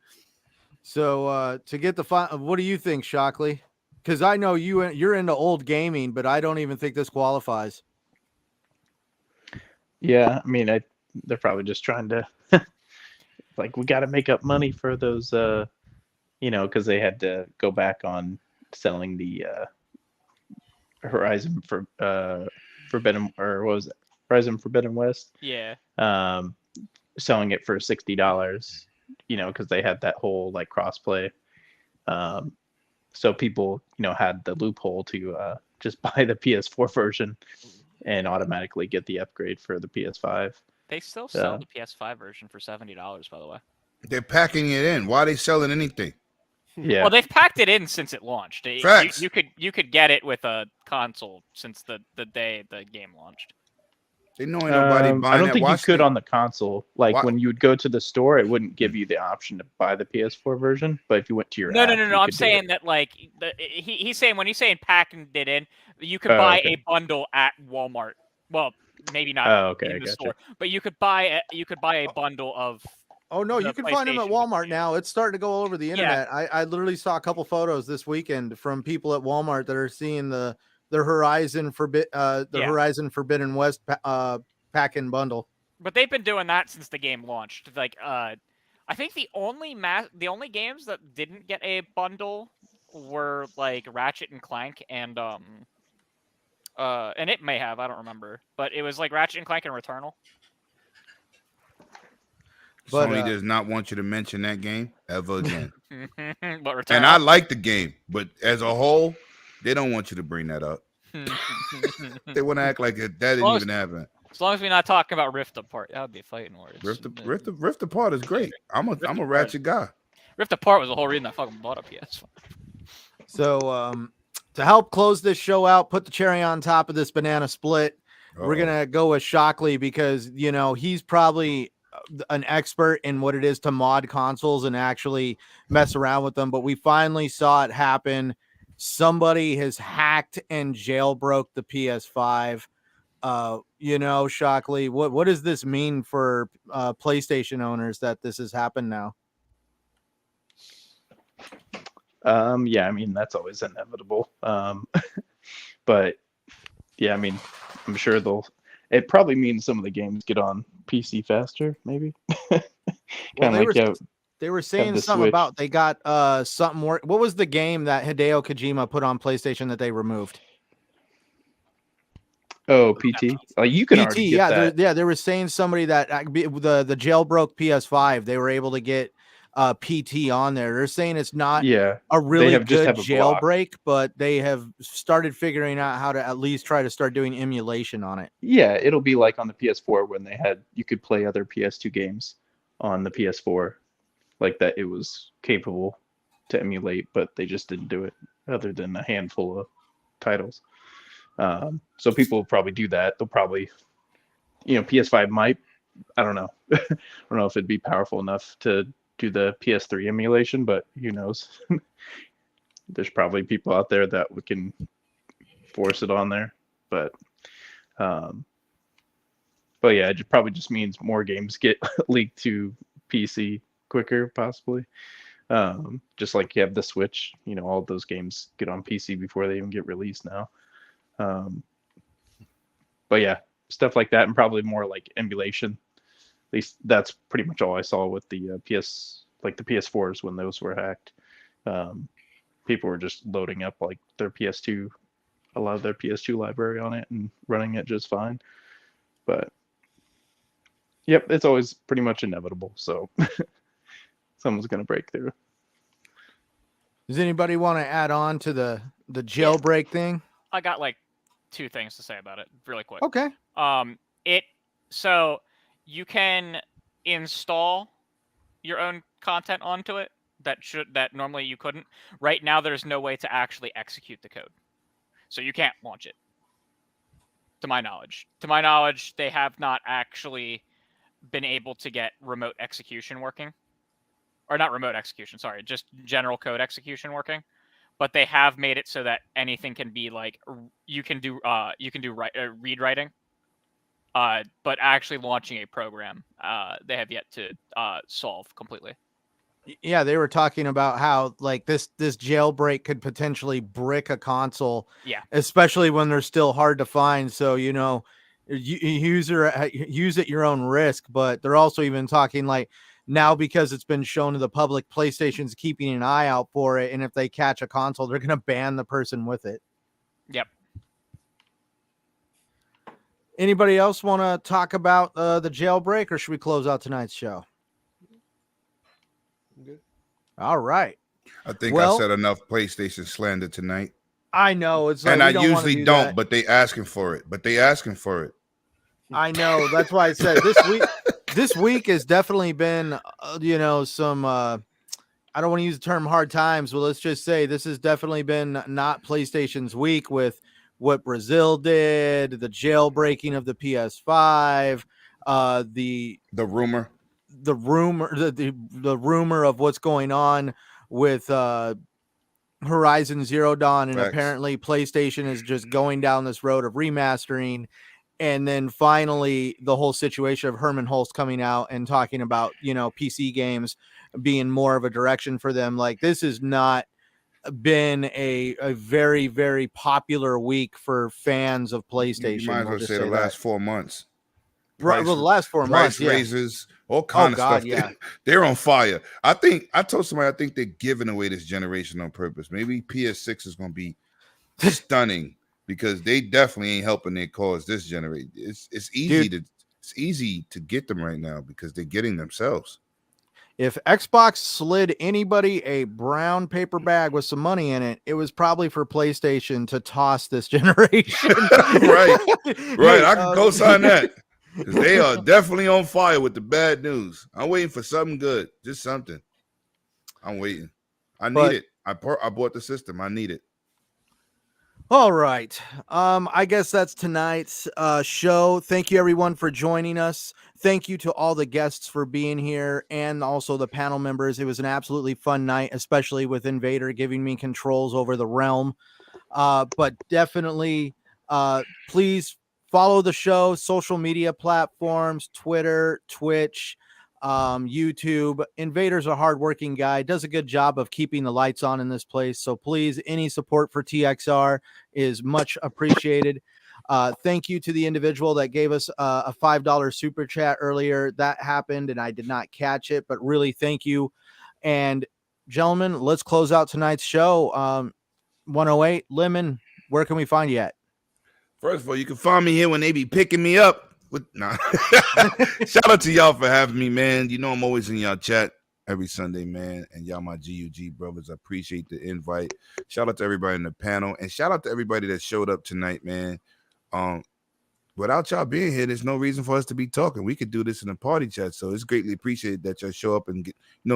So to get the what do you think, Shockley? Because I know you're into old gaming, but I don't even think this qualifies. Yeah, I mean, they're probably just trying to like, we got to make up money for those, because they had to go back on selling the Horizon for Forbidden, or what was it? Horizon Forbidden West. Yeah. Selling it for $60, because they had that whole like crossplay. So people, had the loophole to just buy the PS4 version and automatically get the upgrade for the PS5. They still sell the PS5 version for $70, by the way. They're packing it in. Why are they selling anything? Yeah. Well, they've packed it in since it launched. Facts. You could get it with a console since the day the game launched. They know ain't nobody buying I don't that. think you Watch could the- on the console. Like Why- when you would go to the store, it wouldn't give you the option to buy the PS4 version. But if you went to your No. app, you I'm could do saying it. that like he's saying when he's saying packing it in, you could Oh, buy okay. a bundle at Walmart. Well, maybe not Oh, okay, I in the gotcha. store, but you could buy a bundle of. Oh no, The you can find them at PlayStation Walmart with- now. It's starting to go all over the internet. I literally saw a couple photos this weekend from people at Walmart that are seeing the Horizon Horizon Forbidden West pack-in bundle. But they've been doing that since the game launched. Like, I think the only games that didn't get a bundle were like Ratchet and Clank and it may have, I don't remember, but it was like Ratchet and Clank and Returnal. But, Sony does not want you to mention that game ever again. But Returnal. And I like the game, but as a whole, they don't want you to bring that up. They want to act like that didn't Well, even happen. As long as we're not talking about Rift Apart, that would be fighting words. Rift Apart is great. I'm a Ratchet guy. Rift Apart was the whole reason I fucking bought a PS5. So to help close this show out, put the cherry on top of this banana split, we're gonna go with Shockley because he's probably an expert in what it is to mod consoles and actually mess around with them. But we finally saw it happen. Somebody has hacked and jailbroke the PS5. Shockley, what does this mean for PlayStation owners that this has happened now? Yeah, I mean, that's always inevitable. But yeah, I mean, I'm sure it probably means some of the games get on PC faster, maybe. They were saying something Switch. about they got something more. What was the game that Hideo Kojima put on PlayStation that they removed? Oh, PT. You can already get that. They were saying somebody that the jailbroke PS5, they were able to get PT on there. They're saying it's not a really good jailbreak, but they have started figuring out how to at least try to start doing emulation on it. Yeah, it'll be like on the PS4 when you could play other PS2 games on the PS4, like that. It was capable to emulate, but they just didn't do it other than a handful of titles. So people will probably do that. They'll probably, PS5 might, I don't know. I don't know if it'd be powerful enough to do the PS3 emulation, but who knows? There's probably people out there that we can force it on there, but yeah, it probably just means more games get leaked to PC quicker, possibly. Just like you have the Switch, all of those games get on PC before they even get released now. But yeah, stuff like that, and probably more like emulation. At least that's pretty much all I saw with the the PS4s when those were hacked. People were just loading up like their PS2, a lot of their PS2 library on it and running it just fine. But yep, it's always pretty much inevitable. So someone's gonna break through. Does anybody want to add on to the jailbreak thing? I got like 2 things to say about it, really quick. Okay. So you can install your own content onto it that normally you couldn't. Right now, there's no way to actually execute the code, so you can't launch it. To my knowledge, they have not actually been able to get remote execution working, or not remote execution. Sorry, just general code execution working. But they have made it so that anything can be like you can do read writing. But actually launching a program, they have yet to solve completely. Yeah, they were talking about how like this jailbreak could potentially brick a console. Yeah. Especially when they're still hard to find. So, use it at your own risk. But they're also even talking like now, because it's been shown to the public, PlayStation's keeping an eye out for it. And if they catch a console, they're going to ban the person with it. Yep. Anybody else want to talk about the jailbreak, or should we close out tonight's show? Good. All right. I think Well, I said enough PlayStation slander tonight. I know it's like, And I we don't wanna usually do don't, that. but they asking for it. I know. That's why I said this week has definitely been, some, I don't want to use the term hard times, but let's just say this has definitely been not PlayStation's week with what Brazil did, the jailbreaking of the PS5, the rumor of what's going on with Horizon Zero Dawn, and Facts. apparently PlayStation is just going down this road of remastering. And then finally, the whole situation of Herman Hulst coming out and talking about, PC games being more of a direction for them. Like, this has not been a very, very popular week for fans of PlayStation. You might as well say the last 4 months. Right, well, the last 4 months, price raises, all kind of stuff. Yeah. They're on fire. I told somebody I think they're giving away this generation on purpose. Maybe PS6 is going to be stunning because they definitely ain't helping their cause this generation. It's easy to get them right now because they're getting themselves. If Xbox slid anybody a brown paper bag with some money in it, it was probably for PlayStation to toss this generation. Right. I can co-sign that. Because they are definitely on fire with the bad news. I'm waiting for something good. Just something. I'm waiting. I need it. I bought the system. I need it. All right. I guess that's tonight's show. Thank you, everyone, for joining us. Thank you to all the guests for being here and also the panel members. It was an absolutely fun night, especially with Invader giving me controls over the realm. But definitely, please follow the show, social media platforms, Twitter, Twitch, YouTube. Invader's a hardworking guy, does a good job of keeping the lights on in this place. So please, any support for TXR is much appreciated. Thank you to the individual that gave us a $5 super chat earlier. That happened and I did not catch it, but really thank you. And gentlemen, let's close out tonight's show. 108 Lemon, where can we find you at? First of all, you can find me here when they be picking me up. Shout out to y'all for having me, man. You know I'm always in y'all chat every Sunday, man. And y'all my GUG brothers. I appreciate the invite. Shout out to everybody in the panel. And shout out to everybody that showed up tonight, man. Without y'all being here, there's no reason for us to be talking. We could do this in a party chat. So it's greatly appreciated that y'all show up and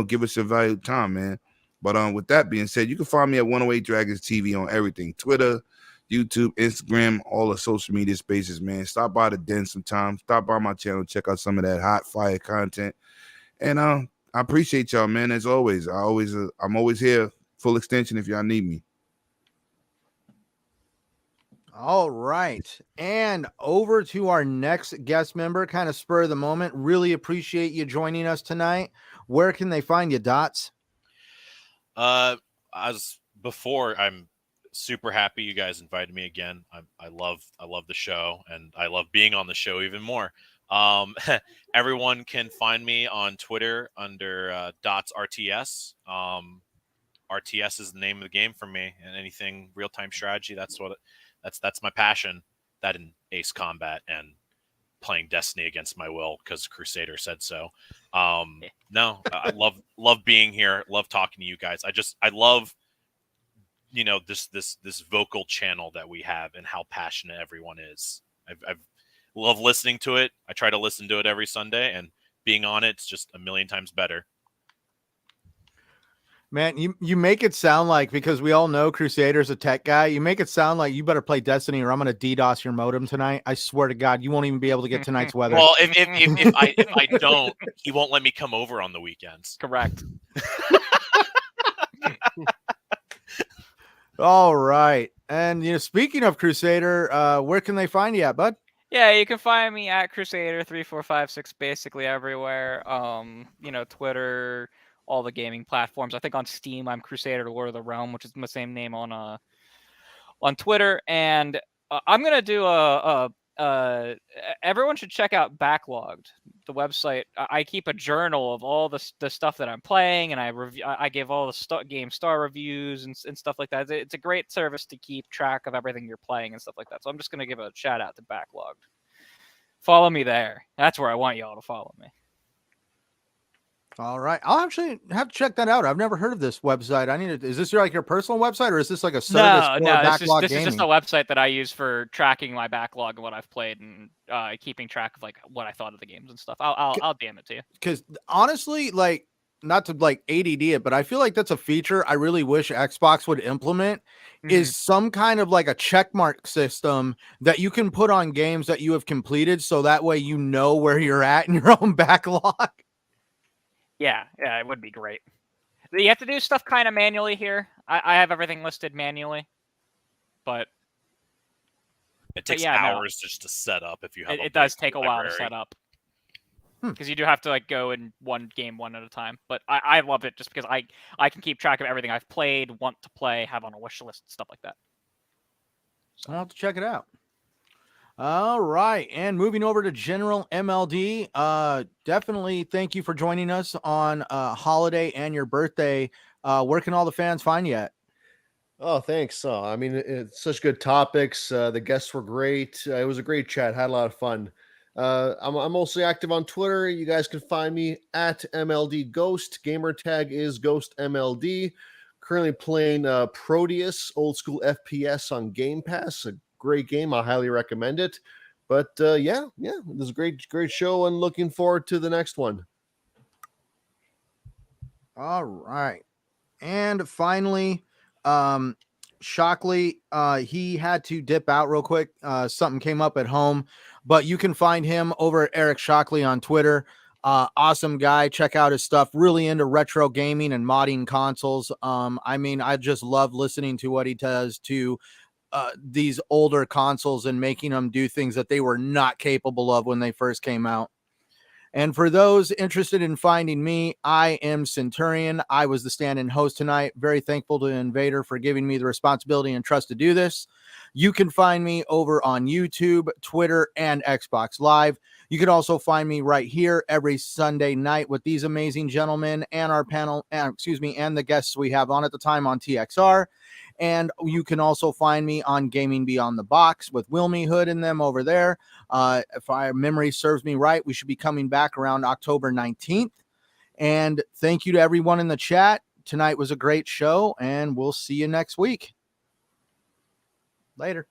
give us your valuable time, man. But with that being said, you can find me at 108 Dragons TV on everything. Twitter, YouTube, Instagram, all the social media spaces, man. Stop by the den sometime. Stop by my channel. Check out some of that hot fire content. And I appreciate y'all, man. As always, I'm always here, full extension if y'all need me. All right. And over to our next guest member, kind of spur of the moment. Really appreciate you joining us tonight. Where can they find you, Dots? As before, I'm super happy you guys invited me again. I love the show and I love being on the show even more. Everyone can find me on Twitter under DotzRTS. RTS is the name of the game for me, and anything real-time strategy, that's my passion. That in Ace Combat and playing Destiny against my will because Crusader said so. No, I love being here. Love talking to you guys. I love this vocal channel that we have and how passionate everyone is. I've love listening to it. I try to listen to it every Sunday, and being on it's just a million times better. Man, you make it sound like, because we all know Crusader's a tech guy, you make it sound like you better play Destiny or I'm going to DDoS your modem tonight. I swear to God, you won't even be able to get tonight's weather. Well, if I don't, he won't let me come over on the weekends. Correct. All right. And speaking of Crusader, where can they find you at, bud? Yeah, you can find me at Crusader3456 basically everywhere. Twitter, all the gaming platforms. I think on Steam I'm Crusader Lord of the Realm, which is the same name on Twitter. And I'm gonna do everyone should check out Backlogged, the website. I keep a journal of all the stuff that I'm playing, and I give all the game star reviews and stuff like that. It's a great service to keep track of everything you're playing and stuff like that. So I'm just gonna give a shout out to Backlogged. Follow me there. That's where I want y'all to follow me. All right. I'll actually have to check that out. I've never heard of this website. Is this your personal website, or is this like a service for backlog this gaming? is just a website that I use for tracking my backlog and what I've played, and keeping track of like what I thought of the games and stuff. I'll DM it to you. Because honestly, like, not to like ADD it, but I feel like that's a feature I really wish Xbox would implement. Is some kind of like a check mark system that you can put on games that you have completed, so that way you know where you're at in your own backlog. Yeah, it would be great. You have to do stuff kind of manually here. I have everything listed manually, but it takes hours just to set up. If you have, it does take a while to set up, because you do have to like go in one game one at a time. But I love it just because I can keep track of everything I've played, want to play, have on a wish list, stuff like that. So I'll have to check it out. All right. And moving over to General MLD, definitely thank you for joining us on holiday and your birthday. Where can all the fans find you at? Oh, thanks. I mean, it's such good topics. The guests were great. It was a great chat. Had a lot of fun. I'm mostly active on Twitter. You guys can find me at MLD Ghost. Gamer tag is Ghost MLD. Currently playing Proteus, old school FPS on Game Pass. A great game. I highly recommend it. But yeah, it was a great show, and looking forward to the next one. All right. And finally, Shockley, he had to dip out real quick. Something came up at home, but you can find him over at Eric Shockley on Twitter. Awesome guy. Check out his stuff. Really into retro gaming and modding consoles. I mean, I just love listening to what he does to these older consoles and making them do things that they were not capable of when they first came out. And for those interested in finding me, I am Centurion. I was the stand-in host tonight. Very thankful to Invader for giving me the responsibility and trust to do this. You can find me over on YouTube, Twitter, and Xbox Live. You can also find me right here every Sunday night with these amazing gentlemen and our panel, and the guests we have on at the time on TXR. And you can also find me on Gaming Beyond the Box with Wilmy Hood and them over there. If my memory serves me right, we should be coming back around October 19th. And thank you to everyone in the chat. Tonight was a great show, and we'll see you next week. Later.